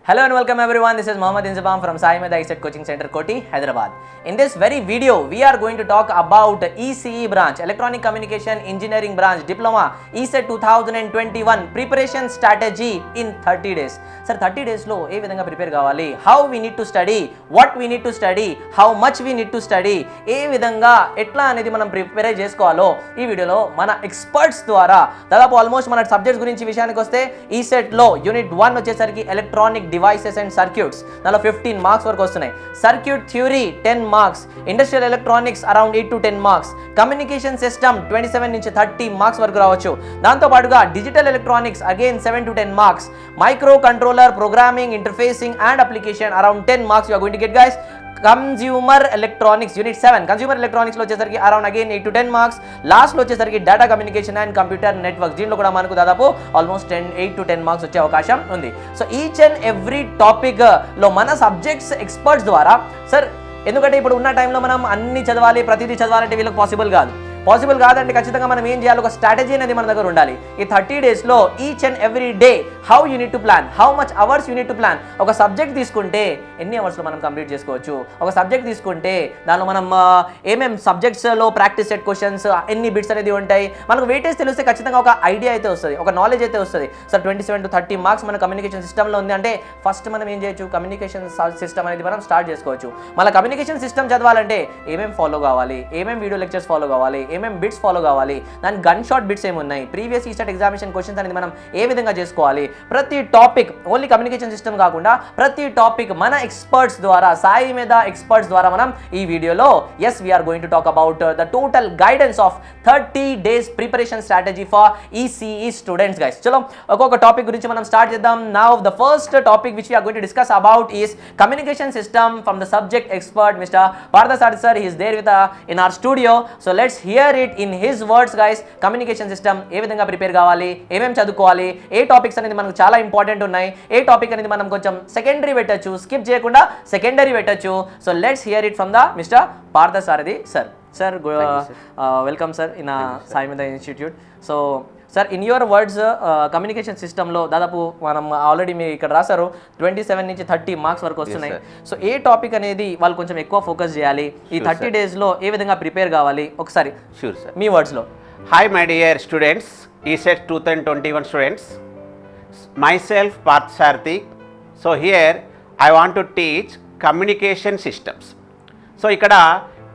Hello and welcome everyone. This is Mohammad Inzamam from Sai Mehta ESET Coaching Center, Koti, Hyderabad. In this very video, we are going to talk about ECE branch, Electronic Communication Engineering branch, Diploma, ESET 2021, preparation strategy in 30 days. Sir, 30 days lo ఏ విధంగా prepare కావాలి, how we need to study, what we need to study, how much we need to study, ఏ విధంగా ఎట్లా అనేది మనం prepare చేసుకోవాలో ఈ వీడియోలో మన ఎక్స్పర్ట్స్ ద్వారా దాదాపు ఆల్మోస్ట్ మన సబ్జెక్ట్స్ గురించి విషయానికి వస్తే ESET లో యూనిట్ 1 వచ్చేసరికి ఎలక్ట్రానిక్ devices and circuits దానిలో 15 మార్క్స్ వరకు వస్తున్నాయి. Circuit theory 10 marks, industrial electronics around 8 to 10 marks, communication system 27 నుంచి 30 మార్క్స్ వరకు రావచ్చు. దాంతో పాటుగా digital electronics again 7 to 10 marks, micro controller programming interfacing and application around 10 marks you are going to get guys. Consumer electronics unit 7 consumer electronics లో వచ్చేసరికి around again 8 to 10 marks. Last లో వచ్చేసరికి data communication and computer network, దీంట్లో కూడా మనకు దాదాపు almost 8 to 10 marks వచ్చే అవకాశం ఉంది. So each and every topic లో మన సబ్జెక్ట్స్ ఎక్స్పర్ట్స్ ద్వారా సార్, ఎందుకంటే ఇప్పుడు ఉన్న టైంలో మనం అన్ని చదవాలి, ప్రతిదీ చదవాలంటే వీళ్ళకి పాసిబుల్ కాదంటే ఖచ్చితంగా మనం ఏం చేయాలి, ఒక స్ట్రాటజీ అనేది మన దగ్గర ఉండాలి. ఈ 30 డేస్లో each and every day how you need to plan, how much hours you need to plan. ఒక సబ్జెక్ట్ తీసుకుంటే ఎన్ని అవర్స్లో మనం కంప్లీట్ చేసుకోవచ్చు, ఒక సబ్జెక్ట్ తీసుకుంటే దానిలో మనం ఏమేమి సబ్జెక్ట్స్లో ప్రాక్టీస్ సెట్ క్వశ్చన్స్ ఎన్ని బిట్స్ అనేది ఉంటాయి, మనకు వెయిటేజ్ తెలిస్తే ఖచ్చితంగా ఒక ఐడియా అయితే వస్తుంది, ఒక నాలెడ్జ్ అయితే వస్తుంది. సార్ 27 to 30 మార్క్స్ మన కమ్యూనికేషన్ సిస్టంలో ఉంది అంటే ఫస్ట్ మనం ఏం చేయొచ్చు, కమ్యూనికేషన్ సిస్టమ్ అనేది మనం స్టార్ట్ చేసుకోవచ్చు. మళ్ళీ కమ్యూనికేషన్ సిస్టమ్ చదవాలంటే ఏమేమి ఫాలో కావాలి, ఏమేమి వీడియో లెక్చర్స్ ఫాలో కావాలి, ఏమేమి బిట్స్ ఫాలో కావాలి, దాని గన్ షాట్ బిట్స్ ఏమున్నాయి, ప్రీవియస్ ఈసెట్ ఎగ్జామినేషన్ క్వశ్చన్స్ అనేది మనం ఏ విధంగా చేసుకోవాలి, ప్రతి టాపిక్ ఓన్లీ కమ్యూనికేషన్ సిస్టమ్ కాకుండా ప్రతి టాపిక్ మన ఎక్స్పర్ట్స్ ద్వారా, సాయి మీద ఎక్స్పర్ట్స్ ద్వారా మనం ఈ వీడియోలో as we're going to talk about the total guidance of 30 days preparation strategy for ECE students guys. చలో ఒక్కొక్క టాపిక్ గురించి మనం స్టార్ట్ చేద్దాం. Now the first topic which we're going to discuss about is communication system from the subject expert mister Parthasarathi sir. He is there with in our studio. So let's hear it in his words guys. Communication system ఏ విధంగా prepare కావాలి, ఏమేమి చదువుకోవాలి, ఏ topics అనేది మనకు చాలా important ఉన్నాయి, ఏ topic అనేది మనం కొంచెం సెకండరీ పెట్టచ్చు, స్కిప్ చేయకుండా సెకండరీ పెట్టచ్చు. So let's hear it from the mister Parthasarathi sir. Sir welcome sir in Sai మీద institute. So sir, in your words communication సిస్టంలో దాదాపు మనం ఆల్రెడీ మీరు ఇక్కడ రాశారు 27 నుంచి 30 మార్క్స్ వరకు వస్తున్నాయి. సో ఏ టాపిక్ అనేది వాళ్ళు కొంచెం ఎక్కువ ఫోకస్ చేయాలి, ఈ 30 డేస్లో ఏ విధంగా ప్రిపేర్ కావాలి ఒకసారి షూర్ సార్ మీ వర్డ్స్లో. Hi my dear students, ESET 2021 students, myself Parthasarathi. So here I want to teach communication systems. So ఇక్కడ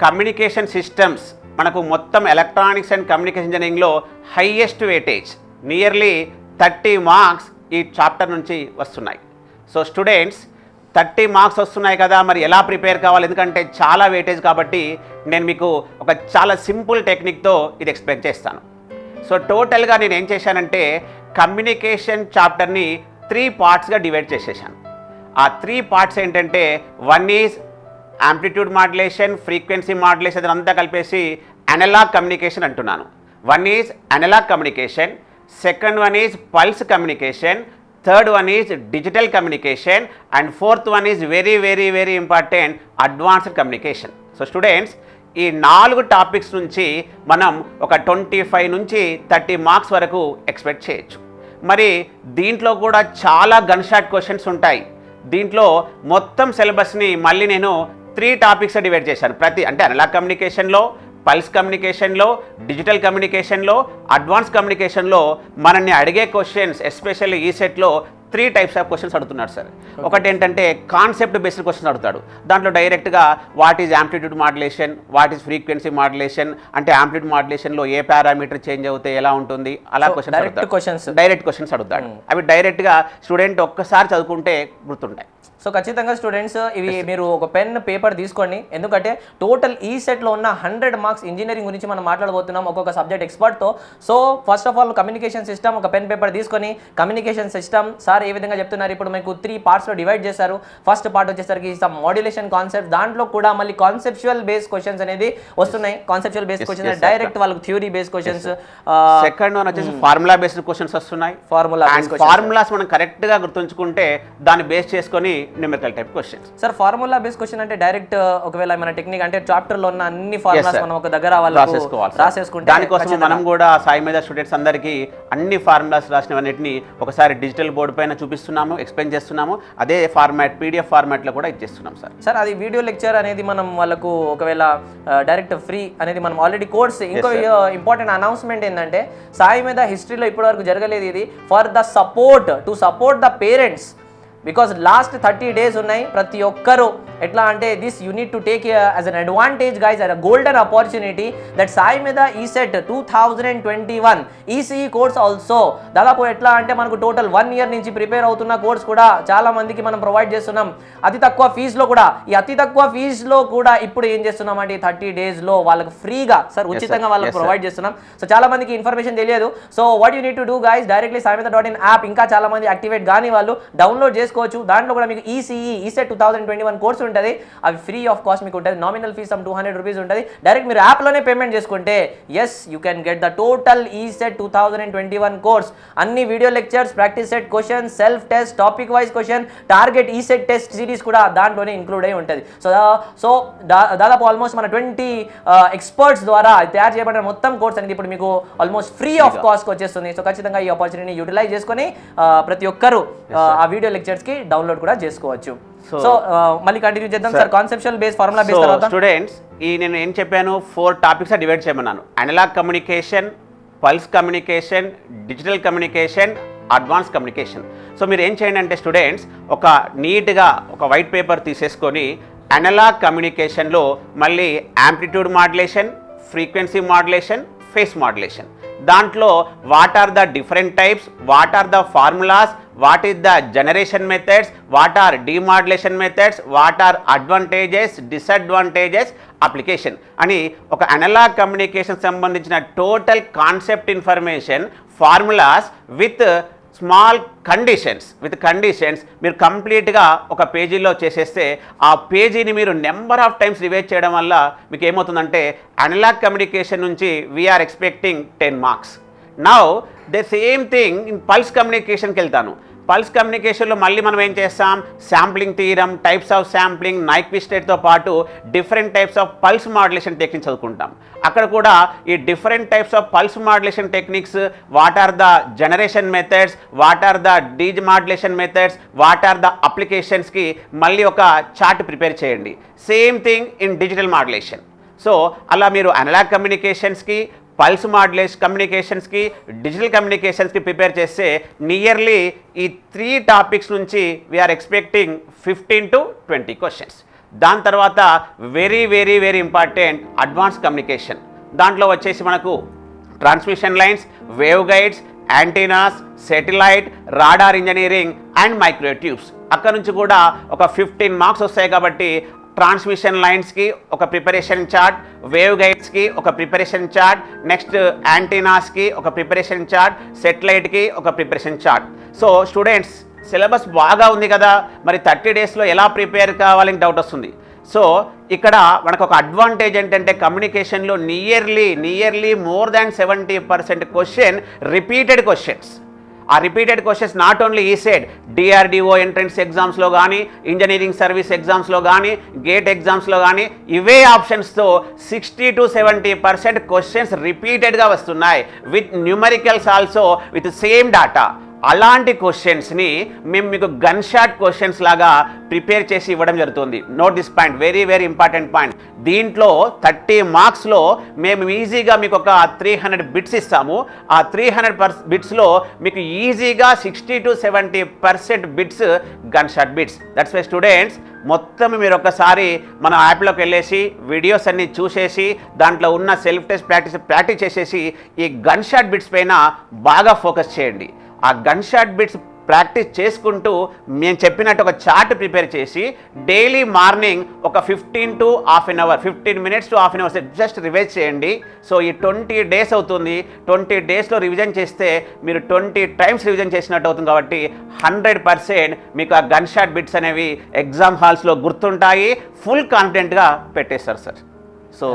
కమ్యూనికేషన్ సిస్టమ్స్ మనకు మొత్తం ఎలక్ట్రానిక్స్ అండ్ కమ్యూనికేషన్ ఇంజనీరింగ్లో హైయెస్ట్ వెయిటేజ్ నియర్లీ 30 మార్క్స్ ఈ చాప్టర్ నుంచి వస్తున్నాయి. సో స్టూడెంట్స్ 30 మార్క్స్ వస్తున్నాయి కదా, మరి ఎలా ప్రిపేర్ కావాలి, ఎందుకంటే చాలా వెయిటేజ్ కాబట్టి నేను మీకు ఒక చాలా సింపుల్ టెక్నిక్తో ఇది ఎక్స్ప్లెయిన్ చేస్తాను. సో టోటల్గా నేను ఏం చేశానంటే కమ్యూనికేషన్ చాప్టర్ని 3 పార్ట్స్గా డివైడ్ చేసేసాను. ఆ 3 పార్ట్స్ ఏంటంటే, 1 is amplitude modulation, frequency modulation, అదంతా కలిపేసి అనలాగ్ కమ్యూనికేషన్ అంటున్నాను. 1 is analogue communication, second 1 is pulse communication, third 1 is digital communication, and fourth 1 is very very very important advanced communication. So students, ఈ 4 topics నుంచి మనం ఒక 25 నుంచి 30 marks వరకు expect చేయొచ్చు. మరి దీంట్లో కూడా చాలా గన్ షాట్ క్వశ్చన్స్ ఉంటాయి. దీంట్లో మొత్తం సిలబస్ని మళ్ళీ నేను 3 టాపిక్స్ డివైడ్ చేశాను. అంటే అనలాగ్ కమ్యూనికేషన్లో, పల్స్ కమ్యూనికేషన్లో, డిజిటల్ కమ్యూనికేషన్లో, అడ్వాన్స్ కమ్యూనికేషన్లో మనల్ని అడిగే క్వశ్చన్స్ ఎస్పెషల్లీ ఈసెట్లో 3 టైప్స్ ఆఫ్ క్వశ్చన్స్ అడుగుతున్నారు సార్. ఒకటి ఏంటంటే కాన్సెప్ట్ బేస్డ్ క్వశ్చన్స్ అడుగుతాడు. దాంట్లో డైరెక్ట్గా what is amplitude modulation, what is frequency modulation, అంటే యాంప్లిట్యూడ్ మాడ్యులేషన్లో ఏ పారామీటర్ చేంజ్ అవుతే ఎలా ఉంటుంది, అలా డైరెక్ట్ క్వశ్చన్స్ అడుగుతాడు. అవి డైరెక్ట్గా స్టూడెంట్ ఒక్కసారి చదువుకుంటే గుర్తుంటాయి. సో ఖచ్చితంగా స్టూడెంట్స్ ఇవి మీరు ఒక పెన్ పేపర్ తీసుకోండి, ఎందుకంటే టోటల్ ఈ సెట్లో ఉన్న 100 మార్క్స్ ఇంజనీరింగ్ గురించి మనం మాట్లాడబోతున్నాం ఒక్కొక్క సబ్జెక్ట్ ఎక్స్పర్ట్తో. So first of all communication system ఒక పెన్ పేపర్ తీసుకొని కమ్యూనికేషన్ సిస్టమ్ సార్ ఏ విధంగా చెప్తున్నారు, ఇప్పుడు మీకు 3 పార్ట్స్లో డివైడ్ చేశారు. ఫస్ట్ పార్ట్ వచ్చేసరికి సమ్ మాడ్యులేషన్ కాన్సెప్ట్, దాంట్లో కూడా మళ్ళీ కాన్సెప్చువల్ బేస్ క్వశ్చన్స్ అనేది వస్తున్నాయి. కాన్సెప్చువల్ బేస్ క్వశ్చన్స్ డైరెక్ట్ వాళ్ళకి theory base questions. Second one వచ్చేసి ఫార్ములా బేస్డ్ క్వశ్చన్స్ వస్తున్నాయి. ఫార్ములాస్ మనం కరెక్ట్గా గుర్తుంచుకుంటే దాన్ని బేస్ చేసుకొని numerical type questions. Sir formula base question అంటే డైరెక్ట్ ఒకవేళ మన టెక్నిక్ అంటే చాప్టర్ లో ఉన్న అన్ని ఫార్ములాస్ మనం ఒక దగ్గర రాసేసుకుంటే దానికోసం మనం కూడా సాయి మీద స్టూడెంట్స్ అందరికీ అన్ని ఫార్ములాస్ రాసినవన్నిటిని ఒకసారి డిజిటల్ బోర్డు పైన చూపిస్తున్నాము, ఎక్స్ప్లెయిన్ చేస్తున్నాము. అదే ఫార్మాట్ పీడిఎఫ్ ఫార్మాట్ లో కూడా ఇచ్చేస్తున్నాం సార్. సార్ అది వీడియో లెక్చర్ అనేది మనం వాళ్ళకు ఒకవేళ డైరెక్ట్ ఫ్రీ అనేది మనం ఆల్రెడీ కోర్స్. ఇంకో ఇంపార్టెంట్ అనౌన్స్మెంట్ ఏంటంటే సాయి మీద హిస్టరీలో ఇప్పటివరకు జరగలేదు ఇది, for the support to support the parents. Because last 30 days ఉన్నాయి. ప్రతి ఒక్కరు ఎట్లా అంటే this you need to take as an advantage guys, a golden opportunity that Sai మీద ఈసెట్ 2021 ఈసీఈ కోర్స్ ఆల్సో దాదాపు ఎట్లా అంటే మనకు టోటల్ 1 year నుంచి ప్రిపేర్ అవుతున్న కోర్స్ కూడా చాలా మందికి మనం ప్రొవైడ్ చేస్తున్నాం అతి తక్కువ ఫీజులో కూడా. ఈ అతి తక్కువ ఫీజులో కూడా ఇప్పుడు ఏం చేస్తున్నాం అంటే 30 days వాళ్ళకి ఫ్రీగా సార్ ఉచితంగా వాళ్ళకి ప్రొవైడ్ చేస్తున్నాం. సో చాలా మందికి ఇన్ఫర్మేషన్ తెలియదు. So what you need to do guys, directly saimida.in app ఇంకా చాలా మంది యాక్టివేట్ కానీ వాళ్ళు డౌన్లోడ్ చేసుకోవచ్చు. దాంట్లో కూడా మీకు ఈసీఈ ఈసెట్ 2021 కోర్స్ ఉంటుంది. అవి ఫ్రీ ఆఫ్ కాస్ట్ మీకు ఉంటుంది. నామినల్ ఫీస్ 200 rupees ఉంటుంది. డైరెక్ట్ మీరు యాప్లోనే పేమెంట్ చేసుకుంటే yes you can get the total ECET 2021 course. అన్ని video lectures, practice set question, self test, topic wise question, target ECET test series కూడా దాంట్లోనే ఇంక్లూడ్ అయి ఉంటుంది. సో దాదాపు ఆల్మోస్ట్ మన 20 ఎక్స్పర్ట్స్ ద్వారా తయారు చేయబడిన మొత్తం కోర్స్ అనేది ఇప్పుడు మీకు ఆల్మోస్ట్ ఫ్రీ ఆఫ్ కాస్ట్ వచ్చేస్తుంది. సో ఖచ్చితంగా ఈ ఆపర్చునిటీని యూటిలైజ్ చేసుకొని ప్రతి ఒక్కరు ఆ వీడియో లెక్చర్స్ కి డౌన్లోడ్ కూడా చేసుకోవచ్చు. సో మళ్ళీ కంటిన్యూ చేద్దాం sir. Conceptual base, formula base తర్వాత స్టూడెంట్స్ నేను ఏం చెప్పాను, 4 topics డివైడ్ చేయమన్నాను. Analogue communication, pulse communication, digital communication, advance communication. So మీరు ఏం చేయండి అంటే స్టూడెంట్స్ ఒక నీట్గా ఒక వైట్ పేపర్ తీసేసుకొని అనలాగ్ కమ్యూనికేషన్లో మళ్ళీ amplitude modulation, frequency modulation, phase modulation, దాంట్లో what are the different types, what are the formulas, what is the generation methods, what are demodulation methods, what are advantages, disadvantages, application అని ఒక analogue communication సంబంధించిన total concept information, formulas with small conditions మీరు కంప్లీట్గా ఒక పేజీలో చేసేస్తే ఆ పేజీని మీరు నెంబర్ ఆఫ్ టైమ్స్ రివైజ్ చేయడం వల్ల మీకు ఏమవుతుందంటే అనలాగ్ కమ్యూనికేషన్ నుంచి we're expecting 10 marks. Now the same thing in pulse కమ్యూనికేషన్కి వెళ్తాను. పల్స్ కమ్యూనికేషన్లో మళ్ళీ మనం ఏం చేస్తాం, sampling theorem, types of sampling, నైక్విస్టేట్తో పాటు different types of pulse modulation techniques చదువుకుంటాం. అక్కడ కూడా ఈ different types of pulse modulation techniques, what are the generation methods, what are the demodulation methods, what are the అప్లికేషన్స్కి మళ్ళీ ఒక చార్ట్ ప్రిపేర్ చేయండి. Same thing in digital modulation. So అలా మీరు అనలాగ్ కమ్యూనికేషన్స్కి, పల్స్ మాడ్యులేషన్ కమ్యూనికేషన్స్కి, డిజిటల్ కమ్యూనికేషన్స్కి prepare చేస్తే నియర్లీ ఈ 3 topics నుంచి వీఆర్ ఎక్స్పెక్టింగ్ 15 to 20 questions. దాని తర్వాత very very very important advance communication. దాంట్లో వచ్చేసి మనకు transmission lines, wave guides, antennas, satellite, radar engineering and microwave tubes. అక్కడ నుంచి కూడా ఒక 15 marks వస్తాయి. కాబట్టి ట్రాన్స్మిషన్ లైన్స్కి ఒక ప్రిపరేషన్ చార్ట్, వేవ్ గైడ్స్కి ఒక ప్రిపరేషన్ చార్ట్, నెక్స్ట్ యాంటీనాస్కి ఒక ప్రిపరేషన్ చార్ట్, సెటిలైట్కి ఒక preparation chart. So students syllabus బాగా ఉంది కదా, మరి 30 daysలో ఎలా ప్రిపేర్ కావాలని డౌట్ వస్తుంది. సో ఇక్కడ మనకు ఒక అడ్వాంటేజ్ ఏంటంటే కమ్యూనికేషన్లో nearly more than 70% question repeated questions. ఆ repeated questions not only ECET, DRDO entrance ఎగ్జామ్స్లో కానీ, ఇంజనీరింగ్ సర్వీస్ ఎగ్జామ్స్లో కానీ, గేట్ ఎగ్జామ్స్లో కానీ ఇవే ఆప్షన్స్తో 60 to 70% క్వశ్చన్స్ రిపీటెడ్గా వస్తున్నాయి with numericals also with same data. అలాంటి క్వశ్చన్స్ని మేము మీకు గన్ షాట్ క్వశ్చన్స్ లాగా ప్రిపేర్ చేసి ఇవ్వడం జరుగుతుంది. Note this point, very very important point. దీంట్లో 30 marksలో మేము ఈజీగా మీకు ఒక 300 bits ఇస్తాము. ఆ 300 bitsలో మీకు ఈజీగా 60 to 70% bits gun shot bits. That's why students మొత్తం మీరు ఒక్కసారి మన యాప్లోకి వెళ్ళేసి వీడియోస్ అన్ని చూసేసి దాంట్లో ఉన్న సెల్ఫ్ టెస్ట్ ప్రాక్టీస్ చేసేసి ఈ గన్ షాట్ బిట్స్ పైన బాగా ఫోకస్ చేయండి. ఆ గన్ షాట్ బిట్స్ ప్రాక్టీస్ చేసుకుంటూ మేము చెప్పినట్టు ఒక చార్ట్ ప్రిపేర్ చేసి డైలీ మార్నింగ్ ఒక 15 to half an hour, 15 minutes to half an hour just revise చేయండి. సో ఈ 20 days అవుతుంది. 20 daysలో రివిజన్ చేస్తే మీరు 20 times రివిజన్ చేసినట్టు అవుతుంది. కాబట్టి 100% మీకు ఆ గన్ షాట్ బిట్స్ అనేవి ఎగ్జామ్ హాల్స్లో గుర్తుంటాయి. ఫుల్ కాన్ఫిడెంట్గా పెట్టేస్తారు సార్. సో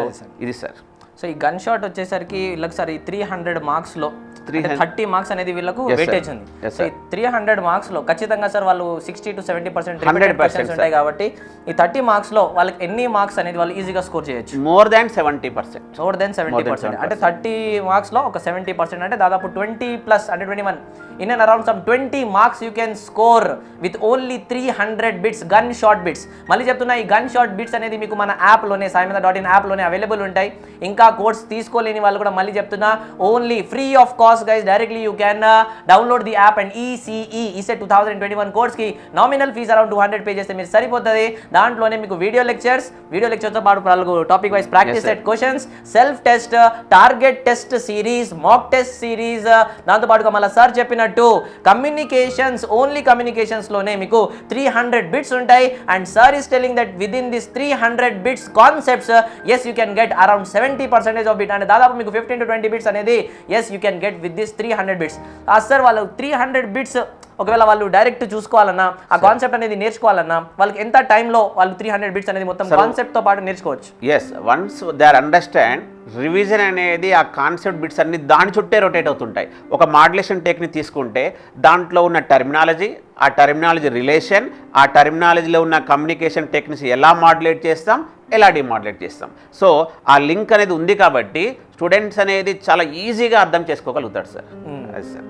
ఇది సార్. సో ఈ గన్ షాట్ వచ్చేసరికి వీళ్ళకి సార్ ఈ 300 marksలో 30 మార్క్స్ అనేది వీళ్ళకు వెయిటేజ్ ఉంది. సో ఈ 300 మార్క్స్ లో ఖచ్చితంగా సార్ వాళ్ళు 60 to 70% రిపీటెడ్ క్వశ్చన్స్ ఉంటాయి కాబట్టి ఈ 30 మార్క్స్ లో వాళ్ళకి ఎన్ని మార్క్స్ అనేది వాళ్ళు ఈజీగా స్కోర్ చేయొచ్చు? More than 70%. అంటే 30 మార్క్స్ లో ఒక 70% అంటే దాదాపు 20+ అంటే 21 in and around some 20 marks you can score with only 300 bits gun shot bits. మళ్ళీ చెప్తున్నా, ఈ గన్ షాట్ బిట్స్ అనేది మీకు మన యాప్లోనే saimeda.in యాప్లోనే అవైలబుల్ ఉంటాయి. ఇంకా కోర్స్ తీసుకోలేని వాళ్ళు కూడా మళ్ళీ చెప్తున్నా, only free of cost guys, directly you can download the app and ECET 2021 కోర్స్కి నామినల్ ఫీజ్ అరౌండ్ 200 పే చేస్తే మీరు సరిపోతుంది. దాంట్లోనే మీకు వీడియో లెక్చర్తో పాటు వాళ్ళకు topic wise practice set questions, self test, target test series, mock test series, దాంతోపాటుగా మళ్ళీ సార్ చెప్పినట్టు కమ్యూనికేషన్స్, ఓన్లీ కమ్యూనికేషన్స్లోనే మీకు 300 బిట్స్ ఉంటాయి. And sir is telling that with in this 300 bits concepts yes you can get around 70% of bit. అంటే దాదాపు మీకు 15 to 20 bits అనేది yes you can get with this 300 bits. Sir వాళ్ళు 300 bits ఒకవేళ వాళ్ళు direct చూసుకోవాలన్నా, ఆ కాన్సెప్ట్ అనేది నేర్చుకోవాలన్నా వాళ్ళకి ఎంత టైంలో వాళ్ళు 300 బిట్స్ అనేది మొత్తం కాన్సెప్ట్తో పాటు నేర్చుకోవచ్చు? Yes, once they are understand, revision అనేది ఆ కాన్సెప్ట్ బిట్స్ అన్ని దాని చుట్టే రొటేట్ అవుతుంటాయి. ఒక మాడ్యులేషన్ టెక్నిక్ తీసుకుంటే దాంట్లో ఉన్న టర్మినాలజీ, ఆ టర్మినాలజీ రిలేషన్, ఆ టర్మినాలజీలో ఉన్న కమ్యూనికేషన్ టెక్నిక్స్ ఎలా మాడ్యులేట్ చేస్తాం, ఎలా డిమాడ్యులేట్ చేస్తాం. సో ఆ లింక్ అనేది ఉంది కాబట్టి స్టూడెంట్స్ అనేది చాలా ఈజీగా అర్థం చేసుకోగలుగుతాడు సార్. అది సార్.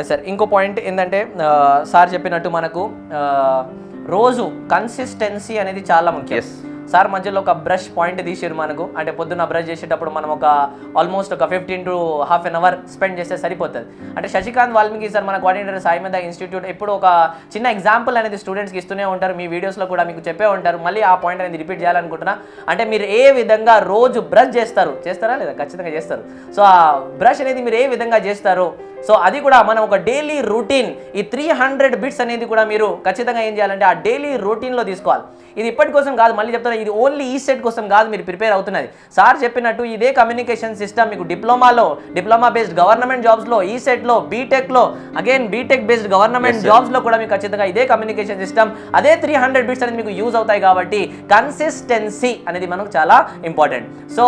సార్ ఇంకో పాయింట్ ఏంటంటే సార్ చెప్పినట్టు మనకు రోజు కన్సిస్టెన్సీ అనేది చాలా ముఖ్యం. సార్ మధ్యలో ఒక బ్రష్ పాయింట్ తీసారు మనకు, అంటే పొద్దున్న బ్రష్ చేసేటప్పుడు మనం ఆల్మోస్ట్ ఒక 15 to half an hour spend చేస్తే సరిపోతుంది. అంటే శశికాంత్ వాల్మీకి సార్ మన కోఆర్డినేటర్ సాయిమేధ ఇన్స్టిట్యూట్ ఎప్పుడు ఒక చిన్న ఎగ్జాంపుల్ అనేది స్టూడెంట్స్కి ఇస్తూనే ఉంటారు. మీ వీడియోస్లో కూడా మీకు చెప్పే ఉంటారు. మళ్ళీ ఆ పాయింట్ అనేది రిపీట్ చేయాలనుకుంటున్నా. అంటే మీరు ఏ విధంగా రోజు బ్రష్ చేస్తారా లేదా? ఖచ్చితంగా చేస్తారు. సో ఆ బ్రష్ అనేది మీరు ఏ విధంగా చేస్తారు, సో అది కూడా మనం ఒక డైలీ రొటీన్, ఈ 300 బిట్స్ అనేది కూడా మీరు ఖచ్చితంగా ఏం చేయాలంటే ఆ డైలీ రొటీన్లో తీసుకోవాలి. ఇది ఇప్పటి కోసం కాదు, మళ్ళీ చెప్తాను, ఇది ఓన్లీ ఈసెట్ కోసం కాదు మీరు ప్రిపేర్ అవుతున్నది. సార్ చెప్పినట్టు ఇదే కమ్యూనికేషన్ సిస్టమ్ మీకు డిప్లొమా బేస్డ్ గవర్నమెంట్ జాబ్స్లో, ఈసెట్లో, బీటెక్లో, అగైన్ బీటెక్ బేస్డ్ గవర్నమెంట్ జాబ్స్లో కూడా మీకు ఖచ్చితంగా ఇదే కమ్యూనికేషన్ సిస్టమ్, అదే 300 బిట్స్ అనేది మీకు యూజ్ అవుతాయి. కాబట్టి కన్సిస్టెన్సీ అనేది మనకు చాలా important. So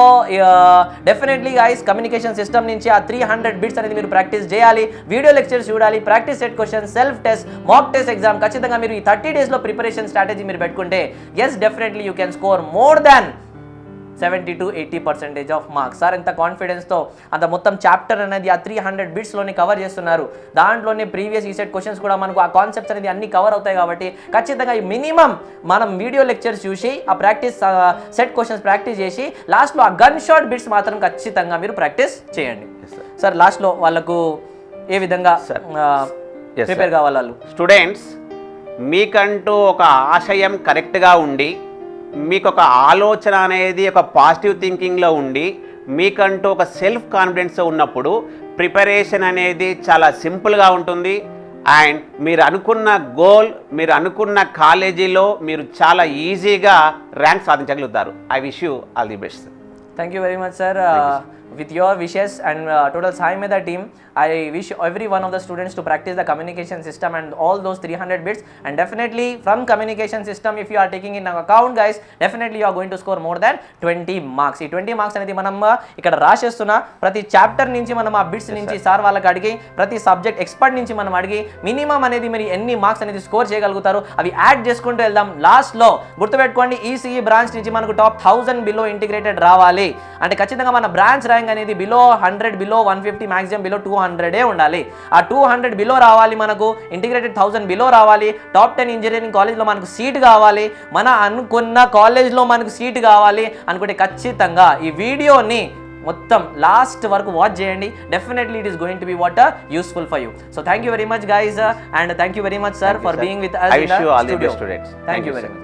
definitely guys, communication system నుంచి ఆ 300 బిట్స్ అనేది మీరు ప్రాక్టీస్ చేయాలి. వీడియో లెక్చర్స్ చూడాలి, practice set question, self test, mock test exam ఖచ్చితంగా మీరు ఈ 30 డేస్లో ప్రిపరేషన్ స్ట్రాటజీ మీరు పెట్టుకుంటే yes definitely you can score more than 70 to 80% of marks. Sir ఎంత కాన్ఫిడెన్స్తో అంత మొత్తం చాప్టర్ అనేది ఆ 300 బిట్స్లోనే కవర్ చేస్తున్నారు. దాంట్లోనే ప్రీవియస్ ఈసెట్ క్వశ్చన్స్ కూడా మనకు ఆ కాన్సెప్ట్స్ అనేది అన్ని కవర్ అవుతాయి. కాబట్టి ఖచ్చితంగా ఈ మినిమం మనం వీడియో లెక్చర్స్ చూసి ఆ ప్రాక్టీస్ సెట్ క్వశ్చన్స్ ప్రాక్టీస్ చేసి లాస్ట్లో ఆ గన్ షాట్ బిట్స్ మాత్రం ఖచ్చితంగా మీరు ప్రాక్టీస్ చేయండి. సార్ లాస్ట్లో వాళ్ళకు ఏ విధంగా ప్రిపేర్ కావాలి వాళ్ళు? స్టూడెంట్స్, మీకంటూ ఒక ఆశయం కరెక్ట్గా ఉండి, మీకు ఒక ఆలోచన అనేది ఒక పాజిటివ్ థింకింగ్లో ఉండి, మీకంటూ ఒక సెల్ఫ్ కాన్ఫిడెన్స్ ఉన్నప్పుడు ప్రిపరేషన్ అనేది చాలా సింపుల్గా ఉంటుంది. అండ్ మీరు అనుకున్న గోల్, మీరు అనుకున్న కాలేజీలో మీరు చాలా ఈజీగా ర్యాంక్ సాధించగలుగుతారు. I wish you all the best. Thank you very much sir. With your wishes and total Saimeda team, I wish every one of the students to practice the communication system and all those 300 bits. And definitely from communication system, if you are taking in account guys, definitely you are going to score more than 20 marks. ఈ 20 marks అనేది మనం ఇక్కడ రాసేస్తున్నా ప్రతి chapter నుంచి మనం ఆ bits నుంచి sir వాళ్ళకి అడిగి, ప్రతి సబ్జెక్ట్ ఎక్స్పర్ట్ నుంచి మనం అడిగి మినిమం అనేది మీరు ఎన్ని మార్క్స్ అనేది స్కోర్ చేయగలుగుతారు అవి యాడ్ చేసుకుంటూ వెళ్దాం. లాస్ట్లో గుర్తుపెట్టుకోండి, ఈసీఈ బ్రాంచ్ నుంచి మనకు టాప్ 1000 బిలో ఇంటిగ్రేటెడ్ రావాలి అంటే ఖచ్చితంగా మన బ్రాంచ్ ర్యాంక్ అనేది బిలో 100, బిలో 150, మాక్సిమం బిలో 200 ఉండాలి. ఆ 200 బిలో రావాలి, మనకు ఇంటిగ్రేటెడ్ 1000 బిలో రావాలి. టాప్ 10 ఇంజనీరింగ్ కాలేజ్లో మనకు సీట్ కావాలి, మన అనుకున్న కాలేజ్లో మనకు సీట్ కావాలి అనుకుంటే ఖచ్చితంగా ఈ వీడియోని మొత్తం లాస్ట్ వరకు వాచ్ చేయండి. Definitely it is going to be what useful for you. So thank you very much guys and thank you very much sir for being with us in the studio. Thank you very much.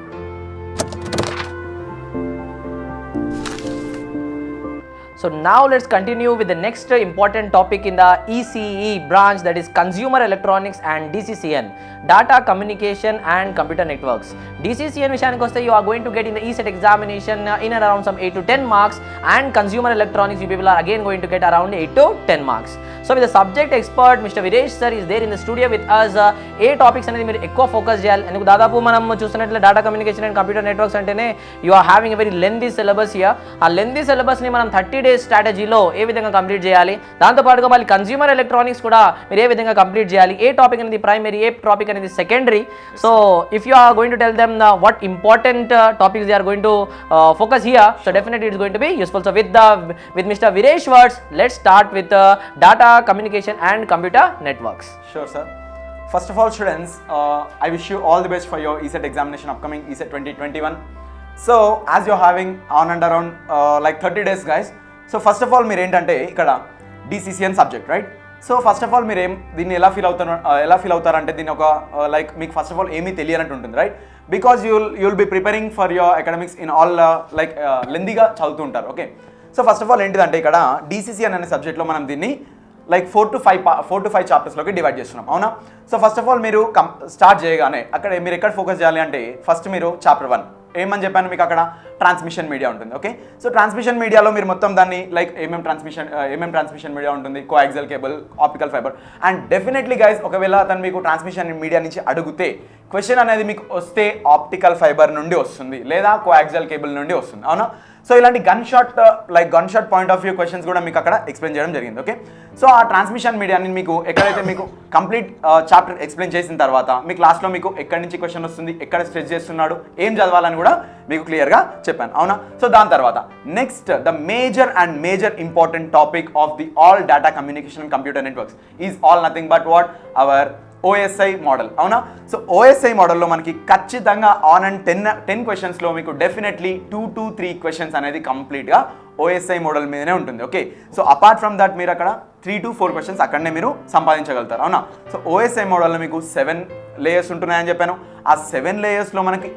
So now let's continue with the next important topic in the ECE branch, that is Consumer Electronics and DCCN, Data Communication and Computer Networks. DCCN విషయానికి వస్తే you are going to get in the ECET examination in and around some 8 to 10 marks, and Consumer Electronics you people are again going to get around 8 to 10 marks. So with the subject expert Mr. Viresh sir is there in the studio with us. ఏ topics అనేది మీరు ఎక్కువ focus చేయాలి. ఎందుకు దాదాపు మనం చూస్తున్నట్లే data communication and computer networks అంటేనే you are having a very lengthy syllabus here. ఆ లెంతీ సిలబస్ని మనం 30 days స్ట్రాటజీలో ఏ విధంగా కంప్లీట్ చేయాలి, దాంతోపాటుగా మళ్ళీ కన్జ్యూమర్ ఎలక్ట్రానిక్స్ కూడా మీరు ఏ విధంగా కంప్లీట్ చేయాలి, ఏ టాపిక్ అనేది ప్రైమరీ, ఏ టాపిక్ అనేది secondary. So if you are going to tell them what important topics they are going to focus here, so definitely it's going to be useful. So with Mr. Viresh words, let's start with data communication and computer networks. Sure, sir. First of all, students, I wish you all the best for your ECET examination, upcoming ECET 2021. So, as you're having on and around like 30 days, guys. So, first of all, మీరు ఏంటంటే ఇక్కడ DCCN subject, right? So first of all మీరు దీన్ని ఎలా feel అవుతారంటే దీన్ని ఒక like మీకు first of all ఏమీ తెలియనట్టు ఉంటుంది, right? Because you'll be preparing for your academics in all like లెందీగా చదువుతూ ఉంటారు, okay? So first of all ఏంటిదంటే ఇక్కడ DCCN అనే సబ్జెక్ట్లో మనం దీన్ని లైక్ 4 to 5 చాప్టర్స్లోకి డివైడ్ చేస్తున్నాం, అవునా? సో ఫస్ట్ ఆఫ్ ఆల్ మీరు స్టార్ట్ చేయగానే అక్కడ మీరు ఎక్కడ ఫోకస్ చేయాలి అంటే ఫస్ట్ మీరు చాప్టర్ 1 ఏమని చెప్పాను మీకు, అక్కడ ట్రాన్స్మిషన్ మీడియా ఉంటుంది, ఓకే? సో ట్రాన్స్మిషన్ మీడియాలో మీరు మొత్తం దాన్ని లైక్ ఏమేం ట్రాన్స్మిషన్ మీడియా ఉంటుంది, coaxial cable, optical fibre. And definitely guys ఒకవేళ అతను మీకు ట్రాన్స్మిషన్ మీడియా నుంచి అడిగితే క్వశ్చన్ అనేది మీకు వస్తే ఆప్టికల్ ఫైబర్ నుండి వస్తుంది లేదా కోయాక్సియల్ కేబుల్ నుండి వస్తుంది, అవునా? సో ఇలాంటి gun shot point of view questions కూడా మీకు అక్కడ ఎక్స్ప్లెయిన్ చేయడం జరిగింది, ఓకే? సో ఆ ట్రాన్స్మిషన్ మీడియాని మీకు ఎక్కడైతే మీకు కంప్లీట్ చాప్టర్ ఎక్స్ప్లెయిన్ చేసిన తర్వాత మీకు లాస్ట్లో మీకు ఎక్కడి నుంచి క్వశ్చన్ వస్తుంది, ఎక్కడ స్ట్రెచ్ చేస్తున్నాడు, ఏం చదవాలని కూడా మీకు క్లియర్గా చెప్పాను, అవునా? సో దాని తర్వాత next the major important topic of the all data communication and computer networks is all nothing but what our OSI model, అవునా? సో OSI మోడల్లో మనకి ఖచ్చితంగా ఆన్ అండ్ 10 క్వశ్చన్స్లో మీకు డెఫినెట్లీ 2 to 3 క్వశ్చన్స్ అనేది కంప్లీట్గా OSI మోడల్ మీదనే ఉంటుంది, okay? So apart from that మీరు అక్కడ 3 to 4 క్వశ్చన్స్ అక్కడనే మీరు సంపాదించగలుగుతారు, అవునా? సో OSI మోడల్లో మీకు 7 లేయర్స్ ఉంటున్నాయని చెప్పాను. ఆ 7 లేయర్స్లో మనకి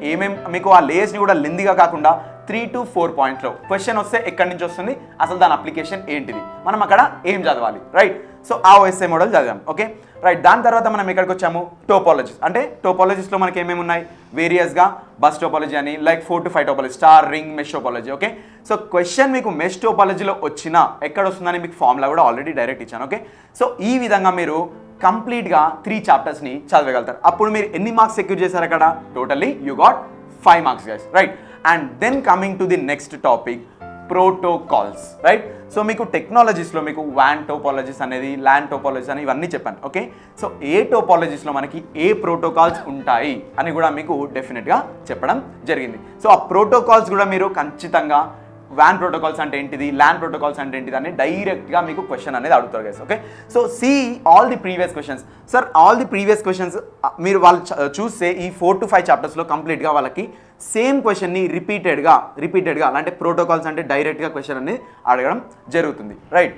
మీకు ఆ లేయర్స్ని కూడా లెందీగా కాకుండా 3 to 4 పాయింట్స్లో క్వశ్చన్ వస్తే ఎక్కడి నుంచి వస్తుంది, అసలు దాని అప్లికేషన్ ఏంటిది, మనం అక్కడ ఏం చదవాలి, రైట్? సో ఆ OSI మోడల్ చదివాం, ఓకే? రైట్. దాని తర్వాత మనం ఎక్కడికి వచ్చాము, టోపాలజీస్. అంటే టోపాలజీస్లో మనకి ఏమేమి ఉన్నాయి, వేరియస్గా బస్ టోపాలజీ అని, like 4 to 5 topology, star, ring, mesh topology, okay? So question మీకు మెష్ టోపాలజీలో వచ్చినా ఎక్కడ వస్తుందని మీకు ఫార్ములా కూడా ఆల్రెడీ డైరెక్ట్ ఇచ్చాను, ఓకే? సో ఈ విధంగా మీరు కంప్లీట్గా 3 చాప్టర్స్ని చదవగలుగుతారు. అప్పుడు మీరు ఎన్ని మార్క్స్ సెక్యూర్ చేశారు అక్కడ, totally you got 5 marks guys, right? And then coming to the next topic, protocols, right? So మీకు టెక్నాలజీస్లో మీకు WAN టోపాలజీస్ అనేది, LAN టోపాలజీస్ అని ఇవన్నీ చెప్పాను, ఓకే? సో ఏ టోపాలజీస్లో మనకి ఏ ప్రోటోకాల్స్ ఉంటాయి అని కూడా మీకు డెఫినెట్గా చెప్పడం జరిగింది. సో ఆ ప్రోటోకాల్స్ కూడా మీరు ఖచ్చితంగా WAN ప్రోటోకాల్స్ అంటే ఏంటిది, LAN ప్రోటోకాల్స్ అంటే ఏంటిది అని డైరెక్ట్గా మీకు క్వశ్చన్ అనేది అడుగుతారు guys, okay? So see all the previous questions. Sir all the previous questions మీరు వాళ్ళు చూస్తే ఈ 4 to 5 చాప్టర్స్లో కంప్లీట్గా వాళ్ళకి సేమ్ క్వశ్చన్ని రిపీటెడ్గా అంటే ప్రోటోకాల్స్ అంటే డైరెక్ట్గా క్వశ్చన్ అనేది అడగడం జరుగుతుంది, రైట్?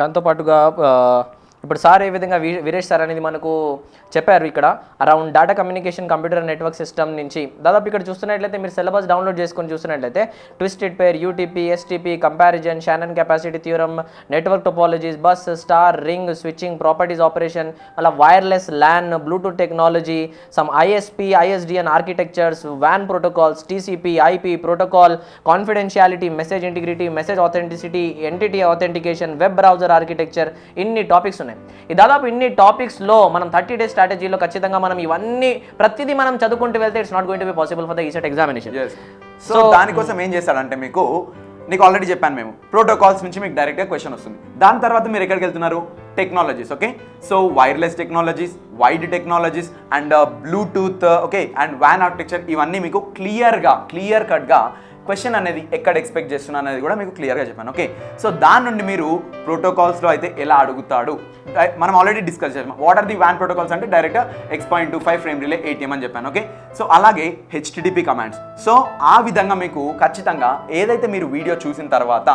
దాంతోపాటుగా ఇప్పుడు సార్ ఏ విధంగా వీరేష్ సార్ అనేది మనకు చెప్పారు ఇక్కడ around data communication computer network system నుంచి. దాదాపు ఇక్కడ చూస్తున్నట్లయితే మీరు సిలబస్ డౌన్లోడ్ చేసుకొని చూస్తున్నట్లయితే twisted pair, UTP, STP, comparison, Shannon capacity theorem, network topologies, bus, star, ring, switching, properties operation, అలా wireless, LAN, Bluetooth technology, some ISP, ISDN architectures, WAN protocols, TCP, IP protocol, confidentiality, message integrity, message authenticity, entity authentication, web browser architecture, ఇన్ని టాపిక్స్ ఉన్నాయి. ఈ దాదాపు ఇన్ని టాపిక్స్లో మనం 30 days స్ట్రాటజీలో ఖచ్చితంగా మనం ఇవన్నీ ప్రతిదీ మనం చదువుకుంటూ వెళ్తే it's not going to be possible for the ECET examination. So దానికోసం ఏం చేస్తాడంటే నీకు ఆల్రెడీ చెప్పాను, మేము ప్రోటోకాల్స్ నుంచి మీకు డైరెక్ట్గా క్వశ్చన్ వస్తుంది. దాని తర్వాత మీరు ఎక్కడికి వెళ్తున్నారు, technologies, okay? So wireless technologies, wide technologies and Bluetooth, okay, and WAN architecture, ఇవన్నీ మీకు క్లియర్ కట్గా క్వశ్చన్ అనేది ఎక్కడ ఎక్స్పెక్ట్ చేస్తున్నా అనేది కూడా మీకు క్లియర్గా చెప్పాను, ఓకే? సో దాని నుండి మీరు ప్రోటోకాల్స్లో అయితే ఎలా అడుగుతాడు మనం ఆల్రెడీ డిస్కస్ చేసాం. What are the WAN protocols అంటే డైరెక్ట్గా X.25 ఫ్రేమ్ రిలే ATM అని చెప్పాను, ఓకే? సో అలాగే HTTP కమాండ్స్. సో ఆ విధంగా మీకు ఖచ్చితంగా ఏదైతే మీరు వీడియో చూసిన తర్వాత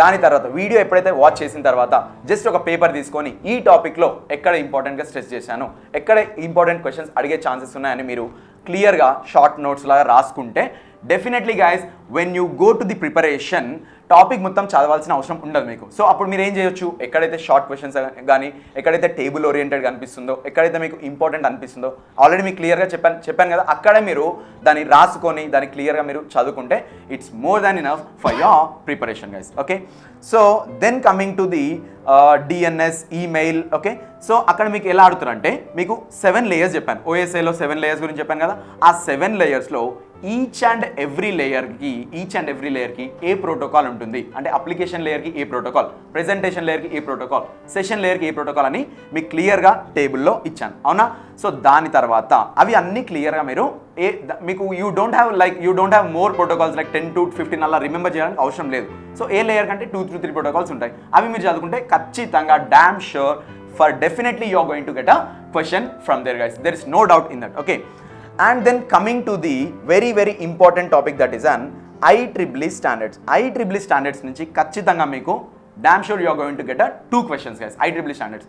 దాని తర్వాత వీడియో ఎప్పుడైతే వాచ్ చేసిన తర్వాత జస్ట్ ఒక పేపర్ తీసుకొని ఈ టాపిక్లో ఎక్కడ ఇంపార్టెంట్గా స్ట్రెస్ చేశాను, ఎక్కడ ఇంపార్టెంట్ క్వశ్చన్స్ అడిగే ఛాన్సెస్ ఉన్నాయని మీరు క్లియర్గా షార్ట్ నోట్స్ లాగా రాసుకుంటే definitely guys when you go to the preparation topic మొత్తం చదవాల్సిన అవసరం ఉండదు మీకు. సో అప్పుడు మీరు ఏం చేయొచ్చు, ఎక్కడైతే షార్ట్ క్వశ్చన్స్ కానీ, ఎక్కడైతే టేబుల్ ఓరియంటెడ్గా అనిపిస్తుందో, ఎక్కడైతే మీకు ఇంపార్టెంట్ అనిపిస్తుందో ఆల్రెడీ మీకు క్లియర్గా చెప్పాను కదా, అక్కడే మీరు దాన్ని రాసుకొని దాన్ని క్లియర్గా మీరు చదువుకుంటే it's more than enough for your preparation guys, okay? So then coming to the DNS, email. Okay, so అక్కడ మీకు ఎలా ఆడుతారంటే మీకు 7 లేయర్స్ చెప్పాను, ఓఎస్ఏలో 7 లేయర్స్ గురించి చెప్పాను కదా. ఆ 7 లేయర్స్లో ఈచ్ అండ్ ఎవ్రీ లేయర్కి ఏ ప్రోటోకాల్ ఉంటుంది అంటే అప్లికేషన్ లేయర్కి ఏ ప్రోటోకాల్, ప్రెజెంటేషన్ లేయర్కి ఏ ప్రోటోకాల్, సెషన్ లేయర్కి ఏ ప్రోటోకాల్ అని మీకు క్లియర్గా టేబుల్లో ఇచ్చాను, అవునా. సో దాని తర్వాత అవి అన్నీ క్లియర్గా మీరు మీకు you don't have more protocols like 10 to 15 అలా రిమెంబర్ చేయడానికి అవసరం లేదు. సో ఏ లేయర్ కంటే 2 to 3 ప్రోటోకాల్స్ ఉంటాయి. అవి మీరు చదువుకుంటే ఖచ్చితంగా damn sure for definitely you are going to get a question from there, guys. There is no doubt in that. Okay, and then coming to the very important topic, that is an IEEE standards. IEEE standards నుంచి ఖచ్చితంగా మీకు damn sure you are going to get 2 questions, guys. IEEE standards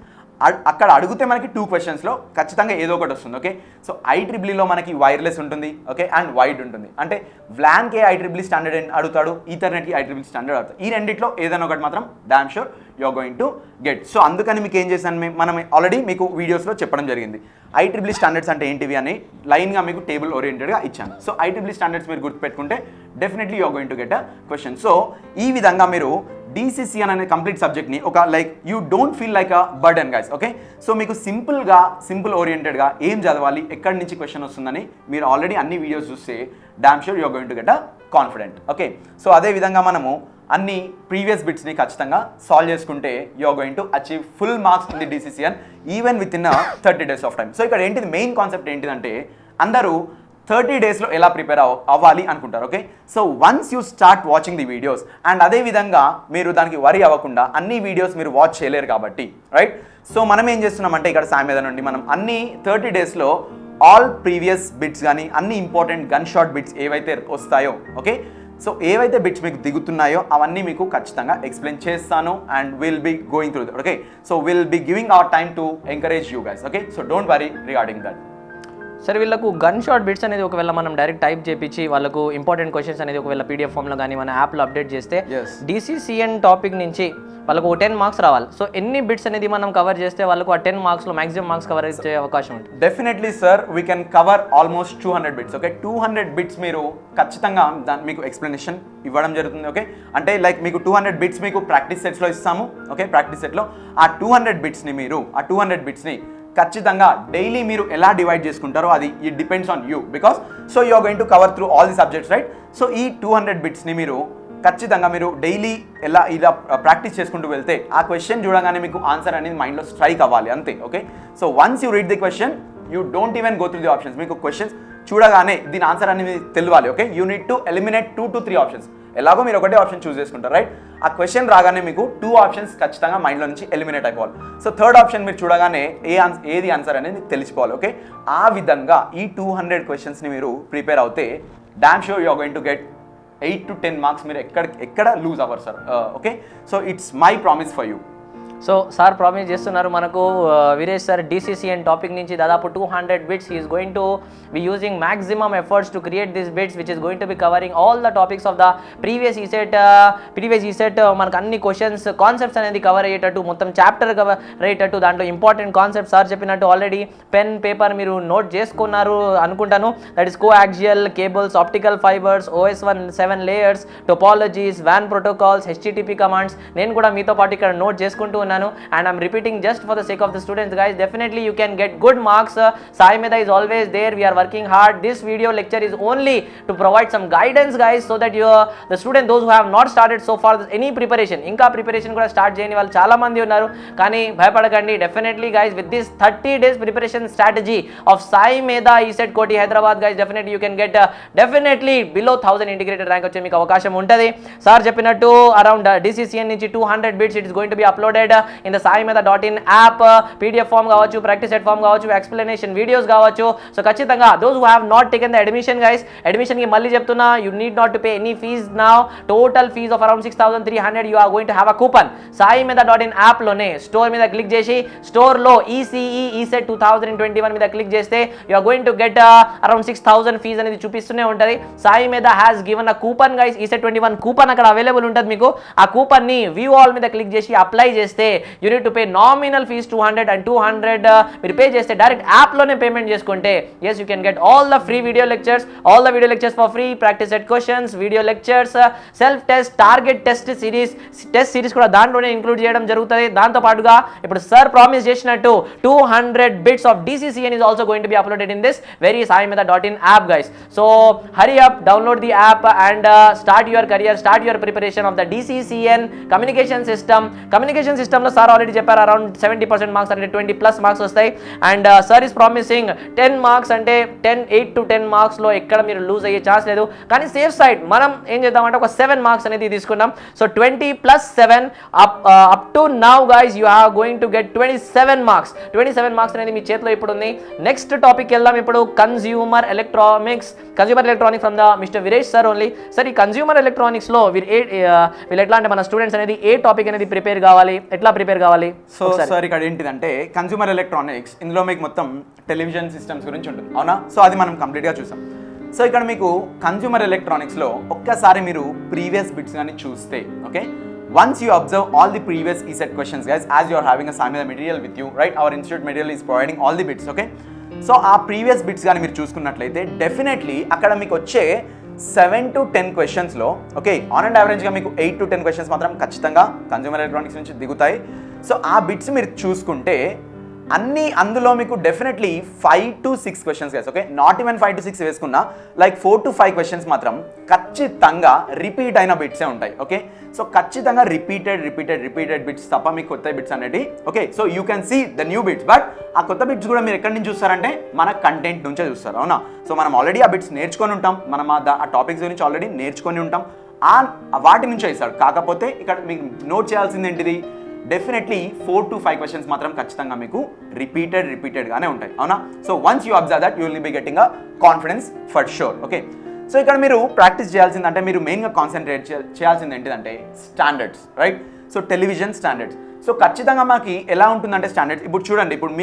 అక్కడ అడిగితే మనకి 2 questions ఖచ్చితంగా ఏదో ఒకటి వస్తుంది. ఓకే, సో IEEEలో మనకి వైర్లెస్ ఉంటుంది, ఓకే, అండ్ వైడ్ ఉంటుంది. అంటే వ్లాన్కి IEEE స్టాండర్డ్ అడుగుతాడు, ఈథర్నెట్కి IEEE స్టాండర్డ్ అడుగుతాడు. ఈ రెండిట్లో ఏదైనా ఒకటి మాత్రం damn sure you are going to get. So అందుకని మీకు ఏం చేశాను, మనం ఆల్రెడీ మీకు వీడియోస్లో చెప్పడం జరిగింది. IEEE స్టాండర్డ్స్ అంటే ఏంటివి అని లైన్గా మీకు టేబుల్ ఓరియంటెడ్గా ఇచ్చాను. సో IEEE స్టాండర్డ్స్ మీరు గుర్తుపెట్టుకుంటే definitely you are going to get a question. So ఈ విధంగా మీరు DCCN అనే కంప్లీట్ సబ్జెక్ట్ని ఒక like you don't feel like a burden, guys. Okay, so మీకు సింపుల్ ఓరియంటెడ్గా ఏం చదవాలి, ఎక్కడి నుంచి క్వశ్చన్ వస్తుందని మీరు ఆల్రెడీ అన్ని వీడియోస్ చూస్తే damn sure you are going to get a confident. Okay, so అదే విధంగా మనము అన్ని ప్రీవియస్ బిట్స్ని ఖచ్చితంగా సాల్వ్ చేసుకుంటే you are going to achieve full marks in the DCCN even with in 30 days of time. So ఇక్కడ ఏంటిది మెయిన్ కాన్సెప్ట్ ఏంటిదంటే అందరూ 30 daysలో ఎలా ప్రిపేర్ అవ్వాలి అనుకుంటారు. Okay, so once you start watching the videos and అదే విధంగా మీరు దానికి వరి అవ్వకుండా అన్ని వీడియోస్ మీరు వాచ్ చేయలేరు కాబట్టి, రైట్. సో మనం ఏం చేస్తున్నామంటే ఇక్కడ సాయి మీద నుండి మనం అన్ని 30 daysలో ఆల్ ప్రీవియస్ బిట్స్ కానీ అన్ని ఇంపార్టెంట్ గన్ షాట్ బిట్స్ ఏవైతే వస్తాయో, ఓకే, సో ఏవైతే బిట్స్ మీకు దిగుతున్నాయో అవన్నీ మీకు ఖచ్చితంగా ఎక్స్ప్లెయిన్ చేస్తాను and will be going through that. Okay, so will be giving hour time to encourage you guys. Okay, so don't worry regarding that. సరే, వీళ్ళకు గన్ షాట్ బిట్స్ అనేది ఒకవేళ మనం డైరెక్ట్ టైప్ చేపించి వాళ్ళకు ఇంపార్టెంట్ క్వశ్చన్స్ అనేది ఒకవేళ PDF ఫామ్లో కానీ మన యాప్లో అప్డేట్ చేస్తే DCCN టాపిక్ నుంచి వాళ్ళకు 10 మార్క్స్ రావాలి. సో ఎన్ని బిట్స్ అనేది మనం కవర్ చేస్తే వాళ్ళకు ఆ 10 మార్క్స్లో మాక్సిమం మార్క్స్ కవర్ అయ్యే అవకాశం ఉంటుంది? Definitely sir, we can cover almost 200 bits. Okay, 200 bits మీరు ఖచ్చితంగా మీకు ఎక్స్ప్లెనేషన్ ఇవ్వడం జరుగుతుంది. ఓకే, అంటే లైక్ మీకు 200 బిట్స్ మీకు ప్రాక్టీస్ సెట్స్లో ఇస్తాము. ఓకే, ప్రాక్టీస్ సెట్లో ఆ 200 బిట్స్ని ఖచ్చితంగా డైలీ మీరు ఎలా డివైడ్ చేసుకుంటారో అది it depends on you because so you are going to cover through all the subjects, right. So ఈ 200 బిట్స్ని మీరు ఖచ్చితంగా మీరు డైలీ ఇలా ప్రాక్టీస్ చేసుకుంటూ వెళ్తే ఆ క్వశ్చన్ చూడగానే మీకు ఆన్సర్ అనేది మైండ్లో స్ట్రైక్ అవ్వాలి, అంతే. Okay, so once you read the question you don't even go through the options. మీకు క్వశ్చన్స్ చూడగానే దీని ఆన్సర్ అనేది తెలియాలి. Okay, you need to eliminate 2 to 3 options. ఎలాగో మీరు ఒకటే ఆప్షన్ చూస్ చేసుకుంటారు, రైట్. ఆ క్వశ్చన్ రాగానే మీకు 2 ఆప్షన్స్ ఖచ్చితంగా మైండ్లో నుంచి ఎలిమినేట్ అయిపోవాలి. సో థర్డ్ ఆప్షన్ మీరు చూడగానే ఏది ఆన్సర్ అనేది మీకు తెలిసిపోవాలి. ఓకే, ఆ విధంగా ఈ 200 క్వశ్చన్స్ని మీరు ప్రిపేర్ అవుతే damn sure you are going to get 8 to 10 marks. మీరు ఎక్కడ లూజ్ అవ్వరు sir. Okay, so it's my promise for you. So sir promise చేస్తున్నారు మనకు వీరేష్ సార్ DCCN టాపిక్ నుంచి దాదాపు 200 bits he is going to be using maximum efforts to create this bits which is going to be covering all the topics of the previous ESET. మనకు అన్ని questions concepts అనేది cover అయ్యేటట్టు మొత్తం chapter cover అయ్యేటట్టు దాంట్లో important concepts sir చెప్పినట్టు already pen paper మీరు note చేసుకున్నారు అనుకుంటాను. That is coaxial cables, optical fibres, OS1 7 layers, topologies, WAN protocols, HTTP commands నేను కూడా మీతో పాటు ఇక్కడ నోట్ చేసుకుంటూ ఉన్నాను. And I'm repeating just for the sake of the students, guys. Definitely you can get good marks. Sai Mehta is always there. We are working hard. This video lecture is only to provide some guidance, guys, so that the student, those who have not started so far any preparation, inka preparation kuda start cheyani vallu chaala mandi unnaru. Kani bhayapadakandi. Definitely, guys, with this 30 days preparation strategy of Sai Mehta ESET Koti Hyderabad, guys, definitely you can get definitely below 1000 integrated rank వచ్చే మీకు అవకాశం ఉంటది. Sir చెప్పినట్టు around DCCN నుంచి 200 bits it is going to be uploaded in the saimeda.in app, PDF form కావచ్చు, practice set form కావచ్చు, explanation videos కావచ్చు. So ఖచ్చితంగా those who have not taken the admission, guys, admission కి మళ్ళీ చెప్తున్నా, you need not to pay any fees now. Total fees of around 6300. You are going to have a coupon. saimeda.in app లోనే store మీద click చేసి store లో ECE ESET 2021 మీద click చేస్తే you are going to get around 6000 fees అనేది చూపిస్తూనే ఉంటది. సాయి మీద has given a coupon, guys, ESET 21 coupon అక్కడ అవైలబుల్ ఉంటుంది మీకు. ఆ కూపన్ ని వ్యూ ఆల్ మీద క్లిక్ చేసి అప్లై చేస్తే అయితే you need to pay nominal fees 200 and 200 మీరు పే చేస్తే డైరెక్ట్ యాప్లోనే పేమెంట్ చేసుకుంటే yes you can get all the free video lectures for free, practice set questions, video lectures, self test, target test series కూడా దాంట్లోనే include చేయడం జరుగుతుంది. దాంతో పాటుగా ఇప్పుడు సార్ ప్రామిస్ చేసినట్టు 200 bits of DCCN is also going to be uploaded in this very saimeda.in app, guys. So hurry up, download the app and start your career, start your preparation of the DCCN communication system లో sir already చెప్పారు around 70% marks అంటే 20+ marks వస్తాయి. And sir is promising 10 marks అంటే 8 to 10 marks లో ఎక్కడ మీరు loose అయ్యే chance లేదు. కానీ సేఫ్ సైడ్ మనం ఏం చేద్దామంటే ఒక 7 మార్క్స్ అనేది తీసుకున్నాం. So 20 + 7 up to now guys you are going to get 27 marks అనేది మీ చేతిలో ఇప్పుడు ఉంది. నెక్స్ట్ టాపిక్ వెళ్దాం ఇప్పుడు consumer electronics from the mister Veeresh sir only. Sir ఈ కన్స్యూమర్ ఎలక్ట్రానిక్స్ లో వీళ్ళు ఎట్లా అంటే మన స్టూడెంట్స్ అనేది ఏ టాపిక్ అనేది ఎట్లా ప్రిపేర్ కావాలి? సో సార్ ఇక్కడ ఏంటిదంటే కన్స్యూమర్ ఎలక్ట్రానిక్స్ ఇందులో మీకు మొత్తం టెలివిజన్ సిస్టమ్స్ గురించి ఉంటుంది, అవునా? సో అది మనం కంప్లీట్గా చూసాం. సో ఇక్కడ మీకు కన్స్యూమర్ ఎలక్ట్రానిక్స్లో ఒక్కసారి మీరు ప్రీవియస్ బిట్స్ కానీ చూస్తే, okay, once you observe all the previous ESET questions guys, as you are having a Saimeda material with you, right? Our institute material is providing all the bits, okay? So ఆ previous bits కానీ మీరు చూసుకున్నట్లయితే definitely అక్కడ మీకు వచ్చే 7 to 10 క్వశ్చన్స్లో, okay, on and యావరేజ్గా మీకు 8 to 10 questions మాత్రం ఖచ్చితంగా కన్స్యూమర్ ఎలక్ట్రానిక్స్ నుంచి దిగుతాయి. సో ఆ బిట్స్ మీరు చూసుకుంటే అందులో మీకు definitely 5 to 6 questions guys, okay, not even 5 to 6 వేసుకున్నా లైక్ 4 to 5 క్వశ్చన్స్ మాత్రం ఖచ్చితంగా రిపీట్ అయిన బిట్సే ఉంటాయి, ఓకే. సో ఖచ్చితంగా రిపీటెడ్ బిట్స్ తప్ప మీకు కొత్త బిట్స్ అనేది, okay. So you can see the new bits, but ఆ కొత్త బిట్స్ కూడా మీరు ఎక్కడి నుంచి చూస్తారంటే మన కంటెంట్ నుంచే చూస్తారు, అవునా? సో మనం ఆల్రెడీ ఆ బిట్స్ నేర్చుకొని ఉంటాం, మనం ఆ టాపిక్స్ గురించి ఆల్రెడీ నేర్చుకొని ఉంటాం, వాటి నుంచే ఇస్తాడు. కాకపోతే ఇక్కడ మీకు నోట్ చేయాల్సింది ఏంటిది, డెఫినెట్లీ 4 to 5 క్వశ్చన్స్ మాత్రం ఖచ్చితంగా మీకు రిపీటెడ్గానే ఉంటాయి, అవునా? So once you observe that you will be getting a confidence for sure, okay. So ఇక్కడ మీరు ప్రాక్టీస్ చేయాల్సిందంటే మీరు మెయిన్గా కాన్సన్ట్రేట్ చేయాల్సింది ఏంటిదంటే standards, right? So television standards. So ఖచ్చితంగా మాకు ఎలా ఉంటుందంటే స్టాండర్డ్స్, ఇప్పుడు చూడండి, ఇప్పుడు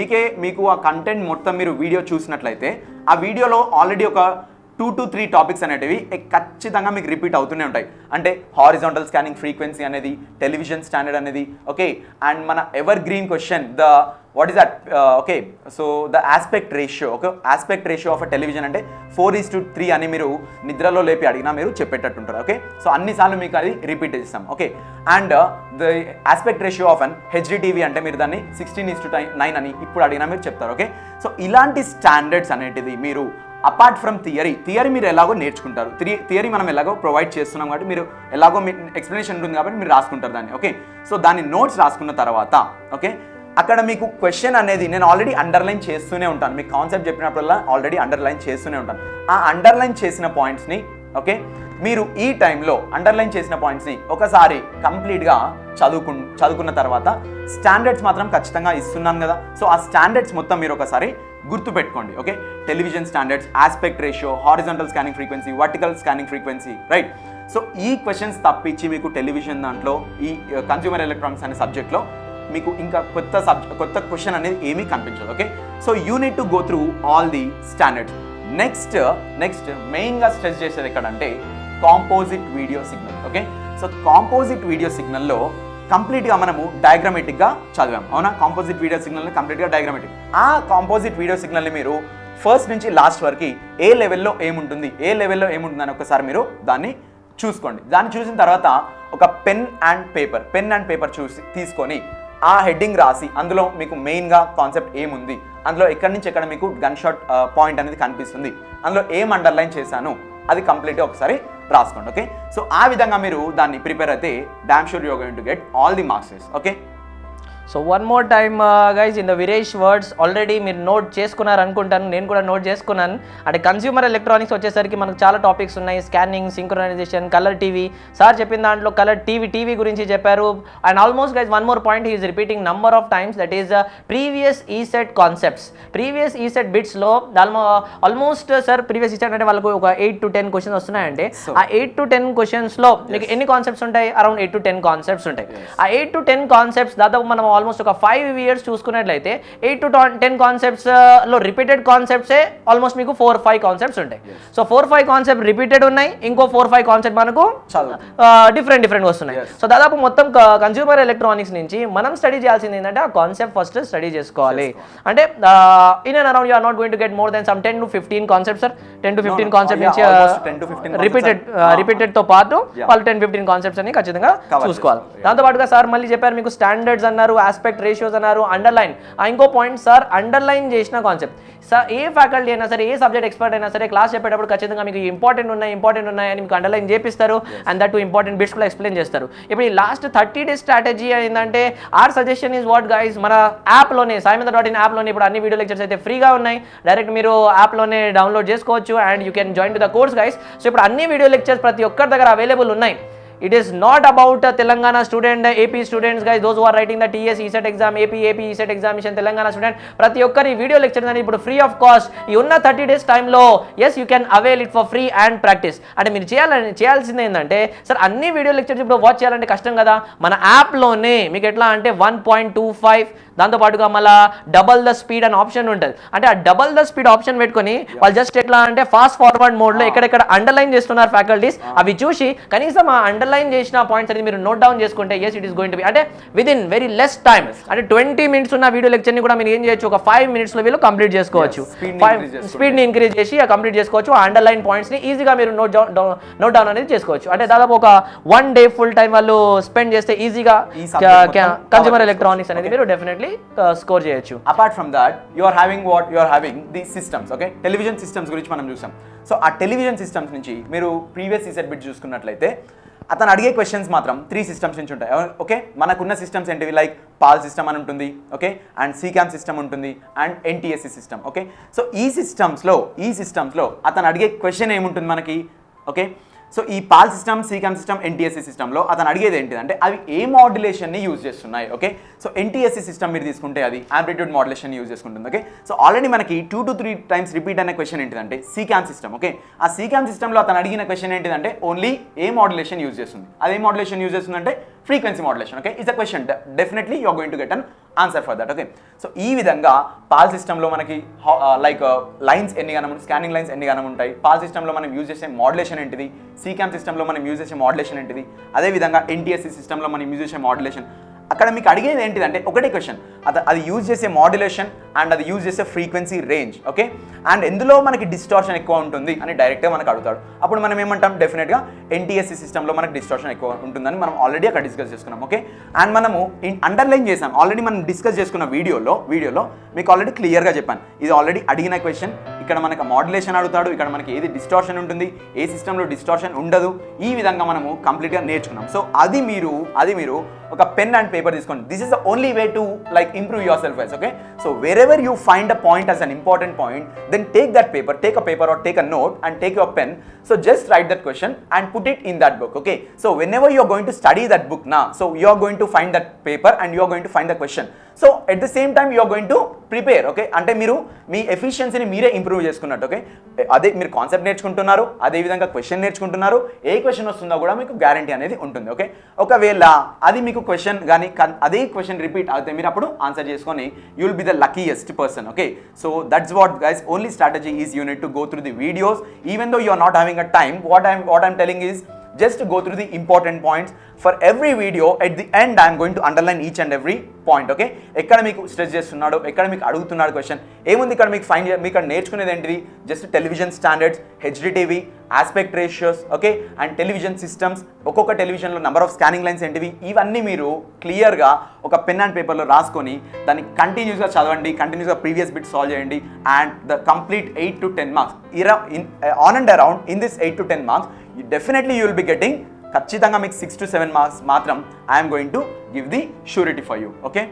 మీకు ఆ కంటెంట్ మొత్తం మీరు వీడియో చూసినట్లయితే ఆ వీడియోలో ఆల్రెడీ ఒక 2 to 3 టాపిక్స్ అనేటివి ఖచ్చితంగా మీకు రిపీట్ అవుతూనే ఉంటాయి. అంటే హారిజాంటల్ స్కానింగ్ ఫ్రీక్వెన్సీ అనేది, టెలివిజన్ స్టాండర్డ్ అనేది, ఓకే, అండ్ మన ever green question what is that, okay. So the aspect ratio, okay, aspect ratio of a television అంటే 4:3 అని మీరు నిద్రలో లేపి అడిగినా మీరు చెప్పేటట్టుంటారు, ఓకే. సో అన్నిసార్లు మీకు అది రిపీట్ చేస్తాం, okay. And the aspect ratio of an HD TV అంటే మీరు దాన్ని 16:9 అని ఇప్పుడు అడిగినా మీరు చెప్తారు, ఓకే. సో ఇలాంటి స్టాండర్డ్స్ అనేటిది మీరు అపార్ట్ ఫ్రమ్ థియరీ మీరు ఎలాగో నేర్చుకుంటారు, థియరీ మనం ఎలాగో ప్రొవైడ్ చేస్తున్నాం కాబట్టి మీరు ఎలాగో మీ ఎక్స్ప్లెనేషన్ ఉంటుంది కాబట్టి మీరు రాసుకుంటారు దాన్ని, ఓకే. సో దాన్ని నోట్స్ రాసుకున్న తర్వాత, ఓకే, అక్కడ మీకు క్వశ్చన్ అనేది నేను ఆల్రెడీ అండర్లైన్ చేస్తూనే ఉంటాను, మీకు కాన్సెప్ట్ చెప్పినప్పుడల్లా ఆల్రెడీ అండర్లైన్ చేస్తూనే ఉంటాను. ఆ అండర్లైన్ చేసిన పాయింట్స్ని, ఓకే, మీరు ఈ టైంలో అండర్లైన్ చేసిన పాయింట్స్ని ఒకసారి కంప్లీట్గా చదువుకున్న తర్వాత స్టాండర్డ్స్ మాత్రం ఖచ్చితంగా ఇస్తున్నాను కదా. సో ఆ స్టాండర్డ్స్ మొత్తం మీరు ఒకసారి గుర్తుపెట్టుకోండి, okay. Television standards, aspect ratio, horizontal scanning frequency, vertical scanning frequency, right? So ఈ క్వశ్చన్స్ తప్పించి మీకు టెలివిజన్ దాంట్లో ఈ కన్స్యూమర్ ఎలక్ట్రానిక్స్ అనే సబ్జెక్ట్లో మీకు ఇంకా కొత్త క్వశ్చన్ అనేది ఏమీ కనిపించదు, okay. So you need to go through all the standards. Next మెయిన్గా స్ట్రెస్ చేసేది ఎక్కడంటే composite video signal, okay. So composite video సిగ్నల్లో కంప్లీట్గా మనము డయాగ్రామేటిక్గా చదివాం, అవునా? కాంపోజిట్ వీడియో సిగ్నల్ని కంప్లీట్గా డయాగ్రామేటిక్. ఆ కాంపోజిట్ వీడియో సిగ్నల్ని మీరు ఫస్ట్ నుంచి లాస్ట్ వరకు ఏ లెవెల్లో ఏముంటుంది అని ఒకసారి మీరు దాన్ని చూసుకోండి. దాన్ని చూసిన తర్వాత ఒక పెన్ అండ్ పేపర్ తీసుకొని ఆ హెడ్డింగ్ రాసి అందులో మీకు మెయిన్గా కాన్సెప్ట్ ఏముంది, అందులో ఎక్కడి నుంచి ఎక్కడ మీకు గన్ షాట్ పాయింట్ అనేది కనిపిస్తుంది, అందులో ఏం అండర్లైన్ చేశాను అది కంప్లీట్గా ఒకసారి రాసుకోండి, ఓకే. సో ఆ విధంగా మీరు దాన్ని ప్రిపేర్ అయితే damn sure you are going to get all the marks, okay. So one more time guys in the వీరేష్ వర్డ్స్ ఆల్రెడీ మీరు నోట్ చేసుకున్నారు అనుకుంటాను, నేను కూడా నోట్ చేసుకున్నాను. అంటే కన్స్యూమర్ ఎలక్ట్రానిక్స్ వచ్చేసరికి మనకు చాలా టాపిక్స్ ఉన్నాయి, scanning, synchronisation, colour TV. Sir చెప్పిన దాంట్లో కలర్ టీవీ గురించి చెప్పారు. And almost guys one more point he is repeating number of times, that is previous ECET concepts, previous ECET బిట్స్లో ఆల్మోస్ట్ సార్ ప్రీవియస్ ఈసెట్ అంటే వాళ్ళకు ఒక 8 to 10 questions వస్తున్నాయంటే ఆ 8 to 10 క్వశ్చన్స్లో మీకు ఎన్ని కాన్సెప్ట్స్ ఉంటాయి? అరౌండ్ 8 to 10 కాన్సెప్ట్స్ ఉంటాయి. ఆ 8 to 10 కాన్సెప్ట్స్ దాదాపు మనం ఆల్మోస్ట్ ఒక 5 years చూసుకున్నట్లయితే 8 to 10 కాన్సెప్ట్స్ లో రిపీటెడ్ కాన్సెప్ట్సే ఆల్మోస్ట్ మీకు 4-5 కాన్సెప్ట్స్ ఉంటాయి. సో 4-5 కాన్సెప్ట్ రిపీటెడ్ ఉన్నాయి, ఇంకో 4-5 కాన్సెప్ట్ మనకు డిఫరెంట్ వస్తున్నాయి. సో దాదాపు మొత్తం కన్స్యూమర్ ఎలక్ట్రానిక్స్ నుంచి మనం స్టడీ చేయాల్సింది ఏంటంటే ఆ కాన్సెప్ట్ ఫస్ట్ స్టడీ చేసుకోవాలి. అంటే in and around you are not going to get more then some 10 to 15 concepts sir. 10 to 15 concept నుంచి రిపీటెడ్ తో పాటు వాళ్ళు 10-15 కాన్సెప్ట్స్ అని ఖచ్చితంగా చూసుకోవాలి. దాంతోపాటుగా సార్ మళ్ళీ చెప్పారు మీకు స్టాండర్డ్స్ అన్నారు, ఆస్పెక్ట్ రేషియోస్ అన్నారు, అండర్లైన్. ఇంకో పాయింట్ సార్, అండర్లైన్ చేసిన కాన్సెప్ట్ సార్ ఏ ఫ్యాకల్టీ అయినా సరే, ఏ సబ్జెక్ట్ ఎక్స్పర్ట్ అయినా సరే క్లాస్ చెప్పేటప్పుడు ఖచ్చితంగా మీకు ఇంపార్టెంట్ ఉన్నాయి అని మీకు అండర్లైన్ చేపిస్తారు. And that two important bits కూడా ఎక్స్ప్లెయిన్ చేస్తారు. ఇప్పుడు ఈ లాస్ట్ 30 days స్ట్రాటజీ ఏంటంటే or suggestion is what guys, మన యాప్లోనే saimantha.in యాప్లోనే ఇప్పుడు అన్ని వీడియో లెక్చర్స్ అయితే ఫ్రీగా ఉన్నాయి. డైరెక్ట్ మీరు యాప్లోనే డౌన్లోడ్ చేసుకోవచ్చు and you can join to the course guys. So ఇప్పుడు అన్ని వీడియో లెక్చర్స్ ప్రతి ఒక్కరి దగ్గర అవైలబుల్ ఉన్నాయి. It is not about Telangana student, AP students guys, those who are writing the TS ESET exam, AP ESET examination, Telangana student, ప్రతి ఒక్కరి video lectures అని ఇప్పుడు ఫ్రీ ఆఫ్ కాస్ట్ ఈ ఉన్న 30 days టైంలో yes you can avail it for free and practice. అంటే మీరు చేయాల్సింది ఏంటంటే సార్ అన్ని వీడియో లెక్చర్స్ ఇప్పుడు వాచ్ చేయాలంటే కష్టం కదా, మన యాప్లోనే మీకు ఎట్లా అంటే 1.25 దాంతోపాటుగా మళ్ళీ డబల్ ద స్పీడ్ అనే ఆప్షన్ ఉంటుంది. అంటే ఆ డబల్ ద స్పీడ్ ఆప్షన్ పెట్టుకొని వాళ్ళు జస్ట్ ఎట్లా అంటే ఫాస్ట్ ఫార్వర్డ్ మోడ్లో ఎక్కడెక్కడ అండర్లైన్ చేస్తున్నారు ఫ్యాకల్టీస్ అవి చూసి కనీసం ఆ అండర్లైన్ చేసిన పాయింట్స్ అనేది మీరు నోట్ డౌన్ చేసుకుంటే as it is going to be అంటే with in very less time. అంటే 20 minutes ఉన్న వీడియో లెక్చర్ని కూడా మీరు ఏం చేయొచ్చు, ఒక 5 minutes వీళ్ళు కంప్లీట్ చేసుకోవచ్చు. స్పీడ్ని ఇంక్రీజ్ చేసి కంప్లీట్ చేసుకోవచ్చు. ఆ అండర్లైన్ పాయింట్స్ని ఈజీగా మీరు నోట్ డౌన్ అనేది చేసుకోవచ్చు. అంటే దాదాపు ఒక 1 day ఫుల్ టైం వాళ్ళు స్పెండ్ చేస్తే ఈజీగా కన్స్యూమర్ ఎలక్ట్రానిక్స్ అనేది మీరు డెఫినెట్లీ స్కోర్ చేయొచ్చు. Apart from that you are having the systems. Okay, television systems గురించి మనం చూసాం. సో ఆ టెలివిజన్ సిస్టమ్స్ నుంచి మీరు ప్రీవియస్ ఈసెట్ బిట్ చూసుకున్నట్లయితే అతను అడిగే క్వశ్చన్స్ మాత్రం 3 systems నుంచి ఉంటాయి. ఓకే, మనకున్న సిస్టమ్స్ ఏంటివి, లైక్ పాల్ సిస్టమ్ అని ఉంటుంది, ఓకే, అండ్ సీకామ్ సిస్టమ్ ఉంటుంది, and NTSC system. Okay, so ఈ సిస్టమ్స్లో అతను అడిగే క్వశ్చన్ ఏముంటుంది మనకి. ఓకే, సో ఈ పాల్ సిస్టమ్, సీకామ్ సిస్టమ్, NTSC సిస్టంలో అతను అడిగేది ఏంటిదంటే అవి ఏ మాడ్యులేషన్ని యూజ్ చేస్తున్నాయి. ఓకే, సో NTSC సిస్టమ్ మీరు తీసుకుంటే అది యాంప్లిట్యూడ్ మాడ్యులేషన్ యూజ్ చేసుకుంటుంది. ఓకే, సో ఆల్రెడీ మనకి 2 to 3 times రిపీట్ అయిన క్వశ్చన్ ఏంటిదంటే సీకామ్ సిస్టమ్. ఓకే, ఆ సీకామ్ సిస్టంలో అతను అడిగిన క్వశ్చన్ ఏంటిదంటే ఓన్లీ ఏ మాడ్యులేషన్ యూజ్ చేస్తుంది, అదే మాడ్యులేషన్ యూజ్ చేస్తుందంటే frequency modulation. Okay, it's a question, definitely you are going to get an answer for that. Okay, so ఈ విధంగా పాల్ సిస్టంలో మనకి లైక్ లైన్స్ ఎన్ని గానం, స్కానింగ్ లైన్స్ ఎన్ని గానం ఉంటాయి, పాల్ సిస్టంలో మనం యూజ్ చేసే మాడ్యులేషన్ ఏంటిది, సీకామ్ సిస్టంలో మనం యూజ్ చేసే మాడ్యులేషన్ ఏంటిది, అదేవిధంగా NTSC సిస్టంలో మనం యూజ్ చేసే మాడ్యులేషన్. అక్కడ మీకు అడిగేది ఏంటిదంటే ఒకటే క్వశ్చన్, అది యూజ్ చేసే మాడ్యులేషన్ అండ్ అది యూజ్ చేసే ఫ్రీక్వెన్సీ రేంజ్. ఓకే, అండ్ ఎందులో మనకి డిస్టార్షన్ ఎక్కువ ఉంటుంది అని డైరెక్ట్గా మనకు అడుగుతాడు. అప్పుడు మనం ఏమంటాం, డెఫినెట్గా NTSC సిస్టంలో మనకి డిస్టార్షన్ ఎక్కువ ఉంటుందని మనం ఆల్రెడీ అక్కడ డిస్కస్ చేసుకున్నాం. ఓకే, అండ్ మనము అండర్లైన్ చేసాం ఆల్రెడీ, మనం డిస్కస్ చేసుకున్న వీడియోలో మీకు ఆల్రెడీ క్లియర్గా చెప్పాను, ఇది ఆల్రెడీ అడిగిన క్వశ్చన్. ఇక్కడ మనకు మాడ్యులేషన్ అడుగుతాడు, ఇక్కడ మనకి ఏది డిస్టార్షన్ ఉంటుంది, ఏ సిస్టంలో డిస్టార్షన్ ఉండదు, ఈ విధంగా మనము కంప్లీట్గా నేర్చుకున్నాం. సో అది మీరు ఒక పెన్ అండ్ పేపర్ తీసుకోండి. This is the only way to like improve your self guys. Okay, so wherever you find a point as an important point, then take a paper or take a note and take your pen. So just write that question and put it in that book. Okay, so whenever you are going to study that book now, so you are going to find that paper and you are going to find the question. So at the same time you are going to prepare. Okay, అంటే మీరు మీ ఎఫిషియన్సీని మీరే improve చేసుకున్నట్టు. Okay, అదే మీరు concept నేర్చుకుంటున్నారు, అదే విధంగా question నేర్చుకుంటున్నారు, ఏ క్వశ్చన్ వస్తుందో కూడా మీకు గ్యారంటీ అనేది ఉంటుంది. ఓకే, ఒకవేళ అది మీకు క్వశ్చన్ కానీ అదే క్వశ్చన్ రిపీట్ అవుతే మీరు అప్పుడు ఆన్సర్ చేసుకొని you will be the luckiest person. Okay, so that's what guys, only strategy is you need to go through the videos. Even though you are not having a time, what I'm telling is just go through the important points. For every video at the end I am going to underline each and every point. Okay, ఎక్కడ మీకు stress చేస్తున్నాడో, ఎక్కడ మీకు అడుగుతున్నాడు question ఏముంది, ఇక్కడ మీకు మీకు నేర్చుకునేది ఏంటిది, just television standards, HDTV, aspect ratios. Okay, and television systems, ఒక్కొక్క టెలివిజన్లో నెంబర్ ఆఫ్ స్కానింగ్ లైన్స్ ఏంటివి, ఇవన్నీ మీరు క్లియర్గా ఒక పెన్ అండ్ పేపర్లో రాసుకొని దాన్ని కంటిన్యూస్గా చదవండి, కంటిన్యూస్గా ప్రీవియస్ బిట్ సాల్వ్ చేయండి. And the complete 8 to 10 marks on and around in this 8 to 10 marks definitely you will be getting ఖచ్చితంగా మీకు 6 to 7 marks మాత్రం I'm going to give the surety for you. Okay,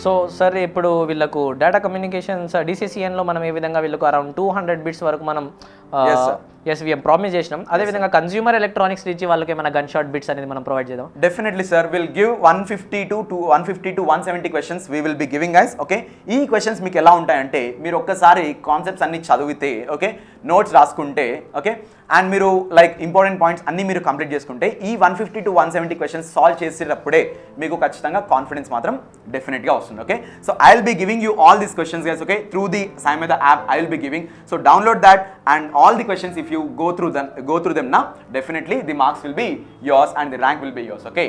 so sir ఇప్పుడు వీళ్ళకు data communications DCCNలో మనం ఏ విధంగా వీళ్ళకు around 200 bits వరకు మనం Yes, sir. Yes we promise చేసినాం. అదేవిధంగా కన్స్యూమర్ ఎలక్ట్రానిక్స్ నుంచి వాళ్ళకి ఏమైనా గన్ షాట్ బిట్స్ అనేది మనం ప్రొవైడ్ చేద్దాం. Definitely sir, we'll give 150 to 170 questions we will be giving guys. Okay, ఈ క్వశ్చన్స్ మీకు ఎలా ఉంటాయంటే మీరు ఒక్కసారి కాన్సెప్ట్స్ అన్ని చదివితే ఓకే, నోట్స్ రాసుకుంటే ఓకే, అండ్ మీరు లైక్ ఇంపార్టెంట్ పాయింట్స్ అన్ని మీరు కంప్లీట్ చేసుకుంటే ఈ 150 to 170 క్వశ్చన్స్ సాల్వ్ చేసేటప్పుడే మీకు ఖచ్చితంగా కాన్ఫిడెన్స్ మాత్రం డెఫినెట్గా వస్తుంది. Okay, so I will be giving you all these questions guys. Okay, through the Saimeda app I will be giving, so download that and all the questions if you go through them now, definitely the marks will be yours and the rank will be yours. Okay,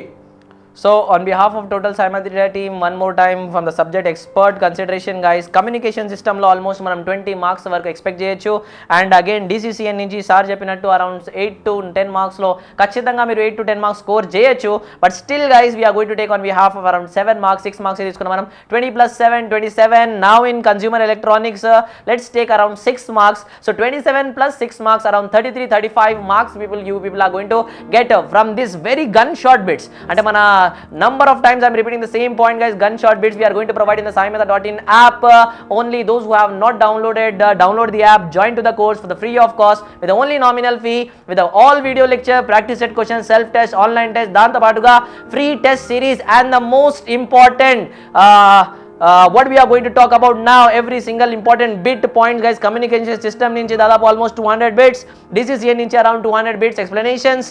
So on behalf of total Saimeda team, one more time from the subject expert consideration guys, communication system లో almost మనం 20 marks వరకు expect చేయొచ్చు. And again DCCN నుంచి sir చెప్పినట్టు around 8 to 10 మార్క్స్లో ఖచ్చితంగా మీరు 8 to 10 marks score చేయొచ్చు. But still guys we are going to take on behalf of around 7 marks 6 marks తీసుకున్నాం మనం. 20 + 7 27. Now in consumer electronics let's take around 6 marks. So 27 + 6 marks around 35 marks you people are going to get from this very gunshot bits. అంటే మన number of times I'm repeating the same point guys, gunshot bits we are going to provide in the Saimeda.in app. Only those who have not downloaded, download the app, join to the course for the free of cost with the only nominal fee, with the all video lecture, practice set questions, self test, online test, దాంతో పాటుగా free test series and the most important what we are going to talk about now, every single important bit points guys, communication system నుంచి దాదాపు almost 200 bits, DCCN నుంచి around 200 bits explanations,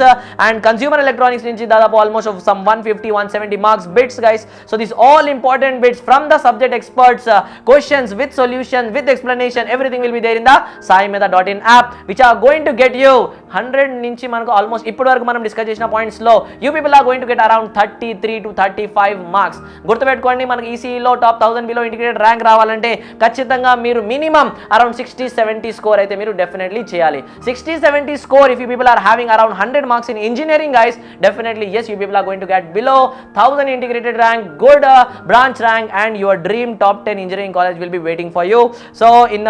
and consumer electronics నుంచి దాదాపు almost of some 150-170 marks bits guys. So these all important bits from the subject experts, questions with solution with explanation, everything will be there in the Saimeda.in app, which are going to get you 100 నుంచి మనకు almost ఇప్పటి వరకు మనం discuss చేసిన points లో you people are going to get around 33 to 35 marks. గుర్తుపెట్టుకోండి, మనకి ఈసీఈలో top 1000 below integrated rank రావాలంటే ఖచ్చితంగా మీరు మినిమం అరౌండ్ 60-70 స్కోర్ అయితే మీరు డెఫినెట్లీ చేయాలి. 60-70 score if you people are having around 100 marks in engineering guys, definitely yes, you people are going to get below 1000 integrated rank, good branch rank, and your dream top 10 engineering college will be waiting for you. So in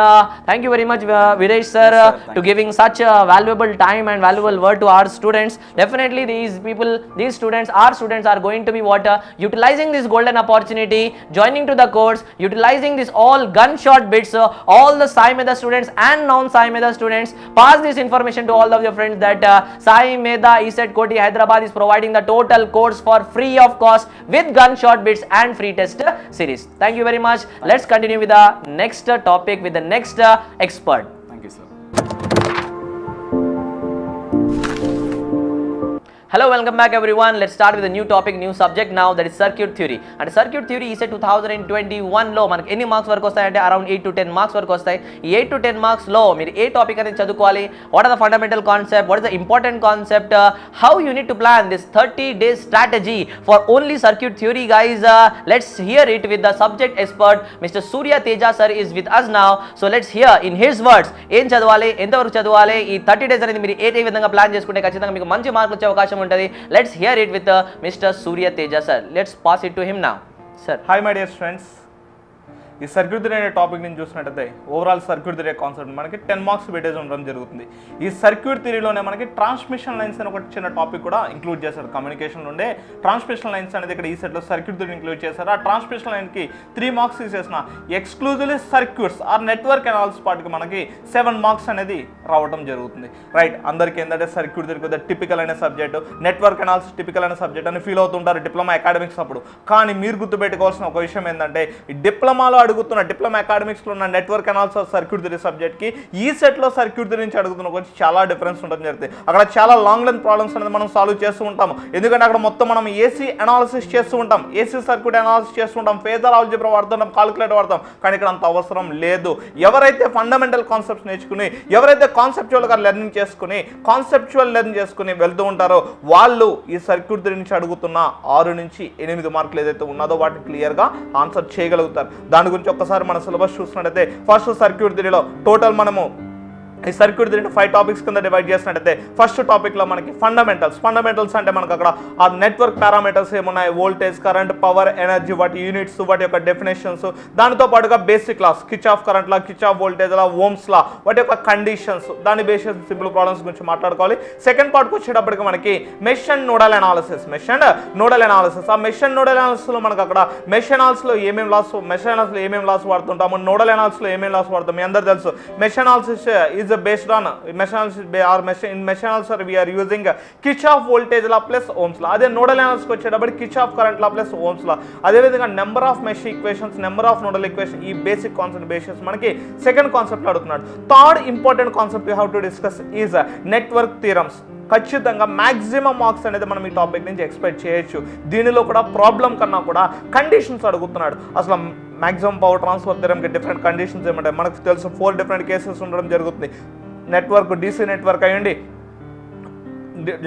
thank you very much Viresh sir, to giving such a valuable time and valuable word to our students. Definitely these students are going to be utilizing this golden opportunity, joining to the course, utilizing this all gunshot bits. All the Saimeda students and non-Saimeda students, pass this information to all of your friends that Saimeda ESET Koti Hyderabad is providing the total course for free of cost with gunshot bits and free test series. Thank you very much. Let's continue with the next topic with the next expert. thank you sir. Hello, welcome back everyone. Let's start with a new topic, new subject now, that is circuit theory. And circuit theory is 2021 లో మనకి ఎన్ని marks వరకు వస్తాయంటే around 8 to 10 marks వరకు వస్తాయి. ఈ 8 to 10 marks లో మీరు ఏ టాపిక్ అనేది చదువుకోవాలి, what are the fundamental concept, what is the important concept, how you need to plan this 30 days strategy for only circuit theory guys. Let's hear it with the subject expert Mr. Surya Teja sir is with us now. So let's hear in his words ఏం చదవాలి, ఎంతవరకు చదవాలి, ఈ 30 days అనేది మీరు ఏ విధంగా plan చేసుకుంటే ఖచ్చితంగా మీకు మంచి మార్కులు వచ్చే అవకాశం ఉంటుంది. Let's hear it with Mr. Surya Teja sir. Let's pass it to him now. Sir. Hi my dear friends. ఈ సర్క్యూట్ థియరీ అనే టాపిక్ నుంచి చూసినట్టయితే ఓవరాల్ సర్క్యూట్ థియరీ కాన్సెప్ట్ మనకి 10 మార్క్స్ వెయిటేజ్ ఉండడం జరుగుతుంది. ఈ సర్క్యూట్ థియరీలోనే మనకి ట్రాన్స్మిషన్ లైన్స్ అని ఒక చిన్న టాపిక్ కూడా ఇంక్లూడ్ చేశారు. కమ్యూనికేషన్ ఉండే ట్రాన్స్మిషన్ లైన్స్ అనేది ఇక్కడ ఈ సెట్లో సర్క్యూట్ థియరీ ఇంక్లూడ్ చేశారు. ఆ ట్రాన్స్మిషన్ లైన్కి 3 మార్క్స్ తీసేసిన exclusively circuits or network analysis పార్ట్కి మనకి 7 మార్క్స్ అనేది రావడం జరుగుతుంది. రైట్, అందరికీ ఏంటంటే సర్క్యూట్ థియరీ కొద్దిగా టిపికల్ అయిన సబ్జెక్ట్, నెట్వర్క్ అనాలిసిస్ టిపికల్ అయిన సబ్జెక్ట్ అని ఫీల్ అవుతుంటారు డిప్లొమా అకాడమిక్స్ అప్పుడు. కానీ మీరు గుర్తుపెట్టుకోవాల్సిన ఒక విషయం ఏంటంటే ఈ డిప్లొమాలో అడుగుతున్న డిప్లొమా అకాడమిక్స్లో ఉన్న నెట్వర్క్ అనాలిసిస్ సర్క్యూట్ థియరీ సబ్జెక్ట్కి ఈ సెట్లో సర్క్యూట్ థియరీ నుంచి అడుగుతున్న కొంచెం చాలా డిఫరెన్స్ ఉండడం జరుగుతుంది. అక్కడ చాలా లాంగ్ లెంత్ ప్రాబ్లమ్స్ అనేది మనం సాల్వ్ చేస్తూ ఉంటాము. ఎందుకంటే అక్కడ మొత్తం మనం ఏసీ అనాలిసిస్ చేస్తూ ఉంటాం, ఏసీ సర్క్యూట్ అనాలిసిస్ చేస్తూ ఉంటాం, ఫేజర్ ఆల్జీబ్రా వాడుతుంటాం, కాలిక్యులేటర్ వాడతాం. కానీ ఇక్కడ అంత అవసరం లేదు. ఎవరైతే ఫండమెంటల్ కాన్సెప్ట్స్ నేర్చుకుని, ఎవరైతే కాన్సెప్చువల్గా లెర్నింగ్ చేసుకుని వెళ్తూ ఉంటారో వాళ్ళు ఈ సర్క్యూట్ థియరీ నుంచి అడుగుతున్న 6 నుంచి 8 మార్కులు ఏదైతే ఉన్నదో వాటిని క్లియర్గా ఆన్సర్ చేయగలుగుతారు. దాని గురించి ఒక్కసారి మన సిలబస్ చూసినట్టయితే ఫస్ట్ సర్క్యూట్ థియరీలో టోటల్ మనము ఈ సర్క్యూట్ థియరీని 5 టాపిక్స్ కింద డివైడ్ చేసినట్టయితే ఫస్ట్ టాపిక్లో మనకి ఫండమెంటల్స్ అంటే మనకు అక్కడ ఆ నెట్వర్క్ పారామీటర్స్ ఏమున్నాయి, వోల్టేజ్, కరెంట్, పవర్, ఎనర్జీ, వాటి యూనిట్స్, వాటి యొక్క డెఫినేషన్స్, దానితో పాటుగా basic laws, Kirchhoff current law, Kirchhoff voltage law, Ohm's law, వాటి యొక్క కండిషన్స్, దాని బేసిస్ సింపుల్ ప్రాబ్లమ్స్ గురించి మాట్లాడుకోవాలి. సెకండ్ పార్ట్కి వచ్చేటప్పటికి మనకి మెష్ అండ్ నోడల్ అనాలిసిస్. ఆ మెష్ అండ్ నోడల్ అనాలిసిస్లో మనకు అక్కడ మెష్ అనాలిసిస్లో ఏమేమి లాస్ వాడుతుంటాము, నోడల్ అనాలిసిస్లో ఏమేమి లాస్ వాడతాం. మీ అందరూ తెలుసు mesh analysis is based on mesh analysis in mesh analysis we are using Kirchhoff voltage law plus Ohm's law. అదే నోడల్ అనాలిసిస్ వచ్చేటప్పుడు Kirchhoff current law plus Ohm's law. అదేవిధంగా number of mesh equations, number of nodal equation, ఈ basic concept basis మనకి second concept అడుగుతున్నాడు. Third important concept you have to discuss is network theorems. ఖచ్చితంగా maximum marks అనేది మనం ఈ topic నుంచి expect చేయొచ్చు. దీనిలో కూడా ప్రాబ్లం కన్నా కూడా కండిషన్స్ అడుగుతున్నాడు. అసలు మ్యాక్సిమం పవర్ ట్రాన్స్ఫర్ థియరంకి డిఫరెంట్ కండిషన్స్ ఏమంటాయి మనకు తెలుసు. 4 డిఫరెంట్ కేసెస్ ఉండడం జరుగుతుంది. నెట్వర్క్ డీసీ నెట్వర్క్ అయ్యండి,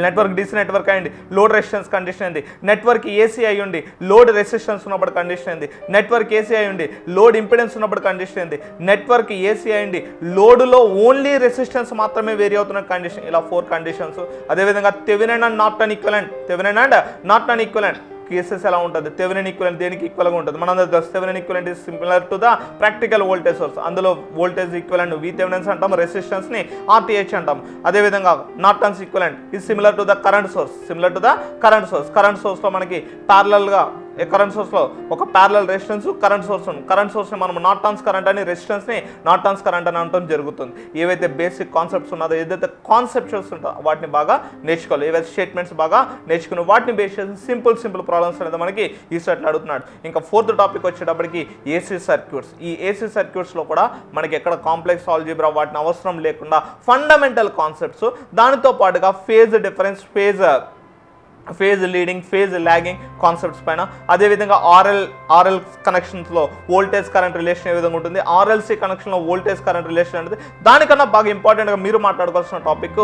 నెట్వర్క్ డీసీ నెట్వర్క్ అయ్యండి, లోడ్ రెసిస్టెన్స్ కండిషన్ అయింది. నెట్వర్క్ ఏసీ అయ్యండి, లోడ్ రెసిస్టెన్స్ ఉన్నప్పుడు కండిషన్ అయింది. నెట్వర్క్ ఏసీ అయ్యండి, లోడ్ ఇంపిడెన్స్ ఉన్నప్పుడు కండిషన్ అయింది. నెట్వర్క్ ఏసీ అయ్యండి, లోడ్లో ఓన్లీ రెసిస్టెన్స్ మాత్రమే వేరీ అవుతున్న కండిషన్. ఇలా 4 కండిషన్స్. అదేవిధంగా Thevenin and Norton equivalent, Thevenin and Norton equivalent cases ఎలా ఉంటుంది. థెవెనిన్ ఈక్వివలెంట్ దేనికి ఈక్వల్గా ఉంటుంది మనందరూ తెలుసు. Thevenin equivalent is similar to the practical voltage source. అందులో వోల్టేజ్ ఈక్వివలెంట్ వి థెవెనిన్స్ అంటాం, రెసిస్టెన్స్ ని ఆర్టీహెచ్ అంటాం. అదేవిధంగా Norton's equivalent is similar to the current source, similar to the current source. Current source లో మనకి ప్యారలల్ గా కరెంట్ సోర్స్లో ఒక parallel resistance current source ఉంది. కరెంట్ సోర్స్ని మనం నార్టన్స్ కరెంట్ అని, రెసిస్టెన్స్ని నార్టన్స్ కరెంట్ అని అనడం జరుగుతుంది. ఏవైతే బేసిక్ కాన్సెప్ట్స్ ఉన్నదో, ఏదైతే కాన్సెప్ట్స్ ఉంటుందో వాటిని బాగా నేర్చుకోవాలి. ఏవైతే స్టేట్మెంట్స్ బాగా నేర్చుకుని వాటిని బేస్ చేసి సింపుల్ ప్రాబ్లమ్స్ అనేది మనకి ఈ సెట్లో అడుగుతున్నాడు. ఇంకా 4th టాపిక్ వచ్చేటప్పటికి ఏసీ సర్క్యూట్స్. ఈ ఏసీ సర్క్యూట్స్లో కూడా మనకి ఎక్కడ కాంప్లెక్స్ ఆల్జీబ్రా వాటిని అవసరం లేకుండా ఫండమెంటల్ కాన్సెప్ట్స్, దానితో పాటుగా phase difference, phase leading, phase lagging concepts పైన, అదేవిధంగా ఆర్ఎల్ కనెక్షన్స్లో వోల్టేజ్ కరెంట్ రిలేషన్ ఏ విధంగా ఉంటుంది, ఆర్ఎల్సీ కనెక్షన్లో వోల్టేజ్ కరెంట్ రిలేషన్ అనేది. దానికన్నా బాగా ఇంపార్టెంట్గా మీరు మాట్లాడుకోవాల్సిన టాపిక్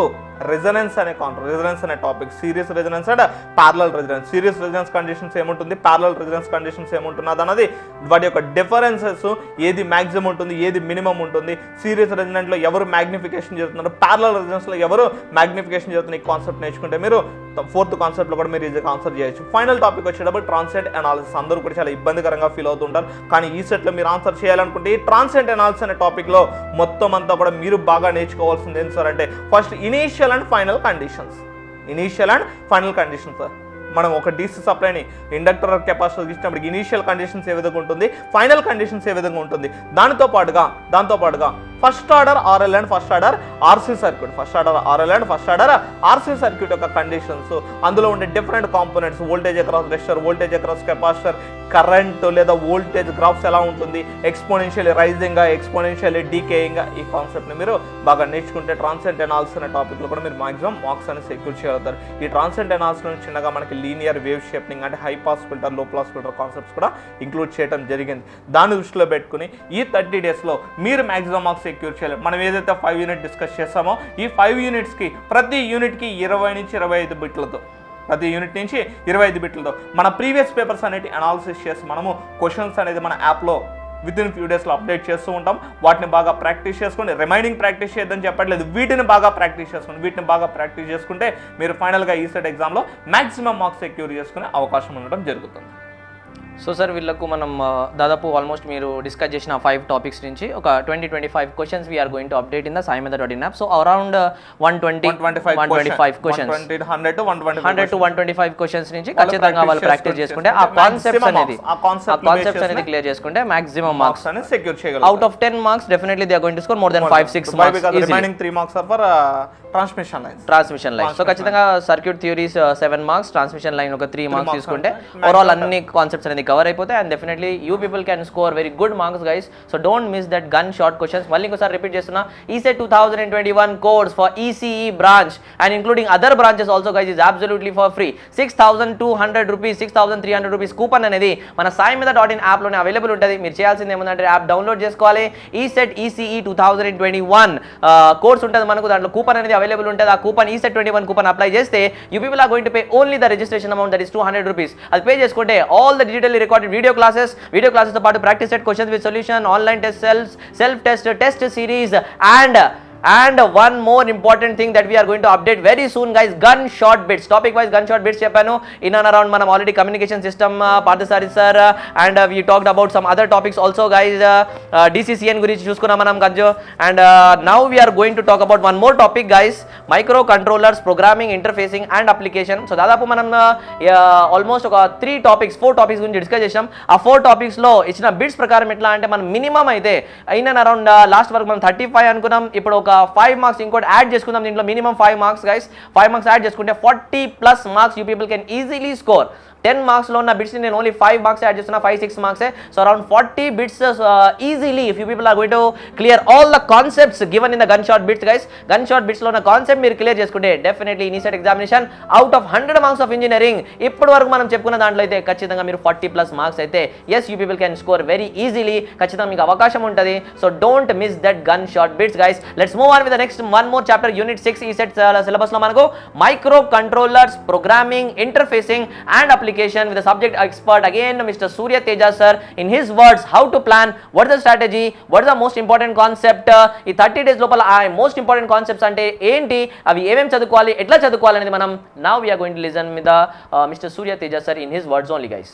రెజనెన్స్ అనే రెజనెన్స్ అనే topic. Series resonance and parallel resonance. Series resonance conditions ఏముంటుంది, ప్యారలల్ రెజనెన్స్ కండిషన్స్ ఏముంటున్నది అన్నది, వాటి యొక్క డిఫరెన్సెస్, ఏది మ్యాక్సిమం ఉంటుంది, ఏది మినిమం ఉంటుంది, సిరీస్ రెజనెంట్లో ఎవరు మ్యాగ్నిఫికేషన్ చేస్తున్నారు, ప్యారలల్ రెజనెన్స్లో ఎవరు మ్యాగ్నిఫికేషన్ చేస్తున్నారు. ఈ కాన్సెప్ట్ నేర్చుకుంటే మీరు 4th కాన్సెప్ట్లో కూడా మీరు ఈజీగా ఆన్సర్ చేయొచ్చు. ఫైనల్ టాపిక్ వచ్చేటప్పుడు ట్రాన్సెంట్ అనాలిసిస్. అందరూ కూడా చాలా ఇబ్బందికరంగా ఫీల్ అవుతుంటారు, కానీ ఈ సెట్లో మీరు ఆన్సర్ చేయాలనుకుంటే ఈ ట్రాన్సెంట్ అనాలిసిస్ అనే టాపిక్లో మొత్తం అంతా కూడా మీరు బాగా నేర్చుకోవాల్సింది ఏంటి సార్ అంటే, first initial and final conditions. Initial and final conditions sir. మనం ఒక డీసీ సప్లైని ఇండక్టర్ కెపాసిటర్ ఇచ్చినప్పటికి ఇనీషియల్ కండిషన్స్ ఏ విధంగా ఉంటుంది, ఫైనల్ కండిషన్స్ ఏ విధంగా ఉంటుంది. దాంతో పాటుగా first order RL and first order RC circuit, first order RL and first order RC circuit యొక్క కండిషన్స్, అందులో ఉండే different components, voltage across resistor, voltage across capacitor, current లేదా వోల్టేజ్ గ్రాఫ్స్ ఎలా ఉంటుంది, ఎక్స్పోనెన్షియల్లీ రైజింగ్గా, ఎక్స్పోనెన్షియల్లీ డీకేయింగ్గా, ఈ కాన్సెప్ట్ని మీరు బాగా నేర్చుకుంటే ట్రాన్సెంట్ అనాలిసిస్ అనే టాపిక్లో కూడా మీరు మాక్సిమం మార్క్స్ అనేది సెక్యూర్ చేయగలుగుతారు. ఈ ట్రాన్సెంట్ అనాలిసిస్లో చిన్నగా మనకి లీనియర్ వేవ్ షేపింగ్ అంటే హై పాస్ ఫిల్టర్, లో పాస్ ఫిల్టర్ కాన్సెప్ట్స్ కూడా ఇంక్లూడ్ చేయడం జరిగింది. దాన్ని దృష్టిలో పెట్టుకుని ఈ 30 డేస్లో మీరు మాక్సిమం మార్క్స్ సెక్యూర్ చేయాలి. మనం ఏదైతే 5 యూనిట్ డిస్కస్ చేస్తామో ఈ 5 యూనిట్స్కి ప్రతి యూనిట్కి 20 నుంచి 25 బిట్లతో, ప్రతి యూనిట్ నుంచి 25 బిట్లతో మన ప్రీవియస్ పేపర్స్ అనేవి అనాలిసిస్ చేసి మనము క్వశ్చన్స్ అనేది మన యాప్లో వితిన్ ఫ్యూ డేస్లో అప్డేట్ చేస్తూ ఉంటాం. వాటిని బాగా ప్రాక్టీస్ చేసుకోండి. రిమైనింగ్ ప్రాక్టీస్ చేద్దని చెప్పట్లేదు, వీటిని బాగా ప్రాక్టీస్ చేసుకోండి. వీటిని బాగా ప్రాక్టీస్ చేసుకుంటే మీరు ఫైనల్గా ఈ సెట్ ఎగ్జామ్లో మ్యాక్సిమం మార్క్స్ సెక్యూర్ చేసుకునే అవకాశం ఉండడం జరుగుతుంది. సో సార్ వీళ్ళకు మనం దాదాపు ఆల్మోస్ట్ మీరు డిస్కస్ చేసిన 5 టాపిక్స్ నుంచి ఒక 20-25 questions we're going to update in the సాయిమేధ.in app. So around 125 questions, 100 to 125 questions నుంచి ఖచ్చితంగా వాళ్ళు ప్రాక్టీస్ చేసుకుంటే ఆ కాన్సెప్ట్స్ అనేది క్లియర్ చేసుకుంటే మాక్సిమం మార్క్స్ అనేది సెక్యూర్ చేయగలరు. Out of 10 marks definitely they are going to score more than 5-6 marks. Remaining 3 marks are for transmission lines. So ఖచ్చితంగా circuit theories 7 marks, transmission line ఒక 3 మార్క్స్ తీసుకుంటే overall అన్ని concepts అనేది cover అయిపోతాయి. And definitely you people can score very good marks guys. So don't miss that gun short questions. మళ్ళీ ఇంకోసారి repeat చేస్తున్నా, ECET 2021 course for ECE branch and including other branches also guys is absolutely for free. 6,200 rupees, 6,300 rupees coupon అనేది మన సాయిమేధ.in యాప్లోనే available ఉంటుంది. మీరు చేయాల్సింది ఏముందంటే app download చేసుకోవాలి. ECET ECE 2021 కోర్స్ ఉంటుంది మనకు, దాంట్లో కూపన్ అనేది అవైలబుల్ ఉంటుంది. ఆ కూపన్ ECET 21 కూపన్ అప్లై చేస్తే you people are going to pay only the registration amount, that is 200 rupees. అది పే చేసుకుంటే all the digitally recorded video classes తో పాటు practice set, questions with solution, online test, self test series and one more important thing that we are going to update very soon guys, gunshot bits, topic wise gunshot bits cheppanu. In and around manam already communication system Parthasari sir and we talked about some other topics also guys, DCCN gurinchi chuskuna manam ganjo. And now we are going to talk about one more topic guys, microcontrollers, programming, interfacing and application. So dadapu manam almost oka 4 topics gurinchi discuss chesam. ఆ 4 topics లో ఇచ్చిన bits ప్రకారం ఎట్లా అంటే మనం minimum అయితే in and around last వరకు మనం 35 అనుకున్నాం, ఇప్పుడు ఒక ఒక 5 మార్క్స్ ఇంకోటి యాడ్ చేసుకుందాం దీంట్లో, minimum 5 marks guys. 5 marks add చేసుకుంటే 40+ marks you people can easily score. 10 మార్క్స్లో ఉన్న బిట్స్ని నేను ఓన్లీ 5 మార్క్స్ యాడ్ చేస్తున్నా, 5-6 మార్క్సే. So around 40 bits easily if you people are going to clear all the concepts given in the gun shot bits guys. Gun shot బిట్స్లో ఉన్న concept మీరు clear చేసుకుంటే definitely ECET examination out of 100 marks of engineering ఇప్పటి వరకు మనం చెప్పుకున్న దాంట్లో అయితే ఖచ్చితంగా మీరు 40+ మార్క్స్ అయితే yes you people can score very easily. ఖచ్చితంగా మీకు అవకాశం ఉంటుంది. So don't miss that gun shot bits guys. Let's move on with the next one more chapter, unit 6 ECET సిలబస్లో మనకు micro controllers, programming, interfacing and application with the subject expert again Mr. Surya Teja sir. In his words, how to plan, what is the strategy, what is the most important concept, ఈ 30 days లోపల ఆ most important concepts అంటే ఏంటి, అవి ఏమేమి చదువుకోవాలి, ఎట్లా చదువుకోవాలి అనేది మనం now we are going to listen with the Mr. Surya Teja sir in his words only guys.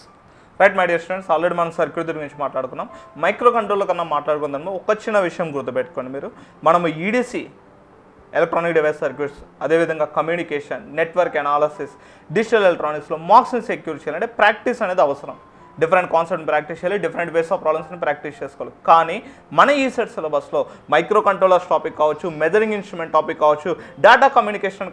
Right my dear students, already మనం సర్క్యూట్ గురించి మాట్లాడుకున్నాం. మైక్రో కంట్రోలర్ కన్నా మాట్లాడుకుందాము. ఒక చిన్న విషయం గుర్తుపెట్టుకోండి మీరు, మనము ఈడీసీ ఎలక్ట్రానిక్ డివైస్ సర్క్యూట్స్, అదేవిధంగా కమ్యూనికేషన్, నెట్వర్క్ అనాలిసిస్, డిజిటల్ ఎలక్ట్రానిక్స్లో మార్క్స్ని సెక్యూర్ చేయాలంటే ప్రాక్టీస్ అనేది అవసరం. డిఫరెంట్ కాన్సెప్ట్ ప్రాక్టీస్ చేయాలి, డిఫరెంట్ వేస్ ఆఫ్ ప్రాబ్లమ్స్ని ప్రాక్టీస్ చేసుకోవాలి. కానీ మన ఈ సెట్ సిలబస్లో మైక్రో కంట్రోలర్స్ టాపిక్ కావచ్చు, మెజరింగ్ ఇన్స్ట్రుమెంట్ టాపిక్ కావచ్చు, data communication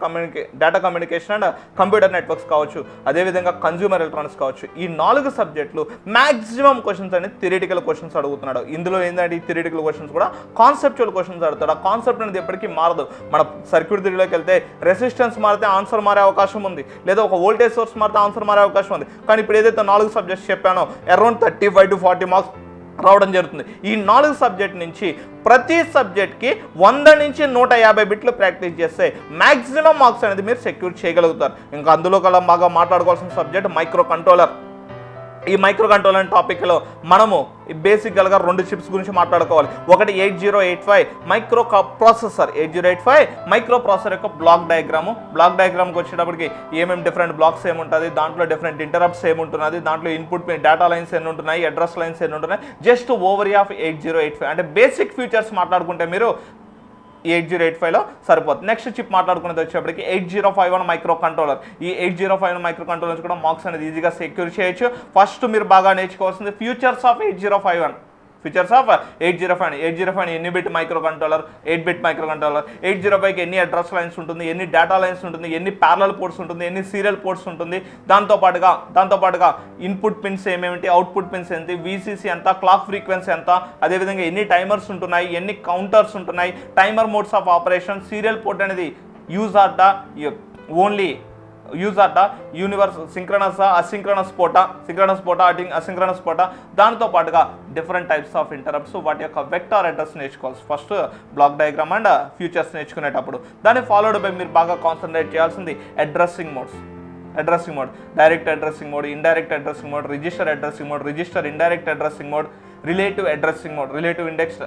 and computer networks కావచ్చు, అదేవిధంగా కన్జ్యూమర్ ఎలక్ట్రానిక్స్ కావచ్చు, ఈ 4 సబ్జెక్టులు మ్యాక్సిమం క్వశ్చన్స్ అనేది థియరిటికల్ క్వశ్చన్స్ అడుగుతున్నాడు. ఇందులో ఏంటంటే ఈ థియరిటికల్ క్వశ్చన్స్ కూడా కాన్సెప్చువల్ క్వశ్చన్స్ అడుగుతాడు. ఆ కాన్సెప్ట్ అనేది ఎప్పటికీ మారదు. మన సర్క్యూట్ థియరీలోకి వెళ్తే రెసిస్టెన్స్ మారితే ఆన్సర్ మారే అవకాశం ఉంది, లేదా ఒక వోల్టేజ్ సోర్స్ మారితే ఆన్సర్ మారే అవకాశం ఉంది. కానీ ఇప్పుడు ఏదైతే 4 సబ్జెక్ట్స్ చెప్పాను అరౌండ్ 35 to 40 మార్క్స్ రావడం జరుగుతుంది. ఈ 4 సబ్జెక్ట్ నుంచి ప్రతి సబ్జెక్ట్కి 100 నుంచి 150 బిట్లు ప్రాక్టీస్ చేస్తే మ్యాక్సిమం మార్క్స్ అనేది మీరు సెక్యూర్ చేయగలుగుతారు. ఇంకా అందులో కల్లా బాగా మాట్లాడుకోవాల్సిన సబ్జెక్ట్ మైక్రో కంట్రోలర్. ఈ మైక్రో కంట్రోలర్ టాపిక్లో మనము బేసిక్గా 2 చిప్స్ గురించి మాట్లాడుకోవాలి. ఒకటి 8085 మైక్రో ప్రాసెసర్, 8085 మైక్రో ప్రాసెసర్ యొక్క బ్లాక్ డయాగ్రామ్కి వచ్చేటప్పటికి ఏమేమి డిఫరెంట్ బ్లాక్స్ ఏముంటుంది, దాంట్లో డిఫరెంట్ ఇంటరప్ట్స్ ఏముంటున్నది, దాంట్లో ఇన్పుట్ డేటా లైన్స్ ఎన్ని ఉంటున్నాయి, అడ్రస్ లైన్స్ ఎన్ని ఉంటున్నాయి, జస్ట్ ఓవరీ ఆఫ్ 8085 అంటే బేసిక్ ఫీచర్స్ మాట్లాడుకుంటే మీరు 8085లో సరిపోతుంది. నెక్స్ట్ చిప్ మాట్లాడుకునేది వచ్చేప్పటికి 8051 మైక్రో కంట్రోలర్. ఈ 8051 మైక్రో కంట్రోలర్స్ కూడా మార్క్స్ అనేది ఈజీగా సెక్యూర్ చేయొచ్చు. ఫస్ట్ మీరు బాగా నేర్చుకోవాల్సింది ఫ్యూచర్స్ ఆఫ్ 8051. ఫీచర్స్ ఆఫ్ 8051 ఎన్ని bit microcontroller, 8 bit microcontroller. 805కి ఎన్ని అడ్రస్ లైన్స్ ఉంటుంది, ఎన్ని డేటా లైన్స్ ఉంటుంది, ఎన్ని ప్యారలల్ పోర్ట్స్ ఉంటుంది, ఎన్ని సీరియల్ పోర్ట్స్ ఉంటుంది, దాంతోపాటుగా ఇన్పుట్ పిన్స్ ఏమేమిటి, అవుట్పుట్ పిన్స్ ఏంటి, వీసీసీ ఎంత, క్లాక్ ఫ్రీక్వెన్సీ ఎంత, అదేవిధంగా ఎన్ని టైమర్స్ ఉంటున్నాయి, ఎన్ని కౌంటర్స్ ఉంటున్నాయి, timer modes of operation, serial port అనేది use are the universal synchronous asynchronous పోటా, అసింక్రనస్ పోటా. దాంతో పాటుగా డిఫరెంట్ టైప్స్ ఆఫ్ ఇంటరప్ట్స్, వాటి యొక్క వెక్టార్ అడ్రస్ నేర్చుకోవాలి first block diagram and features నేర్చుకునేటప్పుడు. దాన్ని ఫాలోడ్ బై మీరు బాగా కాన్సన్ట్రేట్ చేయాల్సింది addressing mode, direct addressing mode, indirect addressing mode, register indirect addressing mode, relative addressing mode, relative index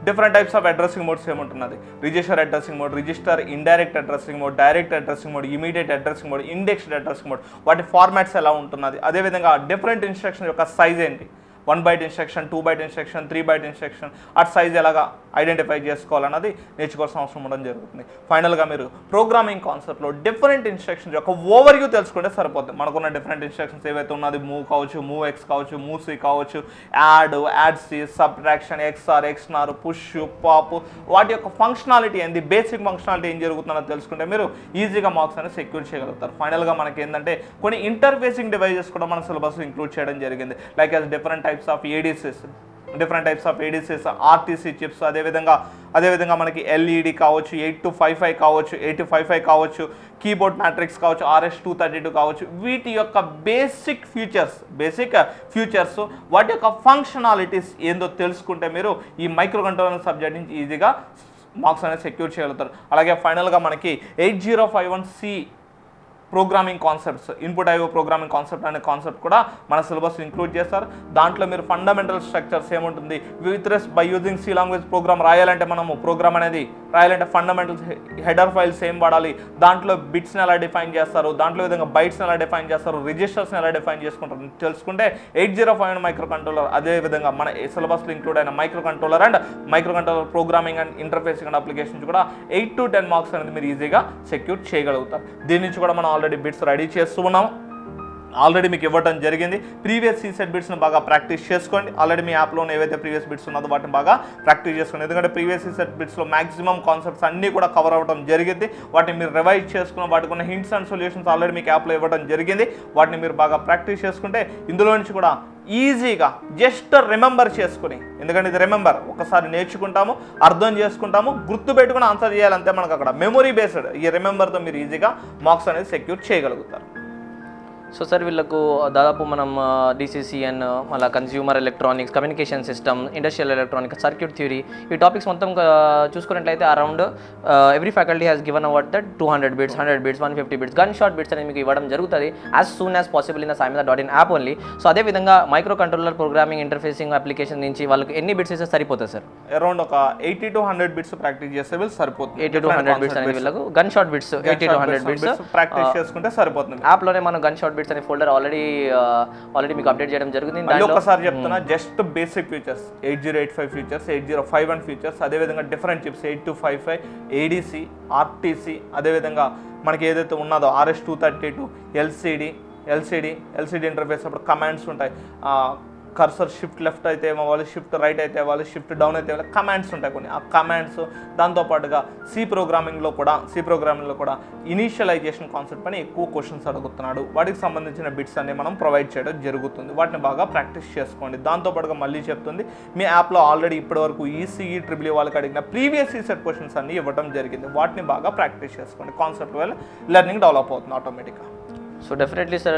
different types of addressing modes ఏముంటున్నది, register addressing mode, register indirect addressing mode, direct addressing mode, immediate addressing mode, indexed addressing mode, వాటి formats ఎలా ఉంటున్నది, అదేవిధంగా different instruction యొక్క size ఏంటి, 1 byte instruction, 2 byte instruction, 3 byte instruction, at size ఎలాగా identify చేసుకోవాలన్నది నేర్చుకోవాల్సిన అవసరం ఉండడం జరుగుతుంది. ఫైనల్గా మీరు ప్రోగ్రామింగ్ కాన్సెప్ట్లో డిఫరెంట్ ఇన్స్ట్రక్షన్స్ యొక్క ఓవర్వ్యూ తెలుసుకుంటే సరిపోతుంది. మనకున్న డిఫరెంట్ ఇన్స్ట్రక్షన్స్ ఏవైతే ఉన్నది, మూవ్ కావచ్చు, మూవ్ ఎక్స్ కావచ్చు, మూవ్ సి కావచ్చు, add C, subtraction, XOR, XNOR, push, pop, వాటి యొక్క ఫంక్షనాలిటీ ఏంది, బేసిక్ ఫంక్షనాలిటీ ఏం జరుగుతుందో తెలుసుకుంటే మీరు ఈజీగా మార్క్స్ అనేది సెక్యూర్ చేయగలుగుతారు. ఫైనల్గా మనకి ఏంటంటే కొన్ని ఇంటర్ఫేసింగ్ డివైజెస్ కూడా మన సిలబస్ ఇంక్లూడ్ చేయడం జరిగింది. Like as different types of ADCs, RTC chips, అదేవిధంగా మనకి LED కావచ్చు, 8255 కావచ్చు, కీబోర్డ్ మ్యాట్రిక్స్ కావచ్చు, RS-232 కావచ్చు. వీటి యొక్క బేసిక్ ఫ్యూచర్స్ వాటి యొక్క ఫంక్షనాలిటీస్ ఏందో తెలుసుకుంటే మీరు ఈ మైక్రో కంట్రోలర్ సబ్జెక్ట్ నుంచి ఈజీగా మార్క్స్ అనేది సెక్యూర్ చేయగలుగుతారు. అలాగే ఫైనల్గా మనకి 8051C programming concepts, input IO programming concept అనే కాన్సెప్ట్ కూడా మన సిలబస్ ఇంక్లూడ్ చేస్తారు. దాంట్లో మీరు ఫండమెంటల్ స్ట్రక్చర్స్ ఏముంటుంది, by using C language program రాయాలంటే మనము ప్రోగ్రామ్ అనేది రాయాలంటే ఫండమెంటల్స్ హెడర్ ఫైల్స్ ఏం వాడాలి, దాంట్లో బిట్స్ని ఎలా డిఫైన్ చేస్తారు, దాంట్లో విధంగా బైట్స్ని ఎలా డిఫైన్ చేస్తారు, రిజిస్టర్స్ని ఎలా డిఫైన్ చేసుకుంటారు తెలుసుకుంటే 8051 మైక్రో కంట్రోలర్, అదేవిధంగా మన సిలబస్లో ఇంక్లూడ్ అయిన micro controller programming and interfacing and applications కూడా 8 to 10 మార్క్స్ అనేది మీరు ఈజీగా సెక్యూర్ చేయగలుగుతారు. దీని నుంచి కూడా మనం ఆల్రెడీ బిట్స్ రెడీ చేస్తూ ఉన్నాం. ఆల్రెడీ మీకు ఇవ్వడం జరిగింది. ప్రీవియస్ ఈసెట్ బిట్స్ని బాగా ప్రాక్టీస్ చేసుకోండి. ఆల్రెడీ మీ యాప్లో ఏవైతే ప్రీవియస్ బిట్స్ ఉన్నదో వాటిని బాగా ప్రాక్టీస్ చేసుకోండి. ఎందుకంటే ప్రీవియస్ ఈసెట్ బిట్స్లో మ్యాక్సిమం కాన్సెప్ట్స్ అన్నీ కూడా కవర్ అవ్వడం జరిగింది. వాటిని మీరు రివైజ్ చేసుకున్న వాటికి ఉన్న హింట్స్ అండ్ సొల్యూషన్స్ ఆల్రెడీ మీకు యాప్లో ఇవ్వడం జరిగింది. వాటిని మీరు బాగా ప్రాక్టీస్ చేసుకుంటే ఇందులో నుంచి కూడా ఈజీగా జస్ట్ రిమెంబర్ చేసుకుని, ఎందుకంటే ఇది రిమెంబర్ ఒకసారి నేర్చుకుంటాము, అర్థం చేసుకుంటాము, గుర్తుపెట్టుకుని ఆన్సర్ చేయాలంటే మనకు అక్కడ మెమొరీ బేస్డ్ ఈ రిమెంబర్తో మీరు ఈజీగా మార్క్స్ అనేది సెక్యూర్ చేయగలుగుతారు. సో సార్ వీళ్ళకు దాదాపు మనం డిసిసిఎన్ మళ్ళీ consumer electronics, communication system, industrial electronics, circuit theory ఈ టాపిక్స్ మొత్తం చూసుకున్నట్లయితే around every faculty has given award that 200 bits, 100 bits, 150 bits, gun shot bits అనేది మీకు ఇవ్వడం జరుగుతుంది as soon as possible in the saimeda.in app only. So అదేవిధంగా micro controller programming interfacing application నుంచి వాళ్ళకి ఎన్ని బిట్స్ ఇస్తే సరిపోతుంది సార్? అరౌండ్ ఒక 80 to 100 బిట్స్ ప్రాక్టీస్ చేస్తే వీళ్ళు సరిపోతుంది. 80 to 100 బిట్స్ అనేది వీళ్ళకు gun shot bits 80 to 100 bits practice చేసుకుంటే సరిపోతుంది. యాప్లోనే మనం గన్ షాట్ బిట్స్ అనే ఫోల్డర్ ఆల్రెడీ మీకు అప్డేట్ చేయడం జరిగింది. మళ్ళీ ఒకసారి చెప్తున్నా, just basic features 8085 features, 8051 features, అదేవిధంగా డిఫరెంట్ చిప్స్ 8255, ఏడీసీ, ఆర్టీసీ, అదేవిధంగా మనకి ఏదైతే ఉన్నదో RS-232, ఎల్సిడి ఇంటర్ఫేస్, అప్పుడు కమాండ్స్ ఉంటాయి. కర్సర్ షిఫ్ట్ లెఫ్ట్ అయితే ఏమవ్వాలి, షిఫ్ట్ రైట్ అయితే అవ్వాలి, షిఫ్ట్ డౌన్ అయితే అవ్వాలి, కమాండ్స్ ఉంటాయి కొన్ని. ఆ కమాండ్స్ దాంతోపాటుగా సి ప్రోగ్రామింగ్లో కూడా ఇనీషియలైజేషన్ కాన్సెప్ట్ పైన ఎక్కువ క్వశ్చన్స్ అడుగుతున్నాడు. వాటికి సంబంధించిన బిట్స్ అన్ని మనం ప్రొవైడ్ చేయడం జరుగుతుంది. వాటిని బాగా ప్రాక్టీస్ చేసుకోండి. దాంతోపాటుగా మళ్ళీ చెప్తుంది, మీ యాప్లో ఆల్రెడీ ఇప్పటివరకు ఈసీఈ ట్రిపుల్ వాళ్ళకి అడిగిన ప్రీవియస్ ఈసెట్ క్వశ్చన్స్ అన్ని ఇవ్వడం జరిగింది. వాటిని బాగా ప్రాక్టీస్ చేసుకోండి. కాన్సెప్ట్ వల్ల లెర్నింగ్ డెవలప్ అవుతుంది ఆటోమేటిక్గా. So definitely sir,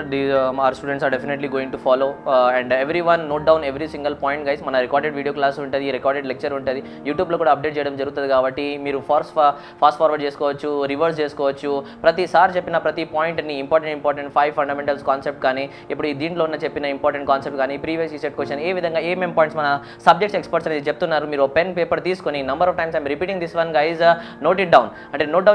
our students are definitely going to follow and everyone note down every single point guys. మన రికార్డెడ్ వీడియో క్లాస్ ఉంటుంది, రికార్డెడ్ లెక్చర్ ఉంటుంది, యూట్యూబ్లో కూడా అప్డేట్ చేయడం జరుగుతుంది. కాబట్టి మీరు ఫాస్ట్ ఫార్వర్డ్ చేసుకోవచ్చు, రివర్స్ చేసుకోవచ్చు. ప్రతిసారి చెప్పిన ప్రతి పాయింట్ని ఇంపార్టెంట్ 5 ఫండమెంటల్స్ కాన్సెప్ట్ కానీ, ఇప్పుడు దీంట్లో ఉన్న చెప్పిన ఇంపార్టెంట్ కాన్సెప్ట్ కానీ, ప్రీవియస్ ఈసెట్ క్వశ్చన్ ఏ విధంగా ఏమేం పాయింట్స్ మన సబ్జెక్ట్స్ ఎక్స్పర్ట్స్ అనేది చెప్తున్నారు. మీరు పెన్ పేపర్ తీసుకొని number of times I'm repeating this one guys, note it down, అంటే నోట్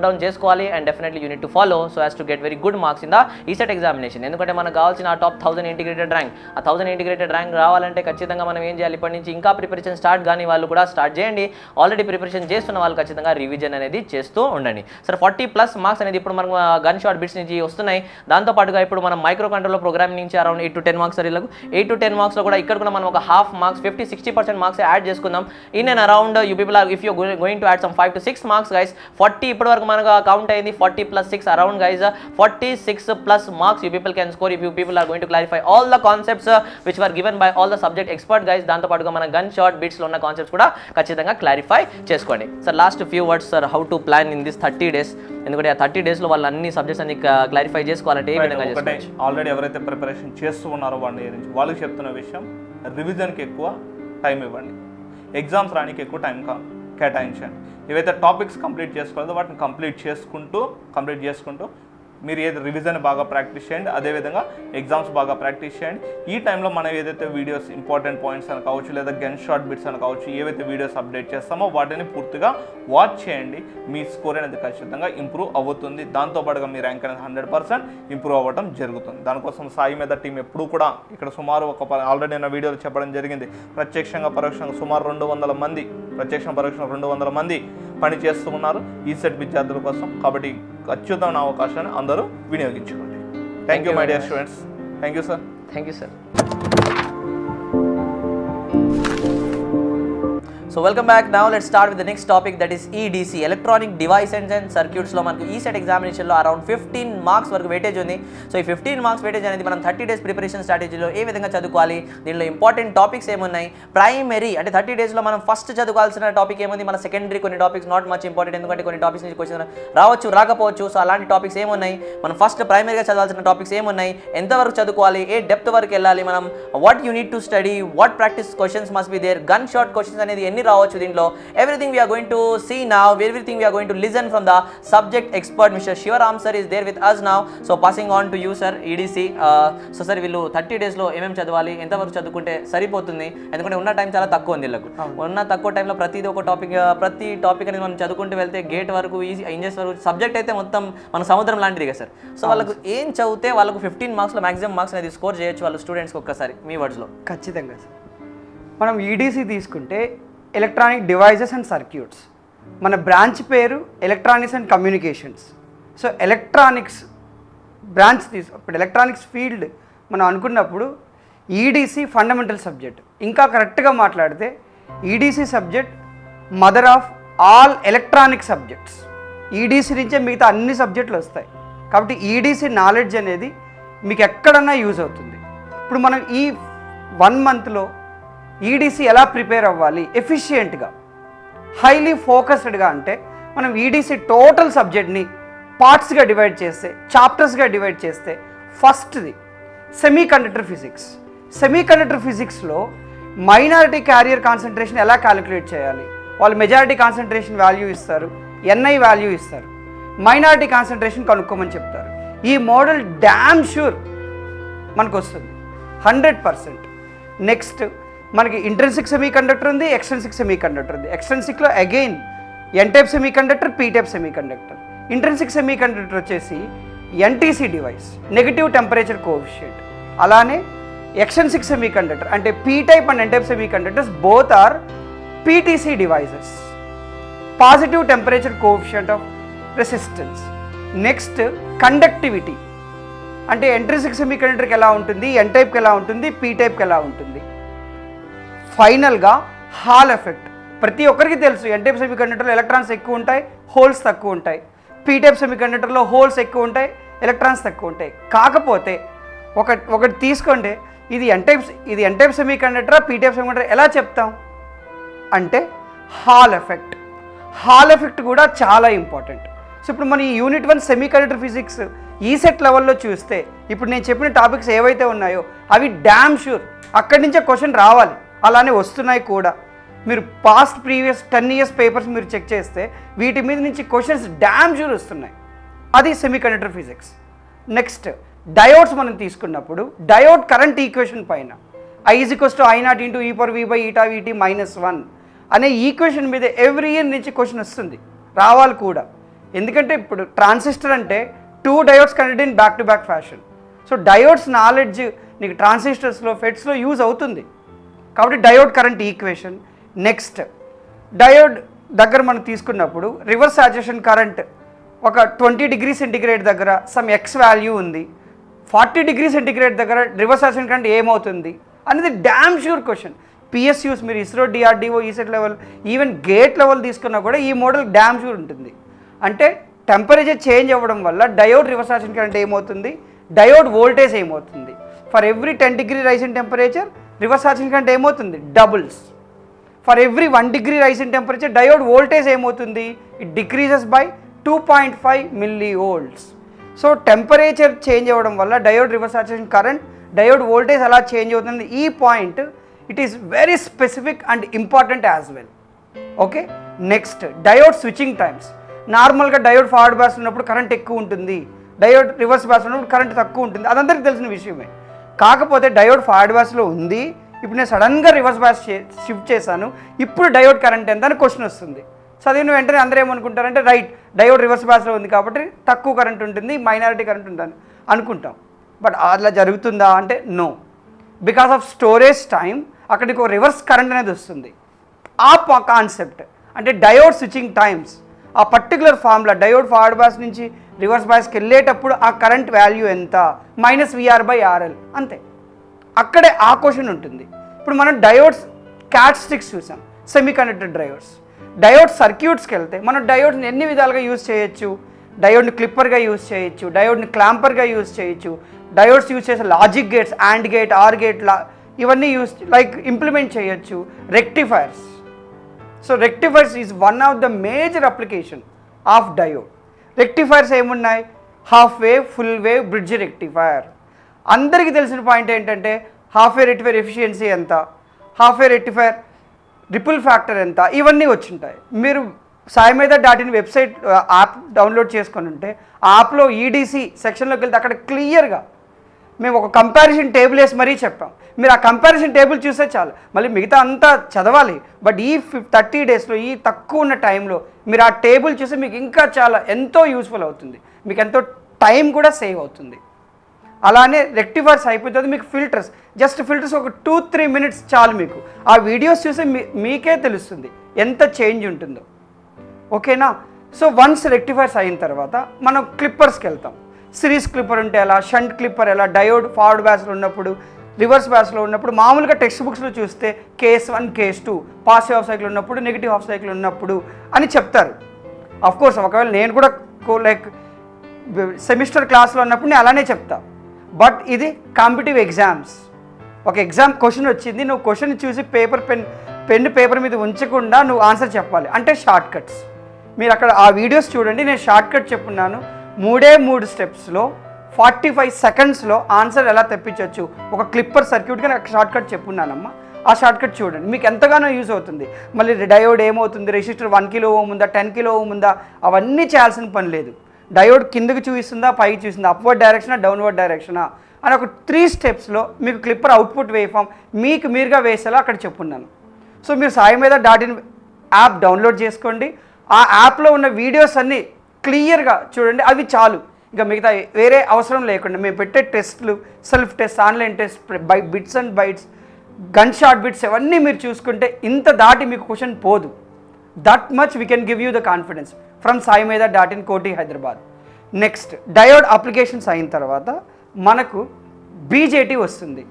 డౌన్ చేసుకోవాలి and definitely you need to follow so as to get very good marks in the ECET examination. ఎందుకంటే మనకు కావాల్సిన ఆ top 1000 integrated rank, ఆ 1000 integrated rank రావాలంటే ఖచ్చితంగా మనం ఏం చేయాలి, ఇప్పటి నుంచి ఇంకా ప్రిపరేషన్ స్టార్ట్ కానీ వాళ్ళు కూడా స్టార్ట్ చేయండి. ఆల్రెడీ ప్రిపరేషన్ చేస్తున్న వాళ్ళు ఖచ్చితంగా రివిజన్ అనేది చేస్తూ ఉండండి. సరే 40+ మార్క్స్ అనేది ఇప్పుడు మనం గన్ షాట్ బిట్స్ నుంచి వస్తున్నాయి. దాంతోపాటుగా ఇప్పుడు మనం మైక్రో కంట్రోలర్ ప్రోగ్రామింగ్ నుంచి అరౌండ్ 8 to 10 మార్క్స్ వీళ్ళకు 8 to 10 మార్క్స్లో కూడా ఇక్కడ కూడా మనం ఒక హాఫ్ మార్క్స్ 50-60% మార్క్స్ యాడ్ చేసుకుందాం. In and around you people are if you going to add some 5 to 6 marks guys. 40 ఇప్పటి వరకు మనకు కౌంట్ అయింది. 40 + 6 around guys 46+ marks you people can score if you people are going to clarify all the concepts which were given by all the subject expert guys. దాంతో పాటుగా మన gun shot bits లో ఉన్న concepts కూడా ఖచ్చితంగా clarify చేసుకోండి. Sir last few words sir, how to plan in this 30 days, ఎందుకంటే ఆ 30 days లో వాళ్ళు అన్ని సబ్జెక్ట్స్ అన్ని క్లారిఫై చేసుకోవాలంటే ఏ విధంగా చేసుకోవచ్చు? ఆల్రెడీ ఎవరైతే ప్రిపరేషన్ చేస్తూ ఉన్నారో వాళ్ళకి చెప్తున్న విషయం, రివిజన్కి ఎక్కువ టైం ఇవ్వండి, ఎగ్జామ్స్ రానికి ఎక్కువ టైం కేటాయించండి. ఏవైతే టాపిక్స్ కంప్లీట్ చేసుకోవాలో వాటిని కంప్లీట్ చేసుకుంటూ మీరు ఏది రివిజన్ బాగా ప్రాక్టీస్ చేయండి, అదేవిధంగా ఎగ్జామ్స్ బాగా ప్రాక్టీస్ చేయండి. ఈ టైంలో మనం ఏదైతే వీడియోస్ ఇంపార్టెంట్ పాయింట్స్ అని కావచ్చు, లేదా గన్ షాట్ బిట్స్ అని కావచ్చు, ఏవైతే వీడియోస్ అప్డేట్ చేస్తామో వాటిని పూర్తిగా వాచ్ చేయండి. మీ స్కోర్ అనేది ఖచ్చితంగా ఇంప్రూవ్ అవుతుంది. దాంతోపాటుగా మీ ర్యాంక్ అనేది 100% ఇంప్రూవ్ అవ్వడం జరుగుతుంది. దానికోసం సాయి మీద టీం ఎప్పుడు కూడా ఇక్కడ సుమారు ఆల్రెడీ నా వీడియోలో చెప్పడం జరిగింది, ప్రత్యక్షంగా పరోక్షంగా సుమారు 200 మంది, ప్రత్యక్షంగా పరోక్షంగా 200 మంది పని చేస్తూ ఉన్నారు ఈసెట్ విద్యార్థుల కోసం. కాబట్టి అత్యుత్తమ అవకాశాన్ని అందరూ వినియోగించుకోండి. Thank you my dear students. Thank you sir. Thank you sir. So welcome back. Now let's start with the next topic, that is EDC, electronic devices and circuits లో మనకు ఈసెట్ ఎగ్జామినేషన్ లో అరౌండ్ 15 మార్క్స్ వరకు weightage ఉంది. So ఈ 15 marks weightage అనేది మనం 30 days preparation స్ట్రాటజీలో ఏ విధంగా చదువుకోవాలి, దీనిలో ఇంపార్టెంట్ టాపిక్స్ ఏమున్నాయి, ప్రైమరీ అంటే 30 days లో మనం ఫస్ట్ చదువుకోవాల్సిన టాపిక్ ఏముంది, మన సెకండరీ కొన్ని టాపిక్స్ నాట్ మచ్ ఇంపార్టెంట్, ఎందుకంటే కొన్ని టాపిక్స్ నుంచి క్వశ్చన్ రాకపోవచ్చు. సో అలాంటి టాపిక్స్ ఏమున్నాయి, మనం ఫస్ట్ ప్రైమరీగా చదవాల్సిన టాపిక్స్ ఏమున్నాయి, ఎంతవరకు చదువుకోవాలి, ఏ డెప్త్ వరకు వెళ్ళాలి మనం, what you need to study, what practice questions must be there, gun shot questions అనేది ఎన్ని రావచ్చు దీంట్లో, everything we are going to see now, everything we are going to listen from the subject expert Mr. Shivaram sir is there with us now. So passing on to you sir, EDC. So sir వీళ్ళు 30 days లో ఏమేమి చదవాలి, ఎంతవరకు చదువుకుంటే సరిపోతుంది, ఎందుకంటే ఉన్న time చాలా తక్కువ ఉంది వీళ్ళకు. ఉన్న తక్కువ టైంలో ప్రతి టాపిక్ అనేది మనం చదువుకుంటూ వెళ్తే గేట్ వరకు ఈజీ ఇంజెస్ వరకు సబ్జెక్ట్ అయితే మొత్తం మన సముద్రం లాంటిది కదా సార్. సో వాళ్ళకు ఏం చదివితే వాళ్ళకు 15 మార్క్స్లో మాక్సిమం మార్క్స్ అనేది స్కోర్ చేయొచ్చు వాళ్ళు స్టూడెంట్స్కి ఒక్కసారి మీ వర్డ్స్లో? ఖచ్చితంగా సార్, మనం ఈడీసీ తీసుకుంటే ఎలక్ట్రానిక్ డివైజెస్ అండ్ సర్క్యూట్స్, మన బ్రాంచ్ పేరు electronics and communications. So electronics branch ఇప్పుడు ఎలక్ట్రానిక్స్ ఫీల్డ్ మనం అనుకున్నప్పుడు ఈడీసీ ఫండమెంటల్ సబ్జెక్ట్, ఇంకా కరెక్ట్గా మాట్లాడితే EDC subject mother of all electronic subjects. EDC నుంచే మిగతా అన్ని సబ్జెక్టులు వస్తాయి. కాబట్టి ఈడీసీ నాలెడ్జ్ అనేది మీకు ఎక్కడన్నా యూజ్ అవుతుంది. ఇప్పుడు మనం ఈ 1 మంత్లో ఈడీసీ ఎలా ప్రిపేర్ అవ్వాలి ఎఫిషియెంట్గా, హైలీ ఫోకస్డ్గా అంటే మనం ఈడీసీ టోటల్ సబ్జెక్ట్ని పార్ట్స్గా డివైడ్ చేస్తే, చాప్టర్స్గా డివైడ్ చేస్తే, ఫస్ట్ది semiconductor physics. Semiconductor ఫిజిక్స్లో మైనారిటీ క్యారియర్ కాన్సన్ట్రేషన్ ఎలా క్యాలిక్యులేట్ చేయాలి, వాళ్ళు మెజారిటీ కాన్సన్ట్రేషన్ వాల్యూ ఇస్తారు, ఎన్ఐ వాల్యూ ఇస్తారు, మైనారిటీ కాన్సన్ట్రేషన్ కనుక్కోమని చెప్తారు. ఈ మోడల్ డ్యామ్ షూర్ మనకు వస్తుంది 100%. నెక్స్ట్ మనకి ఇంట్రెన్సిక్ సెమీ కండక్టర్ ఉంది, ఎక్స్ట్రెన్సిక్ సెమీ కండక్టర్ ఉంది. ఎక్స్ట్రెన్సిక్లో again N type semiconductor, P type semiconductor. Intrinsic semiconductor వచ్చేసి NTC device, negative temperature coefficient. అలానే ఎక్స్ట్రెన్సిక్ సెమీ కండక్టర్ అంటే P type and N type semiconductors both are PTC devices, positive temperature coefficient of resistance. Next conductivity అంటే intrinsic సెమీ కండక్టర్కి ఎలా ఉంటుంది, ఎన్ టైప్కి ఎలా ఉంటుంది, పీ టైప్కి ఎలా ఉంటుంది. ఫైనల్గా హాల్ ఎఫెక్ట్. ప్రతి ఒక్కరికి తెలుసు ఎన్ టైప్ సెమీ కండక్టర్లో ఎలక్ట్రాన్స్ ఎక్కువ ఉంటాయి, హోల్స్ తక్కువ ఉంటాయి. పీ టైప్ సెమీ కండక్టర్లో హోల్స్ ఎక్కువ ఉంటాయి, ఎలక్ట్రాన్స్ తక్కువ ఉంటాయి. కాకపోతే ఒకటి తీసుకోండి, ఇది ఎన్ టైప్ సెమీ కండక్టరా, పీ టైప్ సెమీ కండక్టర్ ఎలా చెప్తాం అంటే హాల్ ఎఫెక్ట్. హాల్ ఎఫెక్ట్ కూడా చాలా ఇంపార్టెంట్. సో ఇప్పుడు మన ఈ యూనిట్ 1 సెమీ కండక్టర్ ఫిజిక్స్ ఈ సెట్ లెవెల్లో చూస్తే ఇప్పుడు నేను చెప్పిన టాపిక్స్ ఏవైతే ఉన్నాయో అవి డ్యామ్ షూర్ అక్కడి నుంచే క్వశ్చన్ రావాలి, అలానే వస్తున్నాయి కూడా. మీరు ప్రీవియస్ 10 years పేపర్స్ మీరు చెక్ చేస్తే వీటి మీద నుంచి క్వశ్చన్స్ డ్యామ్ షూర్ వస్తున్నాయి. అది semi conductor physics. Next diodes మనం తీసుకున్నప్పుడు డయోడ్ కరెంట్ ఈక్వేషన్ పైన I=I0 × e⁻v/η (-1) అనే ఈక్వేషన్ మీద ఎవ్రీ ఇయర్ నుంచి క్వశ్చన్ వస్తుంది, రావాలి కూడా. ఎందుకంటే ఇప్పుడు ట్రాన్సిస్టర్ అంటే 2 diodes connected in back to back fashion. So diodes knowledge నీకు ట్రాన్సిస్టర్స్లో ఫెట్స్లో యూజ్ అవుతుంది. కాబట్టి diode current equation. Next diode దగ్గర మనం తీసుకున్నప్పుడు రివర్స్ సాచురేషన్ కరెంట్ ఒక 20 degrees సెంటిగ్రేడ్ దగ్గర సమ్ ఎక్స్ వాల్యూ ఉంది, 40 degrees సెంటిగ్రేడ్ దగ్గర రివర్స్ సాచురేషన్ కరెంట్ ఏమవుతుంది అనేది డ్యామ్ షూర్ క్వశ్చన్. పిఎస్యూస్ మీరు ISRO, DRDO, ECET level, even gate level తీసుకున్నా కూడా ఈ మోడల్ డ్యామ్ షూర్ ఉంటుంది. అంటే టెంపరేచర్ చేంజ్ అవ్వడం వల్ల డయోడ్ రివర్స్ సాచురేషన్ కరెంట్ ఏమవుతుంది, డయోడ్ వోల్టేజ్ ఏమవుతుంది. For every 10 degree rise in temperature reverse saturation current ఏమవుతుంది, doubles. For every 1 degree rise in temperature diode voltage ఏమవుతుంది, it decreases by 2.5 millivolts. So temperature change అవ్వడం వల్ల diode reverse saturation current, diode voltage అలా change అవుతుంది. ఈ point it is very specific and important as well. Okay. Next diode switching times. నార్మల్గా diode forward bias ఉన్నప్పుడు current ఎక్కువ ఉంటుంది, diode reverse bias ఉన్నప్పుడు కరెంట్ తక్కువ ఉంటుంది, అదందరికీ తెలిసిన విషయమే. కాకపోతే డయోడ్ ఫార్వర్డ్ బయాస్లో ఉంది, ఇప్పుడు నేను సడన్గా రివర్స్ బయాస్ షిఫ్ట్ చేశాను, ఇప్పుడు డయోడ్ కరెంట్ ఎంత అని క్వశ్చన్ వస్తుంది. చదివిన వెంటనే అందరూ ఏమనుకుంటారంటే రైట్ డయోడ్ రివర్స్ బయాస్లో ఉంది కాబట్టి తక్కువ కరెంట్ ఉంటుంది, మైనారిటీ కరెంట్ ఉందని అనుకుంటాం. బట్ అలా జరుగుతుందా అంటే no. Because of storage time అక్కడికి ఒక రివర్స్ కరెంట్ అనేది వస్తుంది. ఆ కాన్సెప్ట్ అంటే డయోడ్ స్విచ్చింగ్ టైమ్స్, ఆ particular formula diode forward bias నుంచి రివర్స్ బయాస్కి వెళ్ళేటప్పుడు ఆ కరెంట్ వాల్యూ ఎంత, -VR/RL అంతే. అక్కడే ఆ క్వశ్చన్ ఉంటుంది. ఇప్పుడు మనం డయోడ్స్ క్యారెక్టరిస్టిక్స్ చూసాం, సెమీ కండక్టర్ డయోడ్స్. డయోడ్ సర్క్యూట్స్కి వెళ్తే మనం డయోడ్ని ఎన్ని విధాలుగా యూజ్ చేయొచ్చు. డయోడ్ని క్లిప్పర్గా యూజ్ చేయొచ్చు, డయోడ్ని క్లాంపర్గా యూజ్ చేయొచ్చు, డయోడ్స్ యూజ్ చేసే logic gates, AND gate, OR gate, ఇవన్నీ యూజ్ ఇంప్లిమెంట్ చేయొచ్చు. Rectifiers. So rectifiers is one of the major application of diode. Rectifiers ఏమున్నాయి, half wave, full wave, bridge rectifier. అందరికీ తెలిసిన పాయింట్ ఏంటంటే హాఫ్ వే రెక్టిఫైర్ ఎఫిషియన్సీ ఎంత, half wave rectifier ripple factor ఎంత, ఇవన్నీ వచ్చింటాయి. మీరు saimeda.in వెబ్సైట్ యాప్ డౌన్లోడ్ చేసుకొని ఉంటే ఆ యాప్లో ఈడీసీ సెక్షన్లోకి వెళ్తే అక్కడ క్లియర్గా మేము ఒక కంపారిజన్ టేబుల్ వేసి మరీ చెప్పాం. మీరు ఆ కంపారిజన్ టేబుల్ చూస్తే చాలు, మళ్ళీ మిగతా అంతా చదవాలి. బట్ ఈ 30 daysలో ఈ తక్కువ ఉన్న టైంలో మీరు ఆ టేబుల్ చూస్తే మీకు ఇంకా చాలా ఎంతో యూస్ఫుల్ అవుతుంది, మీకు ఎంతో టైం కూడా సేవ్ అవుతుంది. అలానే రెక్టిఫైర్స్ అయిపోతుంది. మీకు ఫిల్టర్స్, జస్ట్ ఫిల్టర్స్ ఒక 2-3 minutes చాలు. మీకు ఆ వీడియోస్ చూసి మీకే తెలుస్తుంది ఎంత చేంజ్ ఉంటుందో. ఓకేనా. సో వన్స్ రెక్టిఫైర్స్ అయిన తర్వాత మనం క్లిప్పర్స్కి వెళ్తాం. సిరీస్ క్లిప్పర్ ఉంటే ఎలా, షంట్ క్లిప్పర్ ఎలా, డయోడ్ ఫార్వర్డ్ బ్యాస్లో ఉన్నప్పుడు, రివర్స్ బ్యాస్లో ఉన్నప్పుడు, మామూలుగా టెక్స్ట్ బుక్స్లో చూస్తే case 1 case 2 positive half cycle ఉన్నప్పుడు, నెగిటివ్ హాఫ్ సైకిల్ ఉన్నప్పుడు అని చెప్తారు. కోర్స్ ఒకవేళ నేను కూడా లైక్ సెమిస్టర్ క్లాస్లో ఉన్నప్పుడు నేను అలానే చెప్తా. బట్ ఇది కాంపిటిటివ్ ఎగ్జామ్స్. ఒక ఎగ్జామ్ క్వశ్చన్ వచ్చింది, నువ్వు క్వశ్చన్ చూసి పెన్ పేపర్ మీద ఉంచకుండా నువ్వు ఆన్సర్ చెప్పాలి. అంటే షార్ట్ కట్స్. మీరు అక్కడ ఆ వీడియోస్ చూడండి, నేను షార్ట్ కట్ చెప్పున్నాను. 3 స్టెప్స్లో 45 సెకండ్స్లో ఆన్సర్ ఎలా తెప్పించవచ్చు ఒక క్లిప్పర్ సర్క్యూట్గా నాకు షార్ట్ కట్ చెప్పున్నానమ్మా. ఆ షార్ట్ కట్ చూడండి, మీకు ఎంతగానో యూజ్ అవుతుంది. మళ్ళీ డయోడ్ ఏమవుతుంది, రెసిస్టర్ 1 కిలో ఓం ఉందా, 10 కిలో ఓం ఉందా, అవన్నీ చేయాల్సిన పని లేదు. డయోడ్ కిందకి చూపిస్తుందా, పైకి చూస్తుందా, అప్వర్డ్ డైరెక్షనా, డౌన్వర్డ్ డైరెక్షనా అని ఒక 3 స్టెప్స్లో మీకు క్లిప్పర్ అవుట్పుట్ వేవ్ ఫామ్ మీకు మీరుగా వేసేలా అక్కడ చెప్పున్నాను. సో మీరు saimeda.in యాప్ డౌన్లోడ్ చేసుకోండి. ఆ యాప్లో ఉన్న వీడియోస్ అన్నీ క్లియర్గా చూడండి, అవి చాలు. ఇంకా మిగతా వేరే అవసరం లేకుండా మేము పెట్టే టెస్ట్లు, self test, online test, bits and bytes, gun shot bits ఇవన్నీ మీరు చూసుకుంటే ఇంత దాటి మీకు క్వశ్చన్ పోదు. That much we can give you the confidence from saimeda.in Koti Hyderabad. Next diode applications అయిన తర్వాత మనకు బీజేటీ వస్తుంది.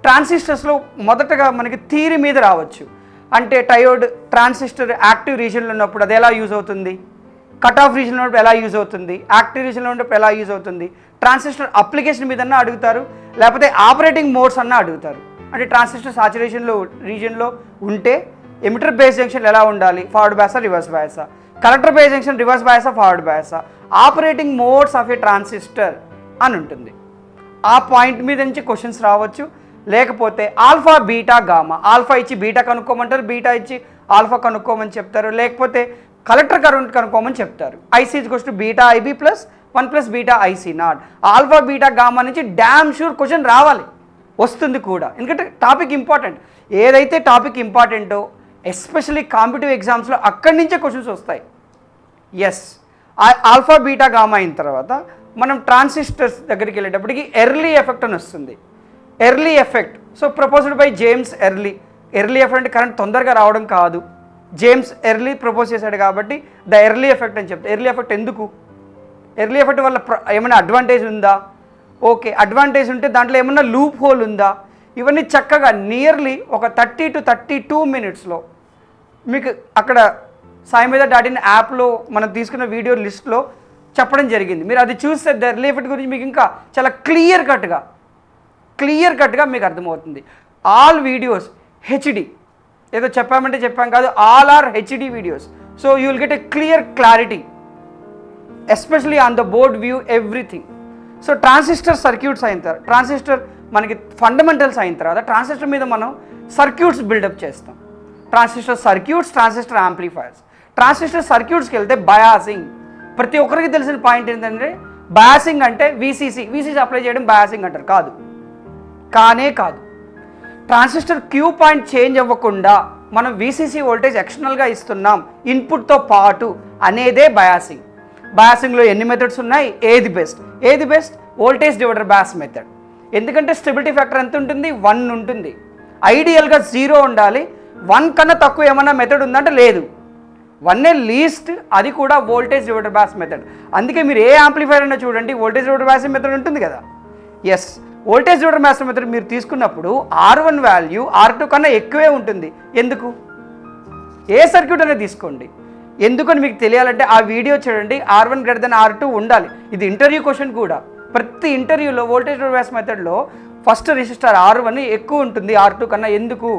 ట్రాన్సిస్టర్స్లో మొదటగా మనకి థియరీ మీద రావచ్చు. అంటే డయోడ్ ట్రాన్సిస్టర్ యాక్టివ్ రీజన్లో ఉన్నప్పుడు అది ఎలా యూజ్ అవుతుంది, కట్ ఆఫ్ రీజన్లో ఉన్నప్పుడు ఎలా యూజ్ అవుతుంది, యాక్టివ్ రీజన్లో ఉన్నప్పుడు ఎలా యూజ్ అవుతుంది, ట్రాన్సిస్టర్ అప్లికేషన్ మీద అడుగుతారు, లేకపోతే ఆపరేటింగ్ మోడ్స్ అన్న అడుగుతారు. అంటే ట్రాన్సిస్టర్ సాచురేషన్లో రీజన్లో ఉంటే ఎమిటర్ బేస్ జంక్షన్ ఎలా ఉండాలి, ఫార్వర్డ్ బయాసా, రివర్స్ బయాసా, కలెక్టర్ బేస్ జంక్షన్ రివర్స్ బయాసా, ఫార్వర్డ్ బయాసా, operating modes of a transistor అని ఉంటుంది. ఆ పాయింట్ మీద నుంచి క్వశ్చన్స్ రావచ్చు. లేకపోతే ఆల్ఫా, బీటా, గామా, ఆల్ఫా ఇచ్చి బీటా కనుక్కోమంటారు, బీటా ఇచ్చి ఆల్ఫా కనుక్కోమని చెప్తారు, లేకపోతే కలెక్టర్ కరెంట్ కనుక్కోమని చెప్తారు. IC equals beta IB plus 1 beta IC not. Alpha, beta, gamma నుంచి డ్యామ్ షూర్ క్వశ్చన్ రావాలి, వస్తుంది కూడా. ఎందుకంటే టాపిక్ ఇంపార్టెంట్. ఏదైతే టాపిక్ ఇంపార్టెంటో ఎస్పెషల్లీ కాంపిటిటివ్ ఎగ్జామ్స్లో అక్కడి నుంచే క్వశ్చన్స్ వస్తాయి. ఎస్, ఆల్ఫా, బీటా, గామా అయిన తర్వాత మనం ట్రాన్సిస్టర్స్ దగ్గరికి వెళ్ళేటప్పటికి ఎర్లీ ఎఫెక్ట్ అని వస్తుంది. Early effect so proposed by James early. Early effect అంటే కరెంట్ తొందరగా రావడం కాదు, జేమ్స్ ఎర్లీ ప్రపోజ్ చేశాడు కాబట్టి ద ఎర్లీ ఎఫెక్ట్ అని చెప్తారు. ఎర్లీ ఎఫెక్ట్ ఎందుకు, ఎర్లీ ఎఫెక్ట్ వల్ల ఏమైనా అడ్వాంటేజ్ ఉందా, ఓకే అడ్వాంటేజ్ ఉంటే దాంట్లో ఏమన్నా లూప్ హోల్ ఉందా, ఇవన్నీ చక్కగా నియర్లీ ఒక 30 to 32 మినిట్స్లో మీకు అక్కడ saimeda.in యాప్లో మనం తీసుకున్న వీడియో లిస్ట్లో చెప్పడం జరిగింది. మీరు అది చూస్తే ద ఎర్లీ ఎఫెక్ట్ గురించి మీకు ఇంకా చాలా క్లియర్ కట్గా మీకు అర్థమవుతుంది. ఆల్ వీడియోస్ హెచ్డి, ఏదో చెప్పామంటే చెప్పాం కాదు, all are HD videos. So you will get a clear clarity especially on the board view everything. So transistor circuits అయిన తర్వాత, ట్రాన్సిస్టర్ మనకి ఫండమెంటల్స్ అయిన తర్వాత ట్రాన్సిస్టర్ మీద మనం సర్క్యూట్స్ బిల్డప్ చేస్తాం. Transistor circuits, transistor amplifiers. Transistor సర్క్యూట్స్కి వెళ్తే బయాసింగ్, ప్రతి ఒక్కరికి తెలిసిన పాయింట్ ఏంటంటే బయాసింగ్ అంటే వీసీసీ అప్లై చేయడం బయాసింగ్ అంటారు. కాదు. ట్రాన్సిస్టర్ క్యూ పాయింట్ చేంజ్ అవ్వకుండా మనం వీసీసీ వోల్టేజ్ ఎక్స్టర్నల్గా ఇస్తున్నాం ఇన్పుట్తో పాటు అనేదే బయాసింగ్. బయాసింగ్లో ఎన్ని మెథడ్స్ ఉన్నాయి, ఏది best voltage divider bias method. ఎందుకంటే స్టెబిలిటీ ఫ్యాక్టర్ ఎంత ఉంటుంది, 1 ఉంటుంది. ఐడియల్గా 0 ఉండాలి. 1 కన్నా తక్కువ ఏమన్నా మెథడ్ ఉందంటే లేదు, 1 లీస్ట్, అది కూడా వోల్టేజ్ డివైడర్ బయాస్ మెథడ్. అందుకే మీరు ఏ యాంప్లిఫైర్ అయినా చూడండి వోల్టేజ్ డివైడర్ బయాస్ మెథడ్ ఉంటుంది కదా. Yes, voltage divider bias method మీరు తీసుకున్నప్పుడు R1 వాల్యూ R2 కన్నా ఎక్కువే ఉంటుంది. ఎందుకు, ఏ సర్క్యూట్ అనేది తీసుకోండి, ఎందుకని మీకు తెలియాలంటే ఆ వీడియో చూడండి. R1 > R2 ఉండాలి. ఇది ఇంటర్వ్యూ క్వశ్చన్ కూడా. ప్రతి ఇంటర్వ్యూలో వోల్టేజ్ డివైడర్ బయాస్ మెథడ్లో ఫస్ట్ రెసిస్టర్ R1 ఎక్కువ ఉంటుంది R2 కన్నా. ఎందుకు,